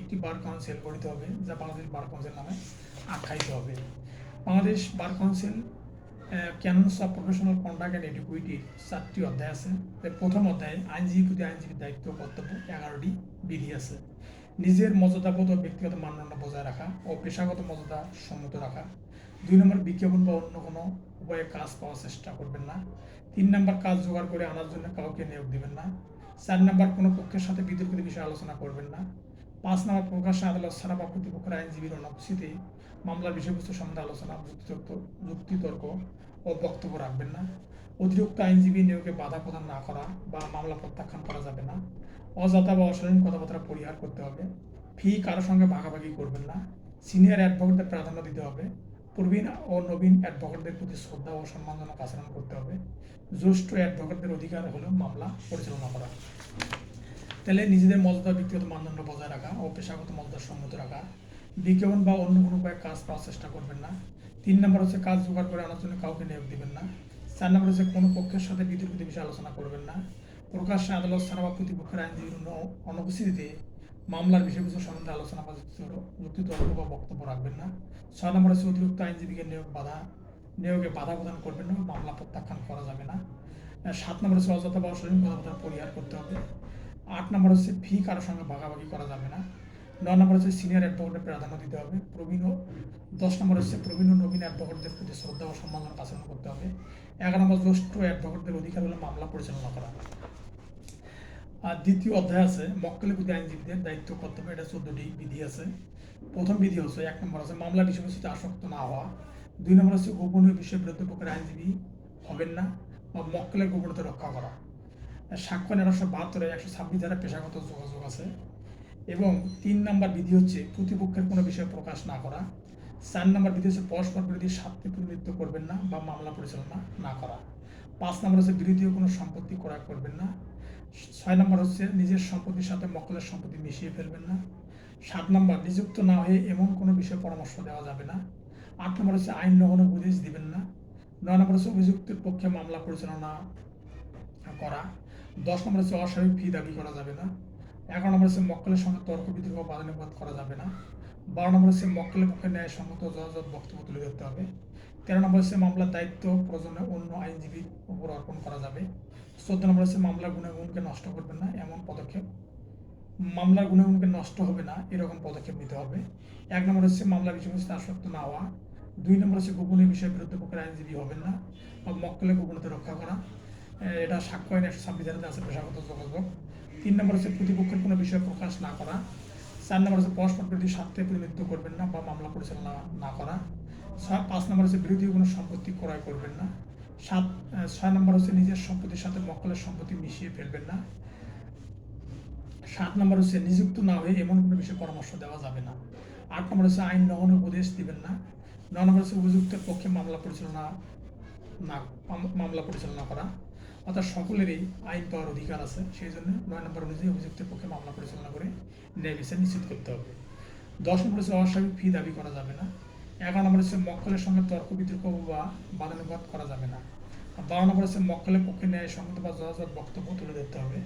একটি বার কাউন্সিল গঠিত হবে, যা বাংলাদেশ বার কাউন্সিল নামে আখ্যায়িত হবে। Bangladesh bar council canons of professional conduct and এটিকুইটির 4টি অধ্যায় আছে। প্রথম অধ্যায়ে আইনজীবী প্রতি আইনজীবীর দায়িত্ব কর্তব্য 11টি বিধি আছে। নিজের মর্যাদাবোধ ও ব্যক্তিগত মানদণ্ড বজায় রাখা ও পেশাগত মর্যাদা সম্মত রাখা। 2 নম্বর, বিজ্ঞাপন বা অন্য কোনো উপায়ে কাজ পাওয়ার চেষ্টা করবেন না। 3 নম্বর, কাজ জোগাড় করে আনার জন্য কাউকে নিয়োগ দেবেন না। 4 নম্বর, কোনো পক্ষের সাথে বিতর্কিত বিষয়ে আলোচনা করবেন না। 5 নম্বর, প্রকাশ্যে আদালত ছাড়া বা প্রতিপক্ষের আইনজীবীর অনুপস্থিতিতে মামলার বিষয়বস্তু সম্বন্ধে আলোচনা, যুক্তিতর্ক ও বক্তব্য রাখবেন না। অতিরিক্ত আইনজীবী নিয়োগে বাধা প্রদান না করা বা মামলা প্রত্যাখ্যান করা যাবে না। অযথা বা অশালীন কথাবার্তা পরিহার করতে হবে। ফি কারোর সঙ্গে ভাগাভাগি করবেন না। সিনিয়র অ্যাডভোকেটদের প্রাধান্য দিতে হবে। প্রবীণ ও নবীন অ্যাডভোকেটদের প্রতি শ্রদ্ধা ও সম্মানজনক আচরণ করতে হবে। জ্যেষ্ঠ অ্যাডভোকেটদের অধিকার হলো মামলা পরিচালনা করা। তাহলে নিজেদের মর্যাদা, ব্যক্তিগত মানদণ্ড বজায় রাখা ও পেশাগত মর্যাদা সম্মত রাখা। বিজ্ঞাপন বা অন্য কোনো উপায়ে কাজ পাওয়ার চেষ্টা করবেন না। 3 নম্বর হচ্ছে, কাজ জোগাড় করে আনার জন্য কাউকে নিয়োগ দিবেন না। 4 নম্বর হচ্ছে, কোনো পক্ষের সাথে বিতর্কিত বিষয়ে আলোচনা করবেন না। প্রকাশ্যে আদালত ছাড়া বা প্রতিপক্ষের আইনজীবীর অনুপস্থিতিতে মামলার বিষয়বস্তু সম্বন্ধে আলোচনা বা যুক্তিতর্ক বা বক্তব্য রাখবেন না। 6 নম্বর হচ্ছে, অতিরিক্ত আইনজীবীকে নিয়োগে বাধা প্রদান করবেন না, মামলা প্রত্যাখ্যান করা যাবে না। 7 নম্বর হচ্ছে, অযথা বা অশালীন কথাবার্তা পরিহার করতে হবে। 8 নম্বর হচ্ছে, ফি কারোর সঙ্গে ভাগাভাগি করা যাবে না। 9 নম্বর হচ্ছে, সিনিয়র অ্যাডভোকেটের প্রাধান্য দিতে হবে। 10 নম্বর হচ্ছে, প্রবীণ ও নবীন অ্যাডভোকেটদের প্রতি শ্রদ্ধা ও সম্মানজনক আচরণ করতে হবে। 11 নম্বর, জ্যেষ্ঠ অ্যাডভোকেটদের অধিকার হলো মামলা পরিচালনা করা। আর দ্বিতীয় অধ্যায় আছে মক্কেলের প্রতি আইনজীবীদের দায়িত্ব কর্তব্য। এটা 14টি বিধি আছে। প্রথম বিধি হচ্ছে, 1 নম্বর হচ্ছে, মামলা বিষয়বস্তুতে আসক্ত না হওয়া। 2 নম্বর হচ্ছে, গোপনীয় বিষয়ের বিরুদ্ধে পক্ষের আইনজীবী হবেন না বা মক্কেলের গোপনীয়তা রক্ষা করা। সাক্ষ্য 1972 126 ধারা পেশাগত যোগাযোগ আছে। এবং 3 নম্বর বিধি হচ্ছে, প্রতিপক্ষের কোনো বিষয়ে প্রকাশ না করা। 4 নম্বর বিধি হচ্ছে, পরস্পর বিরোধী স্বার্থে প্রতিনিধিত্ব করবেন না বা মামলা পরিচালনা না করা। 5 নম্বর হচ্ছে, বিরোধীয় কোনো সম্পত্তি ক্রয় করবেন না। 6 নম্বর হচ্ছে, নিজের সম্পত্তির সাথে মক্কেলের সম্পত্তি মিশিয়ে ফেলবেন না। 7 নম্বর, নিযুক্ত না হয়ে এমন কোনো বিষয়ে পরামর্শ দেওয়া যাবে না। 8 নম্বর হচ্ছে, আইন লঙ্ঘনের উপদেশ দিবেন না। 9 নম্বর হচ্ছে, অভিযুক্তের পক্ষে মামলা পরিচালনা করা। 10 নম্বর হচ্ছে, অস্বাভাবিক ফি দাবি করা যাবে না। 11 নম্বর হচ্ছে, মক্কেলের সঙ্গে তর্ক বিতর্ক বাদানুবাদ করা যাবে না। 12 নম্বর হচ্ছে, মক্কেলের পক্ষে ন্যায়সঙ্গত যথাযথ বক্তব্য তুলে ধরতে হবে। 13 নম্বর হচ্ছে, মামলার দায়িত্ব প্রয়োজনে অন্য আইনজীবীর উপর অর্পণ করা যাবে। 14 নম্বর হচ্ছে, মামলার গুণাগুণকে নষ্ট করবেন না, মামলার গুণাগুণকে নষ্ট হবে না এরকম পদক্ষেপ নিতে হবে। 1 নম্বর হচ্ছে, মামলার বিষয়বস্তুতে আসক্ত না হওয়া। 2 নম্বর হচ্ছে, গোপনীয় বিষয়ের বিরুদ্ধে পক্ষের আইনজীবী হবেন না বা মক্কেলের গোপনীয়তা রক্ষা করা। এটা সাক্ষ্য আইন 126 ধারাতে আছে, পেশাগত যোগাযোগ। 3 নম্বর হচ্ছে, প্রতিপক্ষের কোনো বিষয়ে প্রকাশ না করা। 4 নম্বর হচ্ছে, পরস্পর বিরোধী স্বার্থে প্রতিনিধিত্ব করবেন না বা মামলা পরিচালনা না করা। 5 নম্বর হচ্ছে, বিরোধী কোনো সম্পত্তি ক্রয় করবেন না। ছয় নম্বর হচ্ছে নিজের সম্পত্তির সাথে মক্কেলের সম্পত্তি মিশিয়ে ফেলবেন না। 7 নম্বর হচ্ছে নিযুক্ত না হয়ে এমন কোনো বিষয়ে পরামর্শ দেওয়া যাবে না। 8 নম্বর হচ্ছে আইন লঙ্ঘনের উপদেশ দিবেন না। 9 নম্বর হচ্ছে অভিযুক্তের পক্ষে মামলা পরিচালনা করা, অর্থাৎ সকলেরই আইন পাওয়ার অধিকার আছে, সেই জন্য 9 নম্বর অনুযায়ী অভিযুক্তের পক্ষে মামলা পরিচালনা করে ন্যায় বিচার নিশ্চিত করতে হবে। 10 নম্বর হচ্ছে অস্বাভাবিক ফি দাবি করা যাবে না। 11 নম্বর হচ্ছে মক্কেলের সঙ্গে তর্ক বিতর্ক বা বাদানুবাদ করা যাবে না। 12 নম্বর হচ্ছে মক্কেলের পক্ষে ন্যায়সঙ্গত বা যথাযথ বক্তব্য তুলে ধরতে হবে।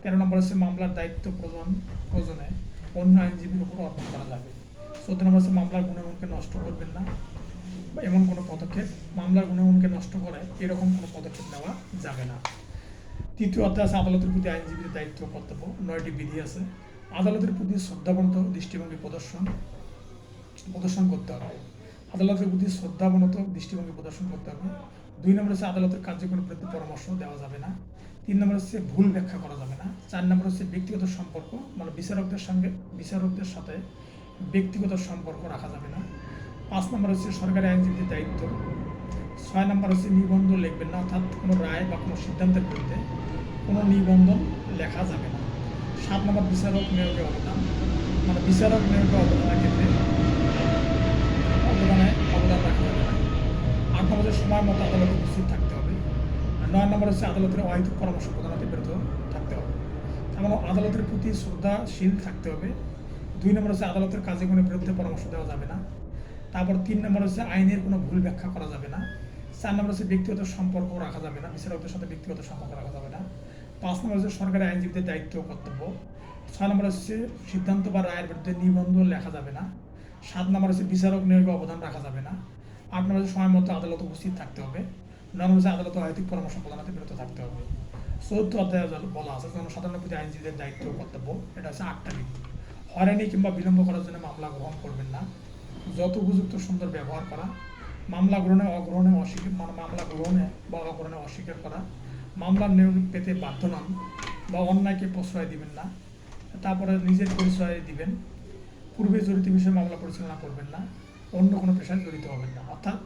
13 নম্বর হচ্ছে মামলার দায়িত্ব প্রয়োজনে অন্য আইনজীবীর উপর অর্পণ করা যাবে। 14 নম্বর হচ্ছে মামলার গুণমানকে নষ্ট করবেন না বা এমন কোনো পদক্ষেপ, মামলার গুণমানকে নষ্ট করে এরকম কোনো পদক্ষেপ নেওয়া যাবে না। তৃতীয় অধ্যায় আছে আদালতের প্রতি আইনজীবীর দায়িত্ব ও কর্তব্য। 9টি বিধি আছে। আদালতের প্রতি শ্রদ্ধাবনত দৃষ্টিভঙ্গি প্রদর্শন করতে হবে। আদালতের প্রতি শ্রদ্ধাবনত দৃষ্টিভঙ্গি প্রদর্শন করতে হবে। 2 নম্বর হচ্ছে আদালতের কার্যক্রমের বিরুদ্ধে পরামর্শ দেওয়া যাবে না। 3 নম্বর হচ্ছে ভুল ব্যাখ্যা করা যাবে না। 4 নম্বর হচ্ছে ব্যক্তিগত সম্পর্ক, মানে বিচারকদের সাথে ব্যক্তিগত সম্পর্ক রাখা যাবে না। 5 নম্বর হচ্ছে সরকারি আইনজীবীদের দায়িত্ব। 6 নম্বর হচ্ছে নিবন্ধন লিখবেন না, অর্থাৎ কোনো রায় বা কোনো সিদ্ধান্তের বিরুদ্ধে কোনো নিবন্ধন লেখা যাবে না। 7 নম্বর বিচারক নিয়োগে অবদান, মানে বিচারক নিয়োগে অবদানের ক্ষেত্রে অবদান রাখা যাবে না। 8 নম্বর হচ্ছে সময় মতো আদালতে উপস্থিত থাকতে হবে। আর 9 নম্বর হচ্ছে আদালতের অহেতুক পরামর্শ প্রদান থেকে বিরত থাকতে হবে। তেমন আদালতের প্রতি শ্রদ্ধাশীল থাকতে হবে। 2 নম্বর হচ্ছে আদালতের কাজে কোনো বিরুদ্ধে পরামর্শ দেওয়া যাবে না। তারপর 3 নম্বর হচ্ছে আইনের কোনো ভুল ব্যাখ্যা করা যাবে না। 4 নম্বর হচ্ছে ব্যক্তিগত সম্পর্ক রাখা যাবে না, বিচারকদের সাথে ব্যক্তিগত সম্পর্ক রাখা যাবে না। 5 নম্বর হচ্ছে সরকারি আইনজীবীদের দায়িত্ব ও কর্তব্য। 6 নম্বর হচ্ছে সিদ্ধান্ত বা রায়ের বিরুদ্ধে নিবন্ধন লেখা যাবে না। 7 নম্বর হচ্ছে বিচারক নিয়োগে অবদান রাখা যাবে না। 8 নম্বর হচ্ছে সময় মতো আদালতে উপস্থিত থাকতে হবে। 9 নম্বর হচ্ছে আদালতে অহেতুক পরামর্শ প্রদান থেকে বিরত থাকতে হবে। 4th অধ্যায়ে বলা আছে জনসাধারণের প্রতি আইনজীবীদের দায়িত্ব ও কর্তব্য। এটা হচ্ছে 8টা বিধি। হয়রানি কিংবা বিলম্ব করার জন্য মামলা গ্রহণ করবেন না। যত উপযুক্ত সুন্দর ব্যবহার করা, মামলা গ্রহণে বা অগ্রহণে অস্বীকার করা, মামলার নিয়োগ পেতে বাধ্য নন বা অন্যায়কে প্রশ্রয় দিবেন না। তারপরে নিজের পরিচয় দিবেন। পূর্বে জড়িত বিষয়ে মামলা পরিচালনা করবেন না। অন্য কোনো পেশায় জড়িত হবেন না। অর্থাৎ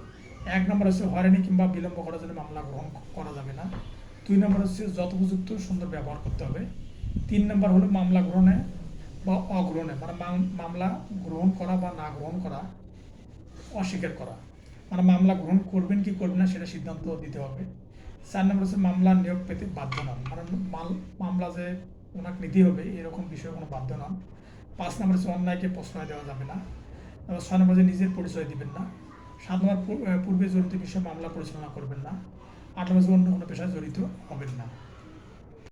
1 নম্বর হচ্ছে হয়রানি কিংবা বিলম্ব করার জন্য মামলা গ্রহণ করা যাবে না। 2 নম্বর হচ্ছে যথোপযুক্ত সুন্দর ব্যবহার করতে হবে। 3 নম্বর হলো মামলা গ্রহণে বা অগ্রহণে, মানে মামলা গ্রহণ করা বা না গ্রহণ করা অস্বীকার করা, মানে মামলা গ্রহণ করবেন কি করবেন না সেটা সিদ্ধান্ত দিতে হবে। 4 নম্বর হচ্ছে মামলা নিয়োগ পেতে বাধ্য নন, মানে মামলা যে ওনাকে নিতে হবে এরকম বিষয়ে কোনো বাধ্য নন। 5 নম্বর হচ্ছে অন্যায়কে প্রশ্রয় দেওয়া যাবে না। 6 নম্বর হচ্ছে নিজের পরিচয় দিবেন না। 7 নম্বর পূর্বে জড়িত বিষয়ে মামলা পরিচালনা করবেন না। 8 নম্বর হচ্ছে অন্য কোনো পেশায় জড়িত হবেন না।